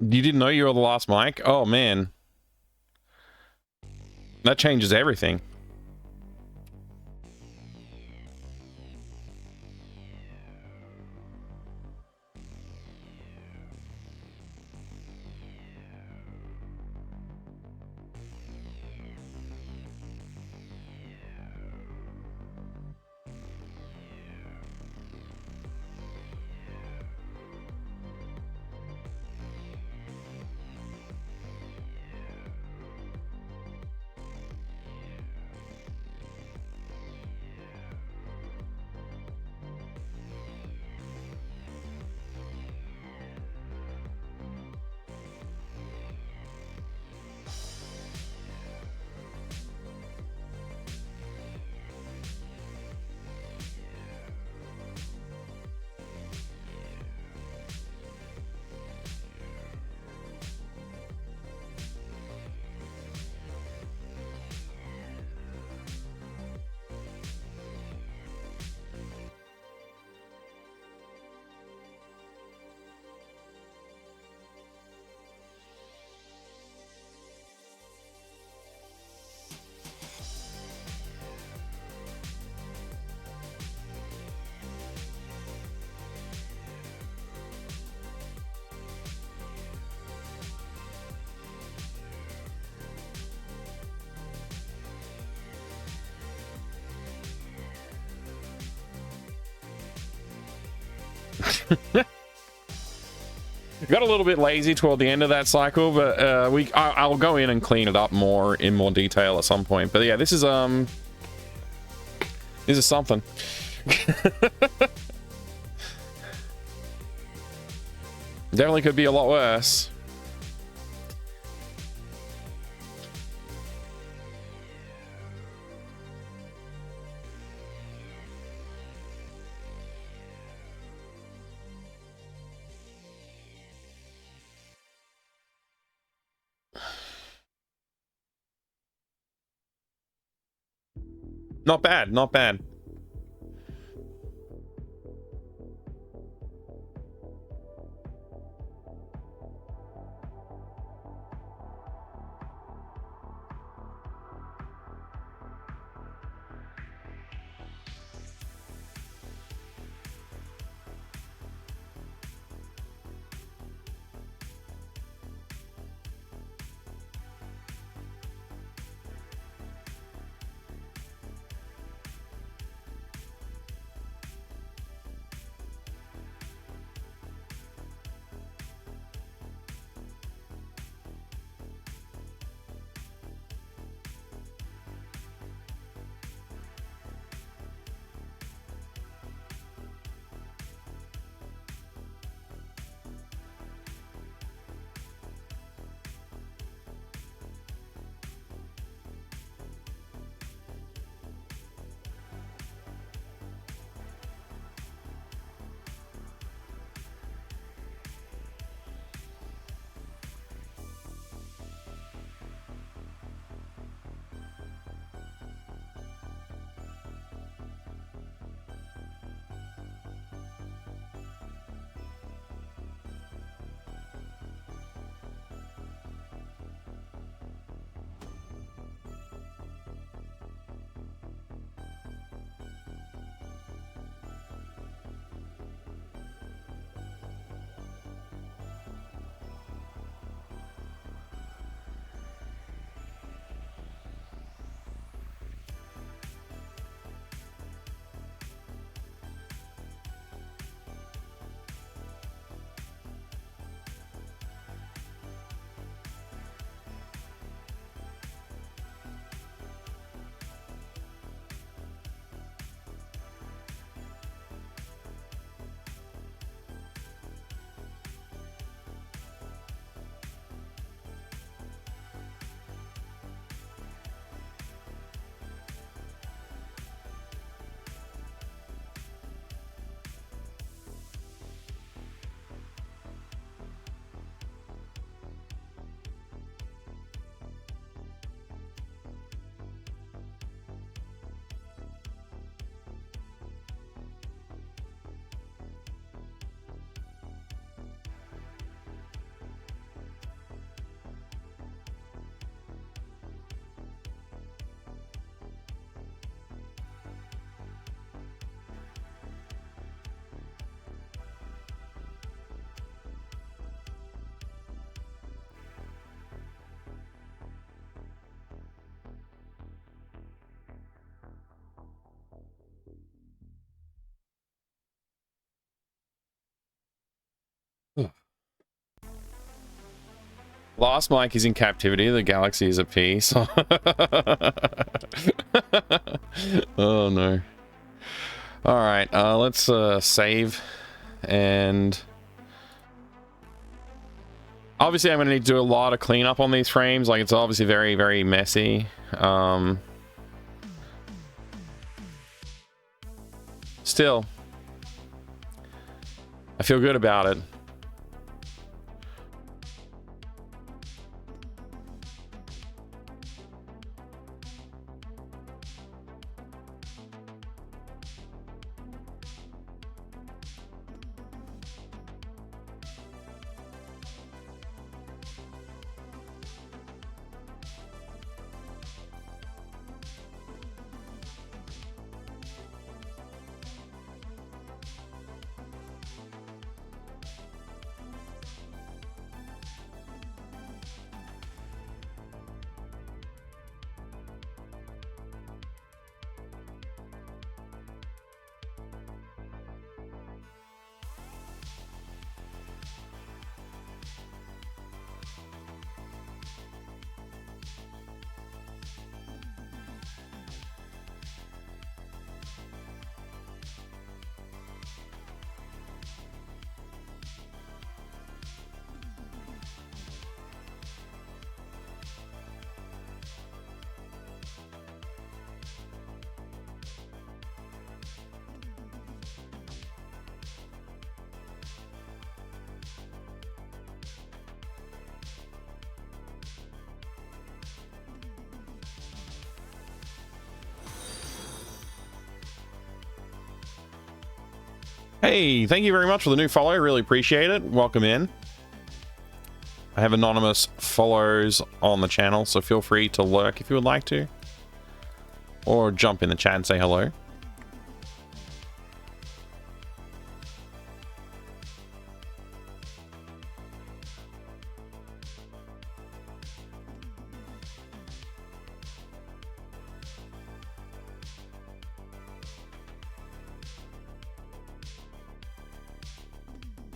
You didn't know you were the last mic? Oh, man. That changes everything. Got a little bit lazy toward the end of that cycle, but I'll go in and clean it up in more detail at some point. But yeah, this is something. Definitely could be a lot worse. Not bad, not bad. Last Mike is in captivity. The galaxy is at peace. Oh no. All right, let's save, and obviously I'm gonna need to do a lot of cleanup on these frames. Like, it's obviously very, very messy. Still, I feel good about it. Hey, thank you very much for the new follow. Really appreciate it. Welcome in. I have anonymous follows on the channel, so feel free to lurk if you would like to. Or jump in the chat and say hello.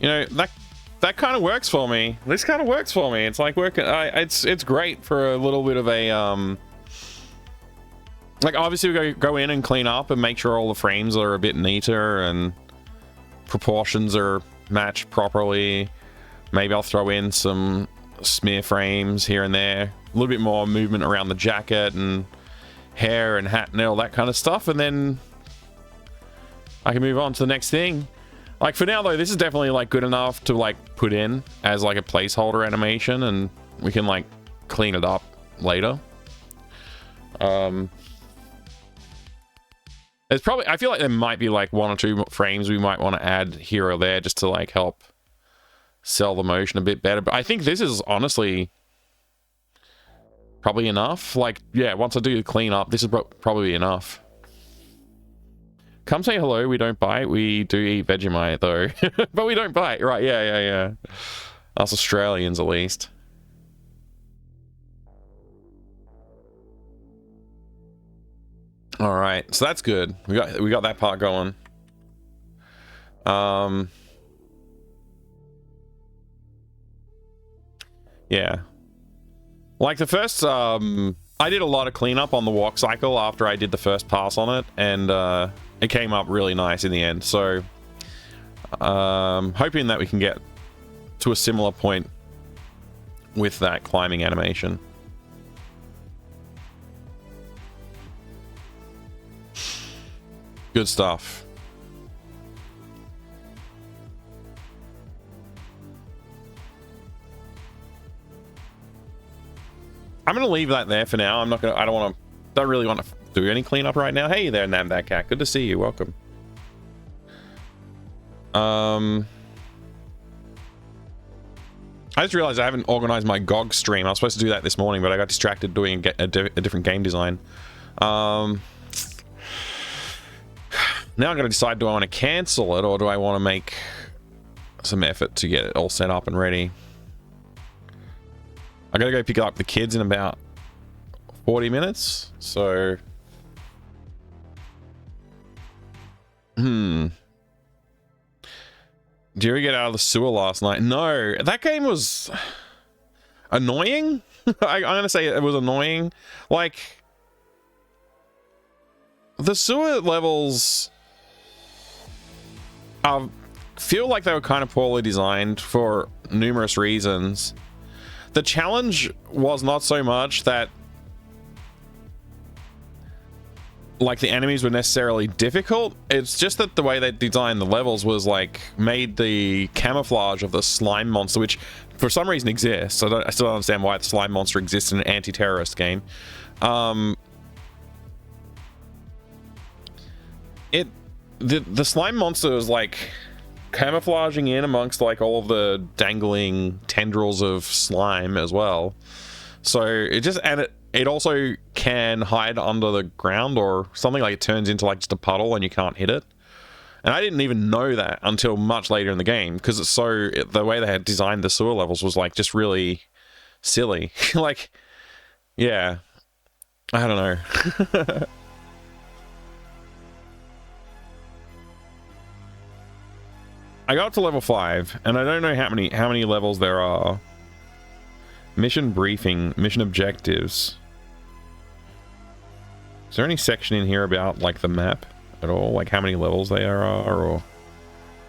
You know, that kind of works for me. This kind of works for me. It's like working. It's great for a little bit of a like, obviously we go in and clean up and make sure all the frames are a bit neater and proportions are matched properly. Maybe I'll throw in some smear frames here and there, a little bit more movement around the jacket and hair and hat and all that kind of stuff, and then I can move on to the next thing. Like, for now though, this is definitely like good enough to like put in as like a placeholder animation, and we can like clean it up later. There's probably, I feel like there might be like 1 or 2 frames we might want to add here or there just to like help sell the motion a bit better, but I think this is honestly probably enough. Like, yeah, once I do the cleanup, this is probably enough. Come say hello. We don't bite. We do eat Vegemite though. But we don't bite. Right, yeah. Us Australians, at least. All right, so that's good. We got that part going. Yeah. Like the first, I did a lot of cleanup on the walk cycle after I did the first pass on it, and it came up really nice in the end. So, hoping that we can get to a similar point with that climbing animation. Good stuff. I'm gonna leave that there for now. I'm not gonna. I don't really want to do any cleanup right now. Hey there, Namdak Cat. Good to see you. Welcome. I just realized I haven't organized my GOG stream. I was supposed to do that this morning, but I got distracted doing a different game design. Now I'm going to decide, do I want to cancel it or do I want to make some effort to get it all set up and ready? I got to go pick up the kids in about 40 minutes. So, did you ever get out of the sewer last night? No, that game was... annoying. I'm gonna say it was annoying. Like, the sewer levels feel like they were kind of poorly designed for numerous reasons. The challenge was not so much that like the enemies were necessarily difficult. It's just that the way they designed the levels was like made the camouflage of the slime monster, which for some reason exists. I still don't understand why the slime monster exists in an anti-terrorist game. The slime monster is like camouflaging in amongst like all of the dangling tendrils of slime as well. So it also can hide under the ground or something, like it turns into like just a puddle and you can't hit it. And I didn't even know that until much later in the game, because the way they had designed the sewer levels was like just really silly. Like, yeah, I don't know. I got up to level 5, and I don't know how many levels there are. Mission briefing, mission objectives. Is there any section in here about like the map at all? Like how many levels there are, or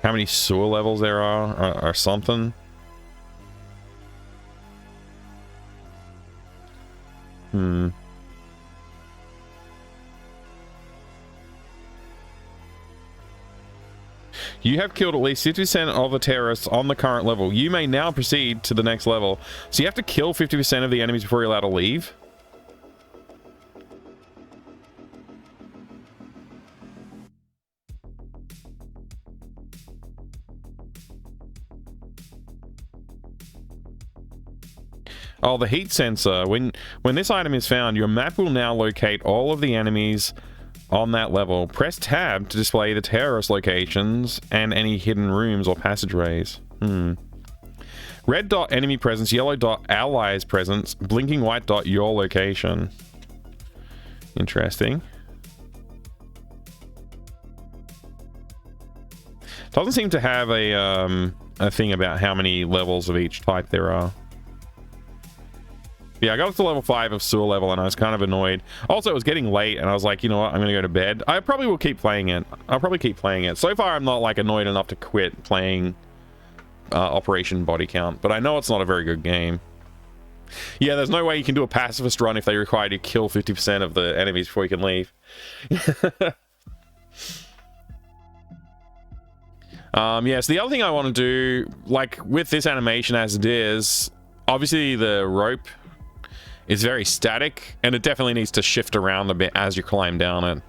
how many sewer levels there are, or something? You have killed at least 50% of the terrorists on the current level. You may now proceed to the next level. So you have to kill 50% of the enemies before you're allowed to leave? Oh, the heat sensor. When this item is found, your map will now locate all of the enemies on that level. Press tab to display the terrorist locations and any hidden rooms or passageways. Red dot enemy presence, yellow dot allies presence, blinking white dot your location. Interesting. Doesn't seem to have a thing about how many levels of each type there are. Yeah, I got up to level 5 of sewer level and I was kind of annoyed. Also, it was getting late and I was like, you know what, I'm going to go to bed. I probably will keep playing it. I'll probably keep playing it. So far, I'm not like annoyed enough to quit playing Operation Body Count, but I know it's not a very good game. Yeah, there's no way you can do a pacifist run if they require you to kill 50% of the enemies before you can leave. Yeah, so the other thing I want to do, like with this animation as it is, obviously the rope is very static, and it definitely needs to shift around a bit as you climb down it.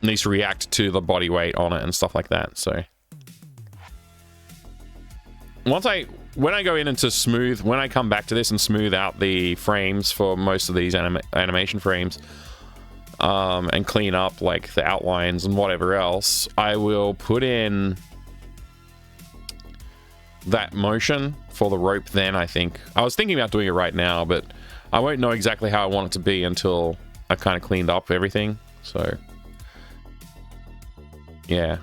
Needs to react to the body weight on it and stuff like that. So when I go in into smooth, when I come back to this and smooth out the frames for most of these animation frames, and clean up like the outlines and whatever else, I will put in that motion for the rope then, I think. I was thinking about doing it right now, but I won't know exactly how I want it to be until I kind of cleaned up everything. So yeah,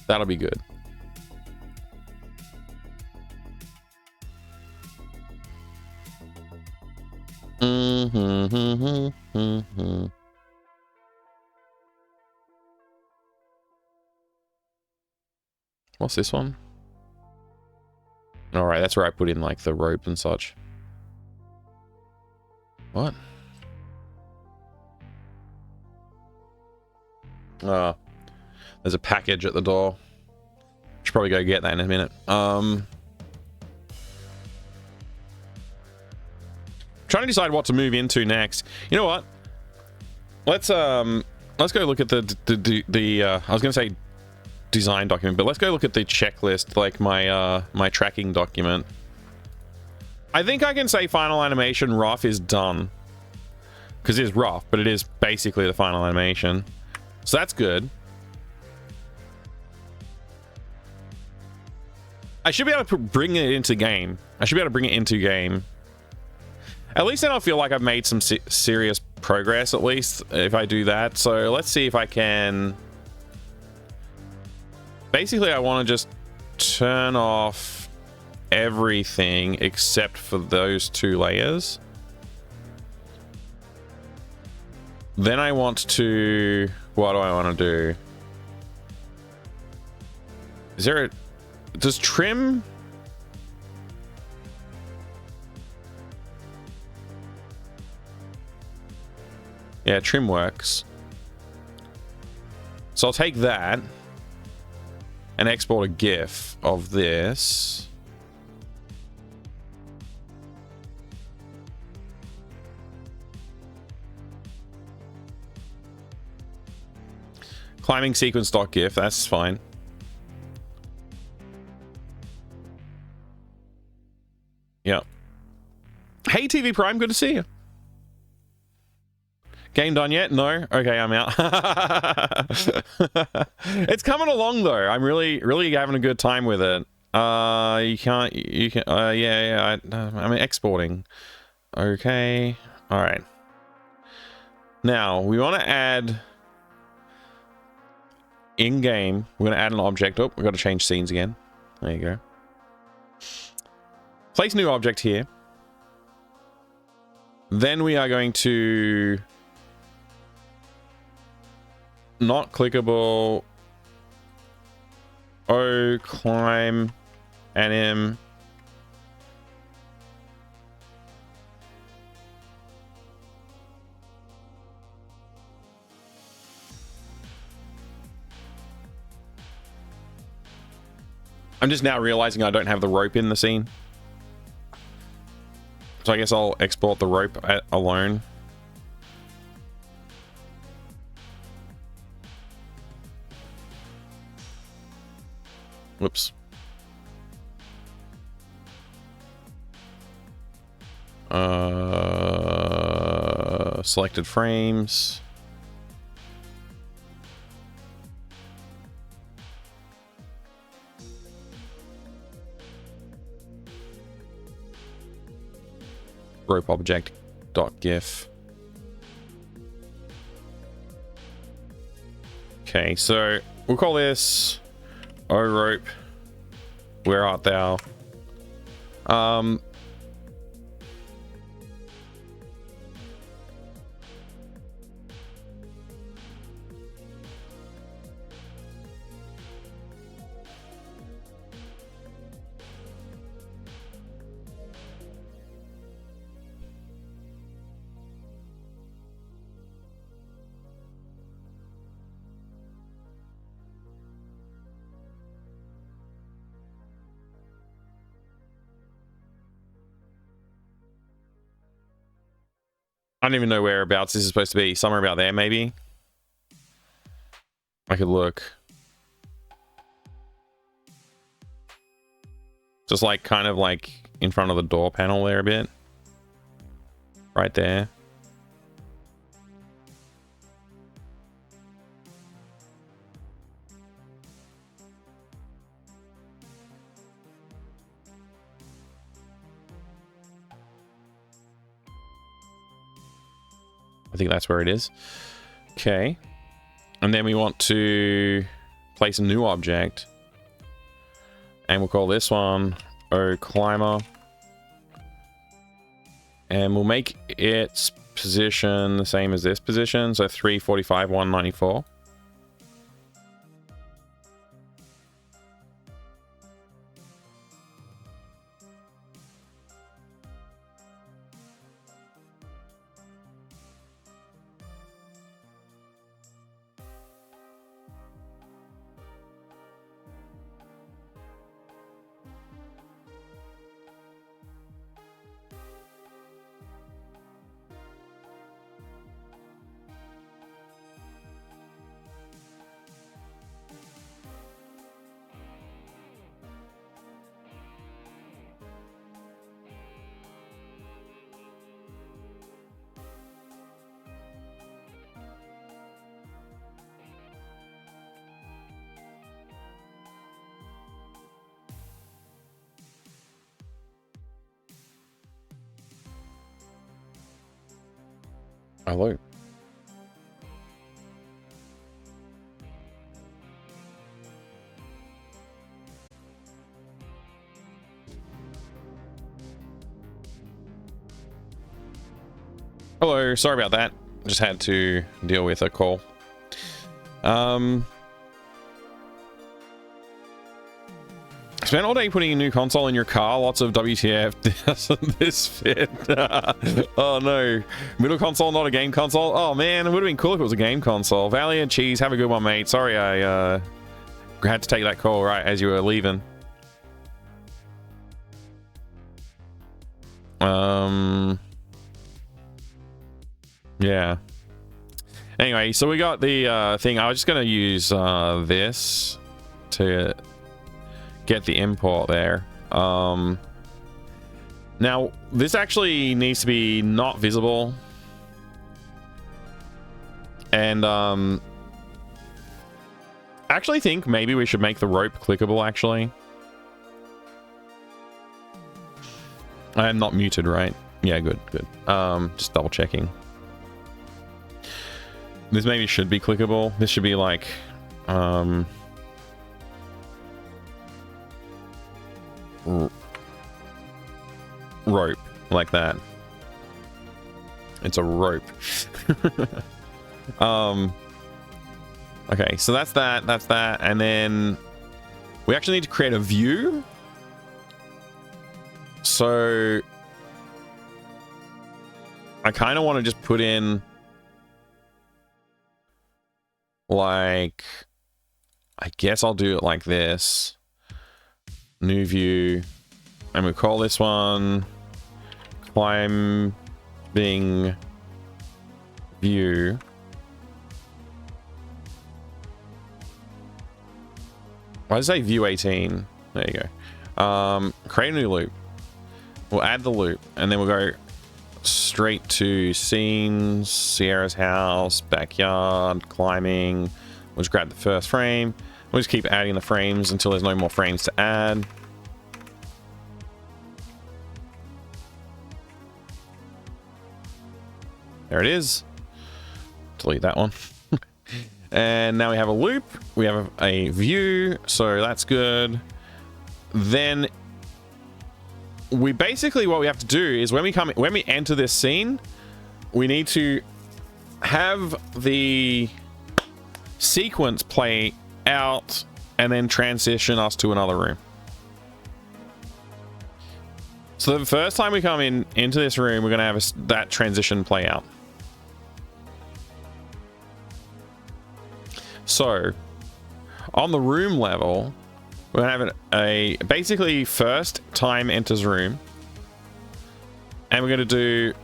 that'll be good. What's this one? All right, that's where I put in like the rope and such. What? There's a package at the door. Should probably go get that in a minute. Trying to decide what to move into next. You know what? Let's go look at the I was gonna say design document, but let's go look at the checklist, like my tracking document. I think I can say final animation rough is done, because it is rough, but it is basically the final animation, so that's good. I should be able to bring it into game. At least then I'll feel like I've made some serious progress, at least if I do that. So let's see if I can. Basically, I want to just turn off everything except for those 2 layers. Then I want to... What do I want to do? Is there a... Does trim... Yeah, trim works. So I'll take that and export a GIF of this. Climbing sequence.gif, that's fine. Yeah. Hey TV Prime, good to see you. Game done yet? No? Okay, I'm out. It's coming along though. I'm really having a good time with it. You can, yeah, I'm exporting. Okay. All right. Now, we want to add in-game, we're going to add an object. Oh, we've got to change scenes again. There you go. Place new object here. Then we are going to... Not clickable. O, climb, anim. I'm just now realizing I don't have the rope in the scene. So I guess I'll export the rope alone. Whoops. Selected frames. Rope object dot gif. Okay, so we'll call this O rope, where art thou? I don't even know whereabouts this is supposed to be. Somewhere about there, maybe. I could look. Just like kind of like in front of the door panel there a bit. Right there. I think that's where it is. Okay. And then we want to place a new object. And we'll call this one O Climber. And we'll make its position the same as this position. So 345, 194. Hello. Hello, sorry about that. Just had to deal with a call. Spent all day putting a new console in your car. Lots of WTF. Doesn't this fit? Oh no. Middle console, not a game console. Oh man, it would have been cool if it was a game console. Valiant Cheese, have a good one, mate. Sorry I had to take that call right as you were leaving. Yeah. Anyway, so we got the thing. I was just gonna use this to get the import there. Now this actually needs to be not visible, and I actually think maybe we should make the rope clickable. Actually, I am not muted, right? Yeah, good. Just double checking. This maybe should be clickable. This should be like rope, like that. It's a rope. Okay, so that's that, and then we actually need to create a view. So I kind of want to just put in, like, I guess I'll do it like this. New view, and we call this one climbing view. Why does it say view 18? There you go. Create a new loop. We'll add the loop, and then we'll go straight to scenes, Sierra's house, backyard, climbing. We'll just grab the first frame. We'll just keep adding the frames until there's no more frames to add. There it is. Delete that one. And now we have a loop. We have a view, so that's good. Then we basically, what we have to do is when we enter this scene, we need to have the sequence play out and then transition us to another room. So the first time we come into this room, we're going to have that transition play out. So on the room level, we're going to have basically first time enters room, and we're going to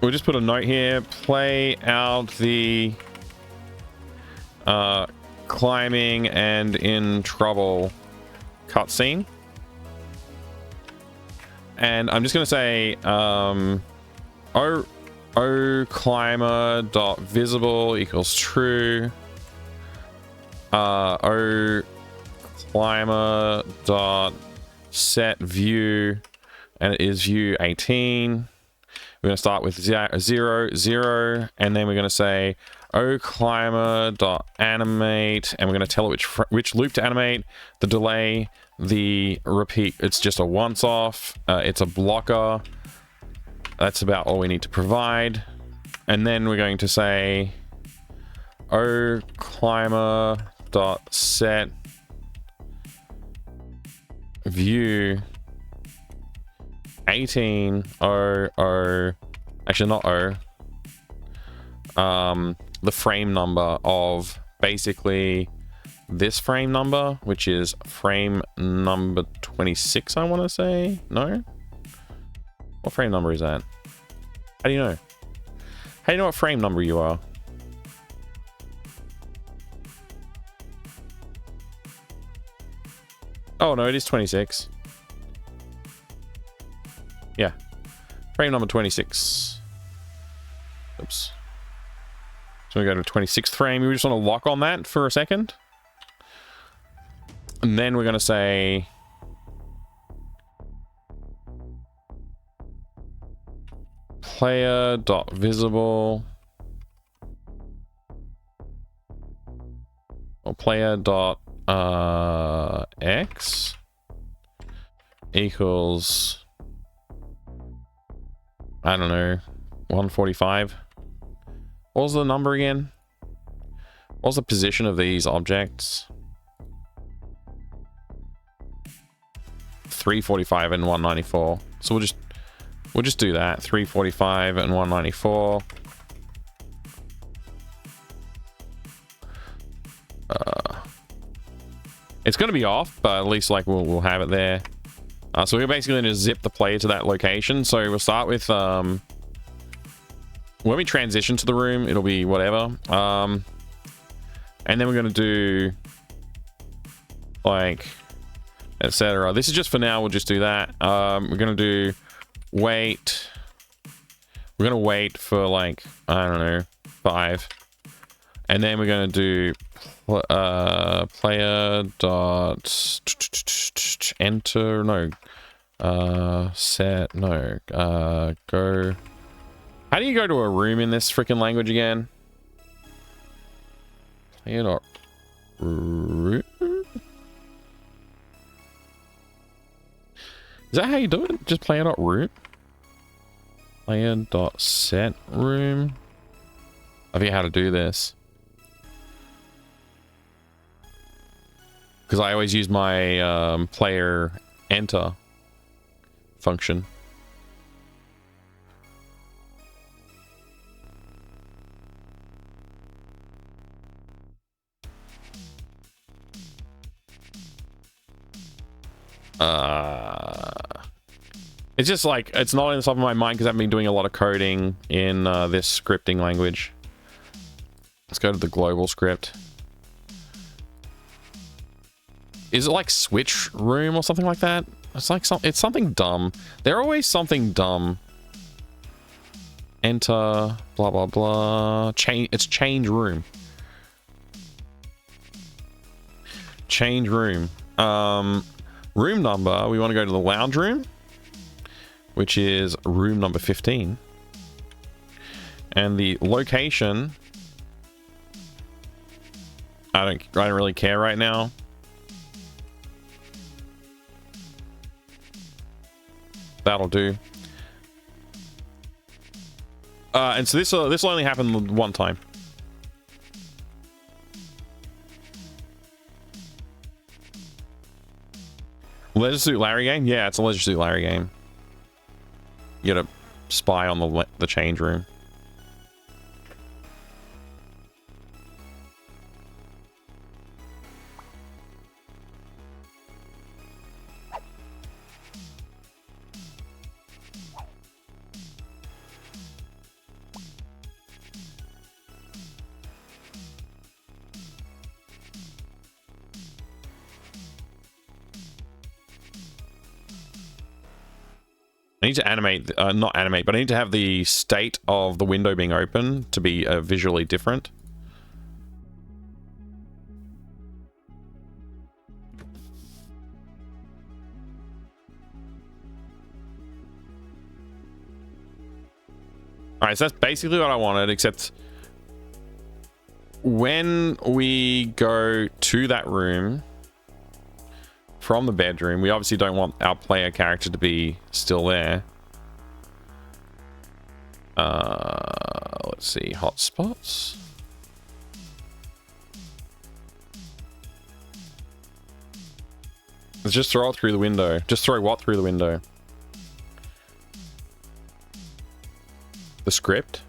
we'll just put a note here, play out the climbing and in trouble cutscene. And I'm just going to say o climber dot visible equals true. O climber dot set view, and it is view 18. We're going to start with 0, 0, and then we're going to say o climber dot animate, and we're going to tell it which loop to animate, the delay, the repeat. It's just a once off. It's a blocker. That's about all we need to provide. And then we're going to say o climber dot set view 18 actually not the frame number of basically this frame number, which is frame number 26, I want to say. No, what frame number is that? How do you know? How do you know what frame number you are? Oh no, it is 26. Yeah, frame number 26. Oops. So we go to 26th frame. We just want to lock on that for a second. And then we're going to say player.visible or player.x equals, I don't know, 145. What was the number again? What was the position of these objects? 345 and 194. So we'll just do that. 345 and 194. It's going to be off, but at least like we'll have it there. So we're basically going to zip the player to that location. So we'll start with when we transition to the room, it'll be whatever. And then we're going to do like etc. This is just for now. We'll just do that. We're going to do wait. We're going to wait for like, I don't know, 5. And then we're going to do player dot enter, no, set, no, go. How do you go to a room in this freaking language again? Player dot root. Is that how you do it? Just player dot root. Player dot set room. I forget how to do this. Because I always use my player enter function. It's just like, it's not on the top of my mind because I've been doing a lot of coding in this scripting language. Let's go to the global script. Is it like switch room or something like that? It's like it's something dumb. They're always something dumb. Enter, blah, blah, blah. It's change room. Change room. Room number, we want to go to the lounge room, which is room number 15. And the location, I don't really care right now. That'll do. And so this will only happen one time. Leisure Suit Larry game? Yeah, it's a Leisure Suit Larry game. You gotta spy on the change room. I need to animate, not animate, but I need to have the state of the window being open to be visually different. Alright, so that's basically what I wanted, except when we go to that room from the bedroom, we obviously don't want our player character to be still there. Let's see, hotspots. Let's just throw it through the window. Just throw what through the window? The script.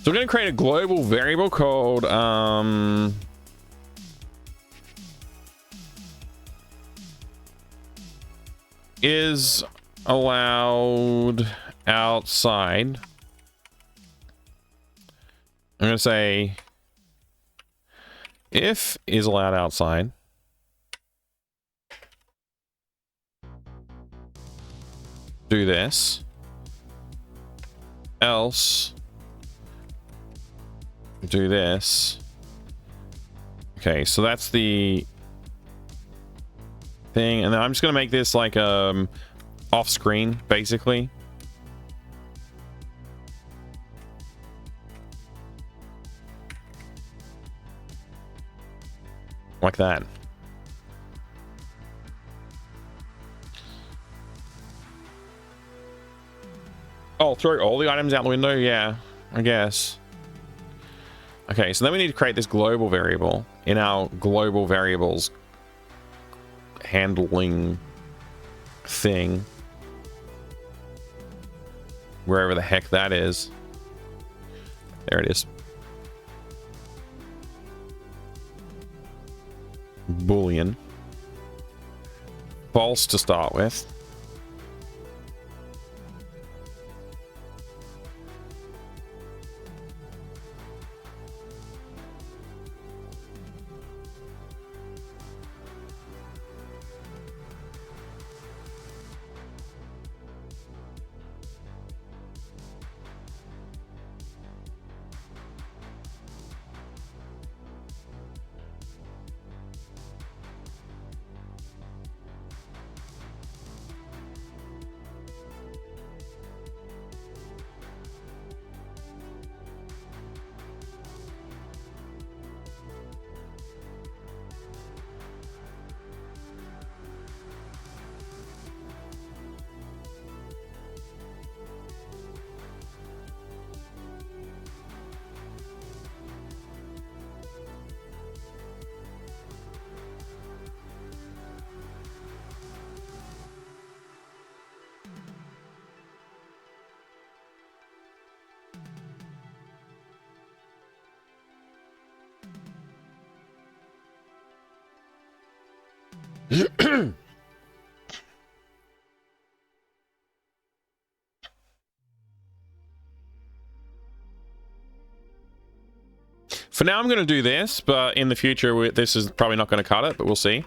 So we're going to create a global variable called is allowed outside. I'm going to say if is allowed outside. Do this. Else do this. Okay, so that's the thing, and then I'm just gonna make this like off screen basically. like that. Oh, throw all the items out the window? Yeah, I guess. Okay, so then we need to create this global variable in our global variables handling thing. Wherever the heck that is. There it is. Boolean. False to start with. For now, I'm going to do this, but in the future, this is probably not going to cut it, but we'll see.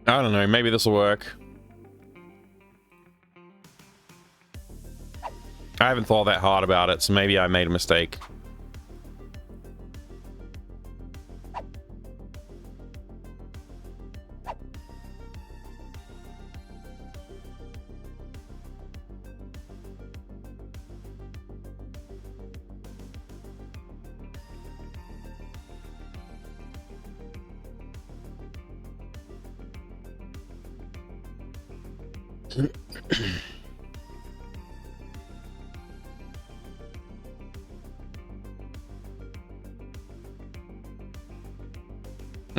I don't know, maybe this will work. I haven't thought that hard about it, so maybe I made a mistake.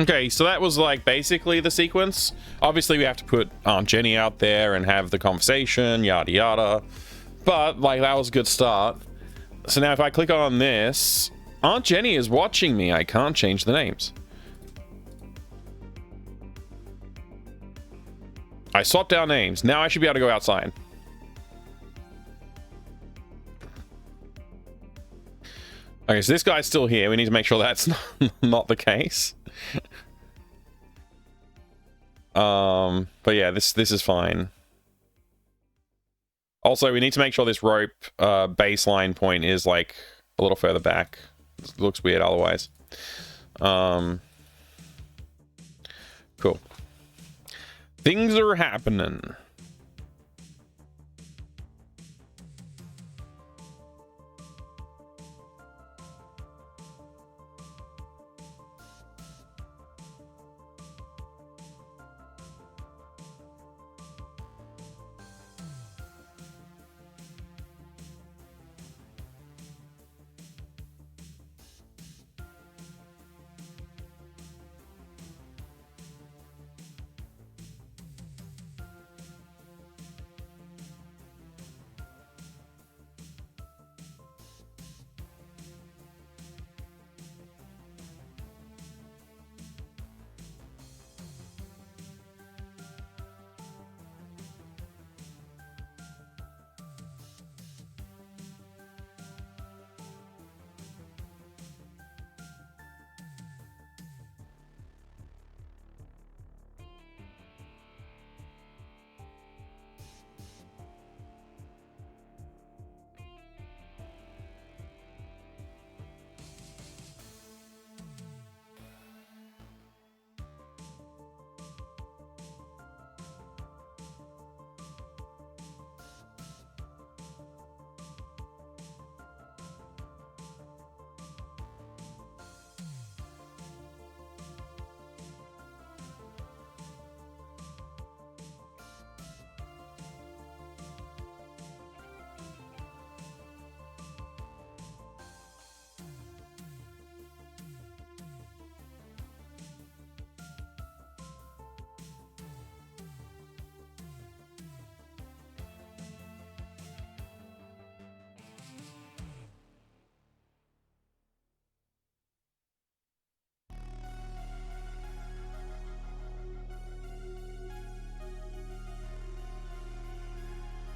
Okay, so that was like basically the sequence. Obviously we have to put Aunt Jenny out there and have the conversation, yada yada. But like that was a good start. So now if I click on this, Aunt Jenny is watching me. I can't change the names. I swapped our names. Now I should be able to go outside. Okay, so this guy's still here. We need to make sure that's not the case. But yeah, this is fine. Also, we need to make sure this rope baseline point is like a little further back. It looks weird otherwise. Cool. Things are happening.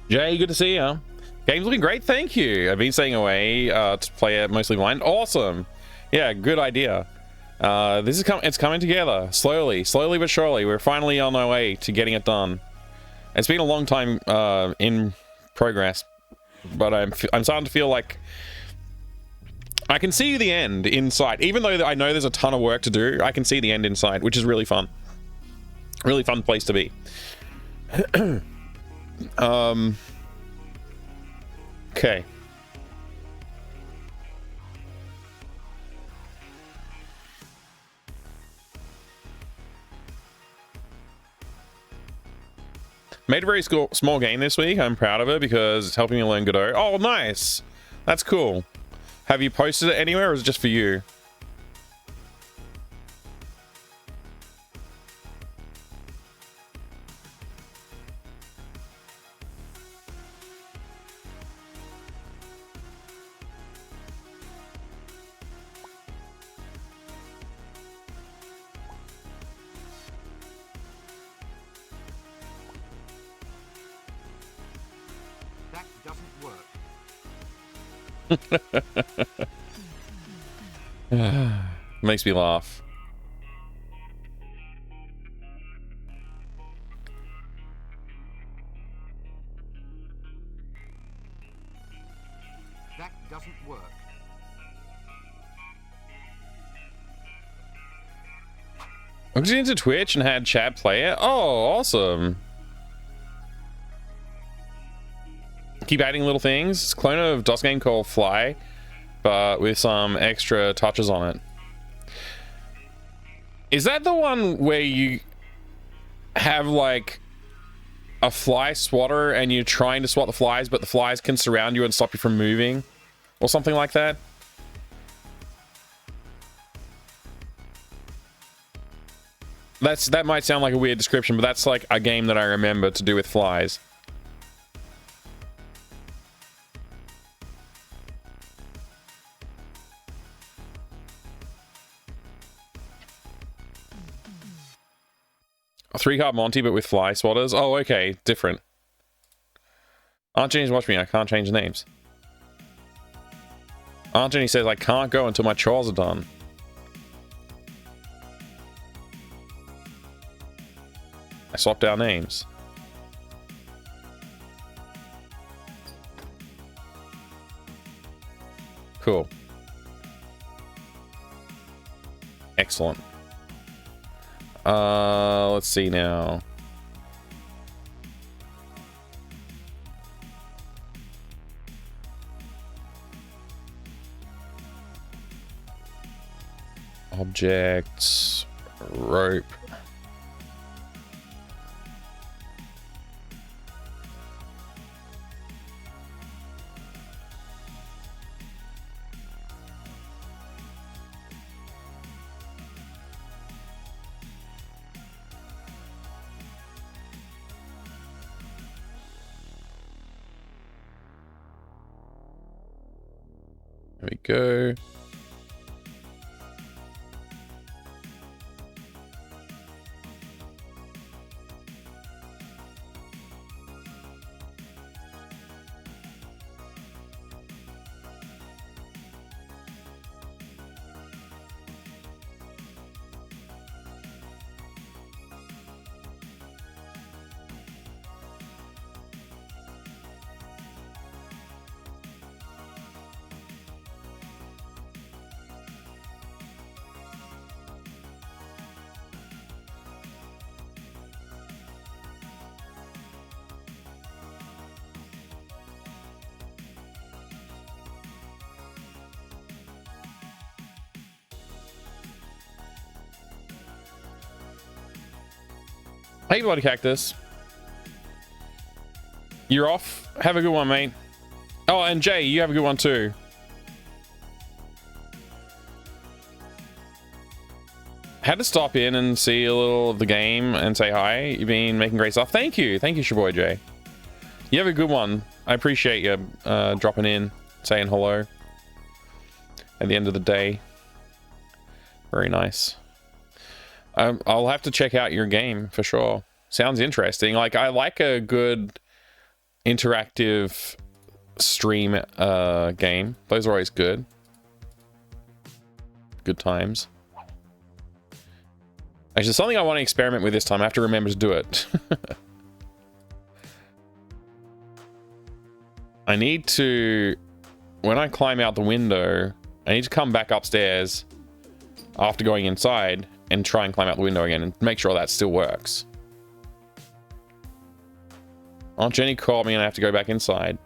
Jay, good to see you. Game's looking great, thank you. I've been staying away to play it mostly blind. Awesome. Yeah, good idea. It's coming together slowly but surely. We're finally on our way to getting it done. It's been a long time in progress, but I'm starting to feel like I can see the end in sight. Even though I know there's a ton of work to do, I can see the end in sight, which is really fun. Really fun place to be. Okay. Made a very small game this week. I'm proud of it because it's helping me learn Godot. Oh, nice. That's cool. Have you posted it anywhere or is it just for you? Makes me laugh. That doesn't work. I was into Twitch and had chat play it. Oh, awesome. Keep adding little things. It's a clone of DOS game called Fly, but with some extra touches on it. Is that the one where you have like a fly swatter and you're trying to swat the flies, but the flies can surround you and stop you from moving? Or something like that? That might sound like a weird description, but that's like a game that I remember to do with flies. A 3-card Monty, but with fly swatters. Oh, okay, different. Aunt Jenny's watching me. I can't change names. Aunt Jenny says I can't go until my chores are done. I swapped our names. Cool. Excellent. Let's see now. Objects, rope. There we go. Hey, Bloody Cactus. You're off. Have a good one, mate. Oh, and Jay, you have a good one too. Had to stop in and see a little of the game and say hi. You've been making great stuff. Thank you. Thank you, Shaboy Jay. You have a good one. I appreciate you dropping in, saying hello at the end of the day. Very nice. I'll have to check out your game for sure. Sounds interesting. Like, I like a good interactive stream game. Those are always good. Good times. Actually, there's something I want to experiment with this time. I have to remember to do it. I need to, when I climb out the window, I need to come back upstairs after going inside and try and climb out the window again and make sure that still works. Aunt Jenny called me and I have to go back inside.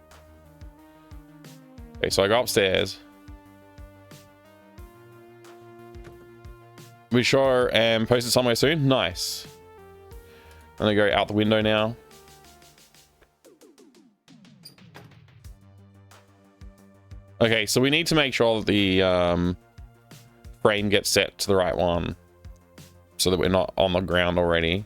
Okay, so I go upstairs. We sure am posted somewhere soon. Nice. I'm gonna go out the window now. Okay, so we need to make sure that the frame gets set to the right one, so that we're not on the ground already.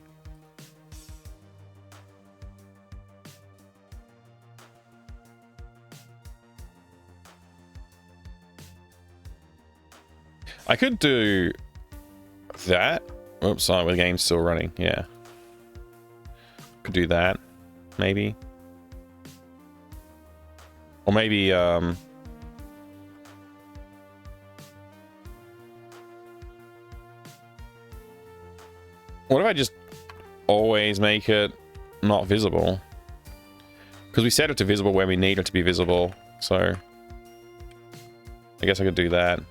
I could do that. Oops, sorry, the game's still running. Yeah. Could do that, maybe. Or maybe, what if I just always make it not visible? Because we set it to visible where we need it to be visible, so I guess I could do that.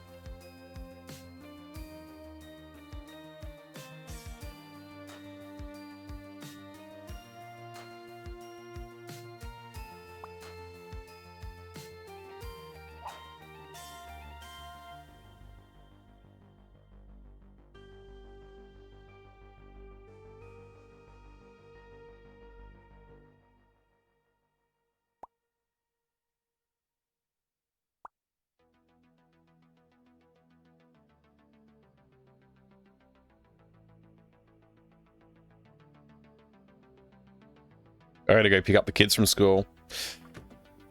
I gotta go pick up the kids from school.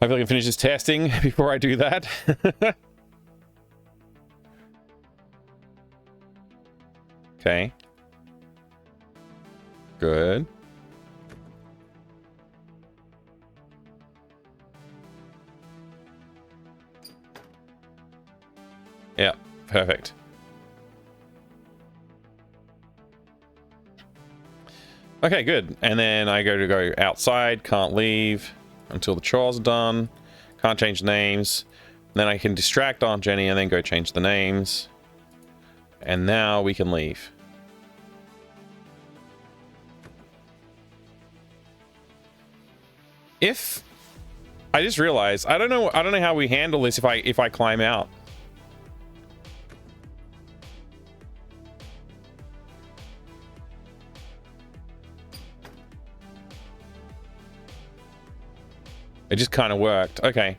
Hopefully I can finish this testing before I do that. Okay. Good. Yeah, perfect. Okay, good. And then I go outside, can't leave until the chores are done. Can't change names. Then I can distract Aunt Jenny and then go change the names. And now we can leave. If I just realized, I don't know how we handle this if I climb out. It just kind of worked. Okay.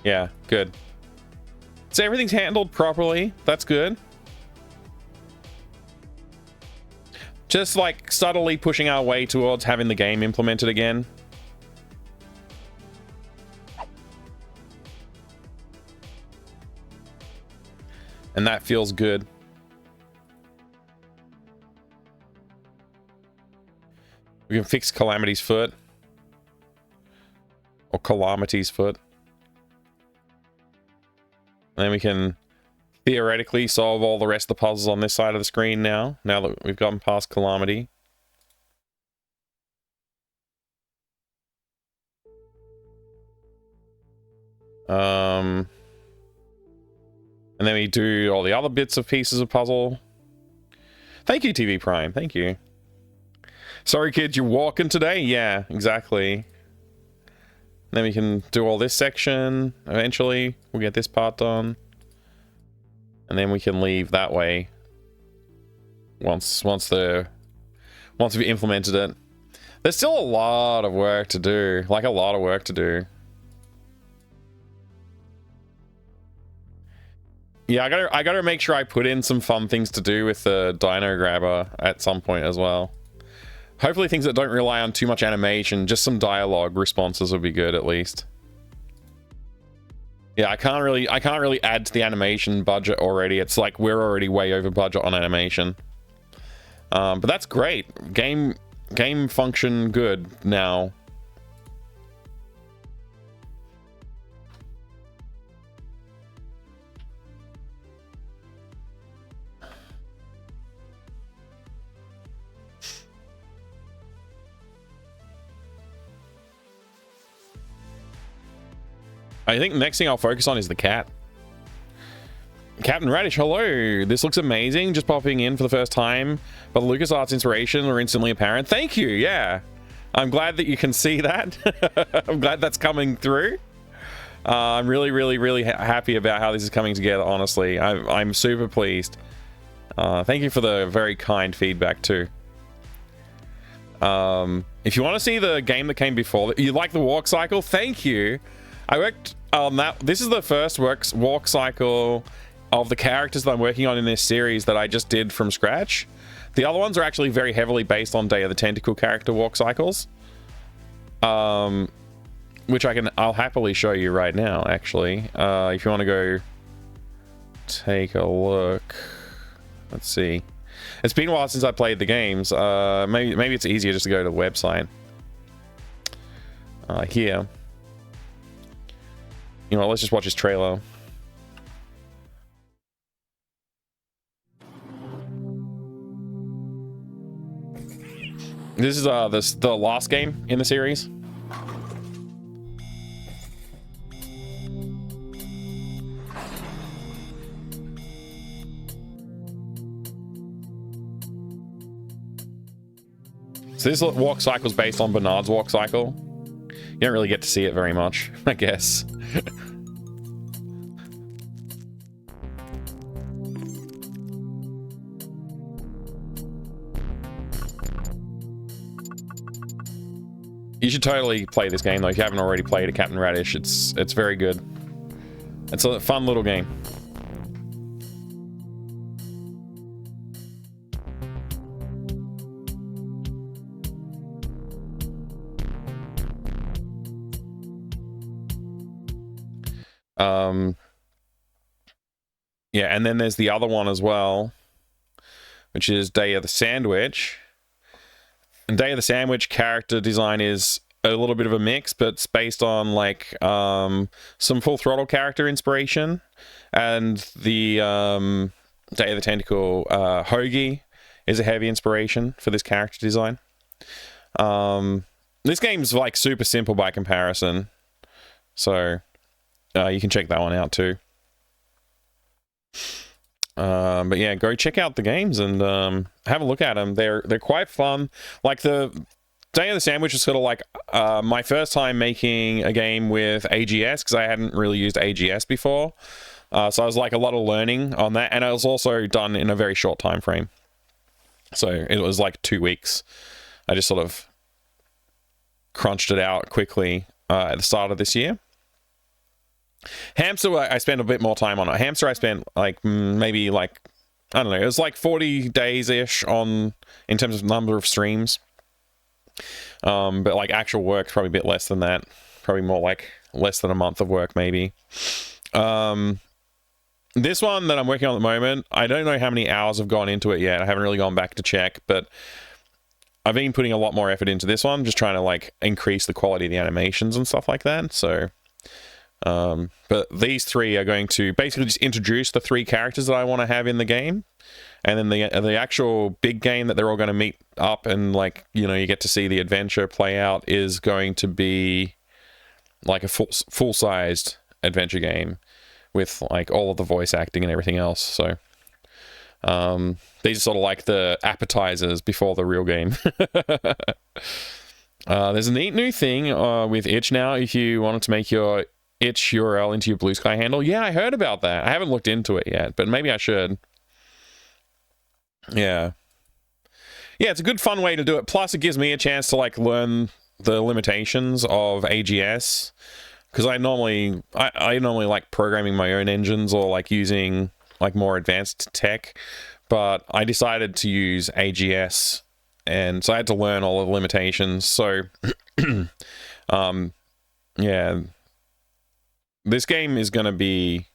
Yeah, good. So everything's handled properly. That's good. Just like subtly pushing our way towards having the game implemented again. And that feels good. We can fix Calamity's foot. Or Calamity's foot. And then we can theoretically solve all the rest of the puzzles on this side of the screen now that we've gotten past Calamity. And then we do all the other bits of pieces of puzzle. Thank you, TV Prime. Thank you. Sorry, kids, you're walking today? Yeah, exactly. Then we can do all this section. Eventually, we'll get this part done. And then we can leave that way. Once we've implemented it. There's still a lot of work to do. Like, a lot of work to do. Yeah, I gotta make sure I put in some fun things to do with the Dino Grabber at some point as well. Hopefully things that don't rely on too much animation, just some dialogue responses would be good at least. Yeah, I can't really add to the animation budget already. It's like we're already way over budget on animation. But that's great. Game function good now. I think the next thing I'll focus on is the cat. Captain Radish, hello. This looks amazing. Just popping in for the first time. But the LucasArts inspiration are instantly apparent. Thank you, yeah. I'm glad that you can see that. I'm glad that's coming through. I'm really happy about how this is coming together, honestly. I'm super pleased. Thank you for the very kind feedback, too. If you want to see the game that came before, you like the walk cycle? Thank you. I worked on that. This is the first walk cycle of the characters that I'm working on in this series that I just did from scratch. The other ones are actually very heavily based on Day of the Tentacle character walk cycles. Which I'll happily show you right now, actually. If you want to go take a look. Let's see. It's been a while since I played the games. Maybe it's easier just to go to the website. Here. You know, let's just watch his trailer. This is the last game in the series. So this walk cycle is based on Bernard's walk cycle. You don't really get to see it very much, I guess. You should totally play this game though if you haven't already played a Captain Radish. It's very good. It's a fun little game. Yeah, and then there's the other one as well, which is Day of the Sandwich. And Day of the Sandwich character design is a little bit of a mix, but it's based on like some Full Throttle character inspiration, and the Day of the Tentacle Hoagie is a heavy inspiration for this character design. This game's like super simple by comparison, so you can check that one out too. But yeah, go check out the games and have a look at them. They're quite fun. Like the Day of the Sandwich was sort of like my first time making a game with AGS, because I hadn't really used AGS before. So I was like a lot of learning on that, and it was also done in a very short time frame. So it was like 2 weeks. I just sort of crunched it out quickly at the start of this year. Hamster, I spent a bit more time on it. Hamster, I spent like maybe like, I don't know, it was like 40 days-ish on in terms of number of streams. But like actual work, probably a bit less than that. Probably more like less than a month of work, maybe. This one that I'm working on at the moment, I don't know how many hours have gone into it yet. I haven't really gone back to check, but I've been putting a lot more effort into this one, just trying to like increase the quality of the animations and stuff like that. So, but these three are going to basically just introduce the 3 characters that I want to have in the game. And then the actual big game that they're all going to meet up and like, you know, you get to see the adventure play out is going to be like a full-sized adventure game with like all of the voice acting and everything else. So these are sort of like the appetizers before the real game. There's a neat new thing with Itch now. If you wanted to make your Itch URL into your Blue Sky handle. Yeah, I heard about that. I haven't looked into it yet, but maybe I should. Yeah, it's a good fun way to do it. Plus it gives me a chance to like learn the limitations of AGS, because I normally like programming my own engines or like using like more advanced tech, but I decided to use AGS, and so I had to learn all of the limitations. So yeah, this game is going to be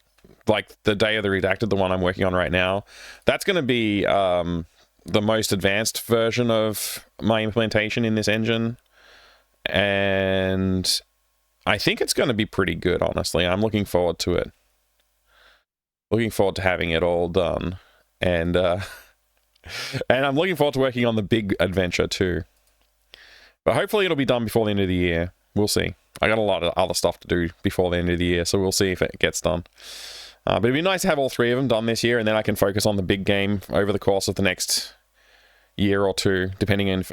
like the Day of the Redacted, the one I'm working on right now. That's going to be the most advanced version of my implementation in this engine, and I think it's going to be pretty good, honestly. I'm looking forward to it. Looking forward to having it all done, and and I'm looking forward to working on the big adventure too. But hopefully it'll be done before the end of the year. We'll see. I got a lot of other stuff to do before the end of the year, so we'll see if it gets done. But it'd be nice to have all 3 of them done this year, and then I can focus on the big game over the course of the next year or 2, depending on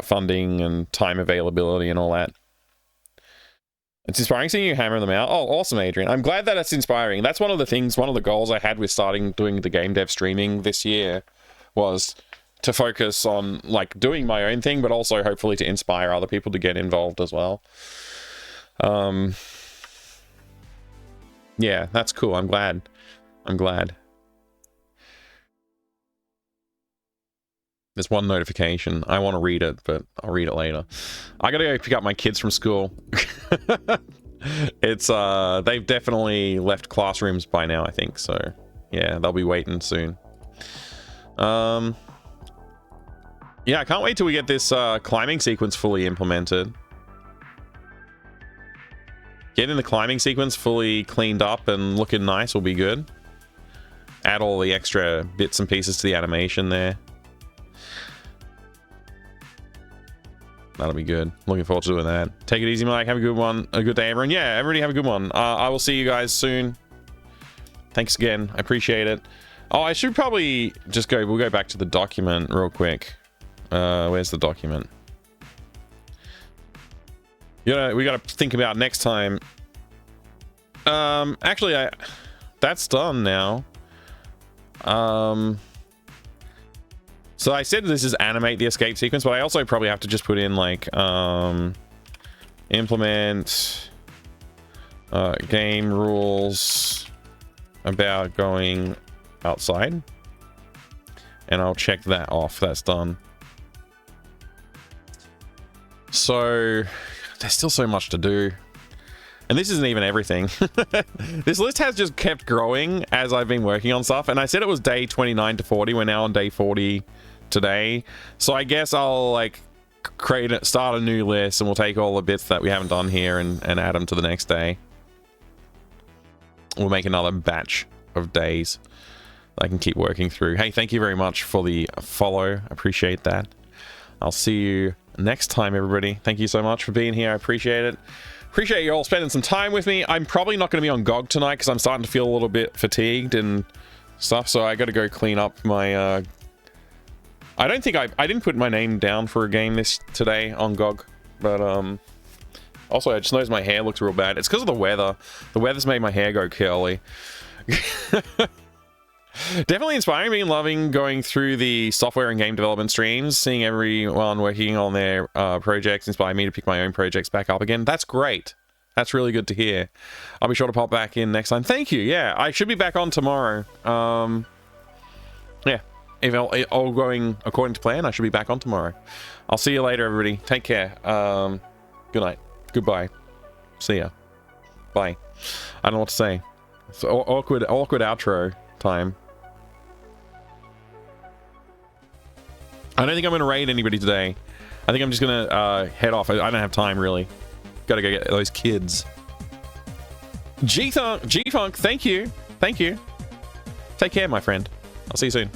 funding and time availability and all that. It's inspiring seeing you hammer them out. Oh, awesome, Adrian. I'm glad that it's inspiring. That's one of the things, one of the goals I had with starting doing the game dev streaming this year was to focus on like doing my own thing, but also hopefully to inspire other people to get involved as well. Yeah, that's cool. I'm glad. There's one notification. I want to read it, but I'll read it later. I gotta go pick up my kids from school. It's they've definitely left classrooms by now, I think. So yeah, they'll be waiting soon. Yeah, I can't wait till we get this climbing sequence fully implemented. Getting the climbing sequence fully cleaned up and looking nice will be good. Add all the extra bits and pieces to the animation there. That'll be good. Looking forward to doing that. Take it easy, Mike. Have a good one. A good day, everyone. Yeah, everybody have a good one. I will see you guys soon. Thanks again. I appreciate it. Oh, I should probably just go... We'll go back to the document real quick. Where's the document? You know, we got to think about next time. Actually, that's done now. So I said this is animate the escape sequence, but I also probably have to just put in like implement game rules about going outside, and I'll check that off. That's done. So there's still so much to do. And this isn't even everything. This list has just kept growing as I've been working on stuff. And I said it was day 29 to 40. We're now on day 40 today. So I guess I'll like start a new list, and we'll take all the bits that we haven't done here and add them to the next day. We'll make another batch of days that I can keep working through. Hey, thank you very much for the follow. I appreciate that. I'll see you next time, everybody. Thank you so much for being here. I appreciate it. Appreciate you all spending some time with me. I'm probably not going to be on GOG tonight because I'm starting to feel a little bit fatigued and stuff, so I got to go clean up my... I don't think I didn't put my name down for a game today on GOG, but also I just noticed my hair looks real bad. It's because of the weather. The weather's made my hair go curly. Definitely inspiring. Been loving going through the software and game development streams, seeing everyone working on their projects inspired me to pick my own projects back up again. That's great. That's really good to hear. I'll be sure to pop back in next time. Thank you. Yeah, I should be back on tomorrow. Yeah, if all going according to plan, I should be back on tomorrow. I'll see you later, everybody. Take care. Good night. Goodbye. See ya. Bye. I don't know what to say. It's awkward outro time. I don't think I'm going to raid anybody today. I think I'm just going to head off. I don't have time, really. Gotta go get those kids. G-Funk, thank you. Thank you. Take care, my friend. I'll see you soon.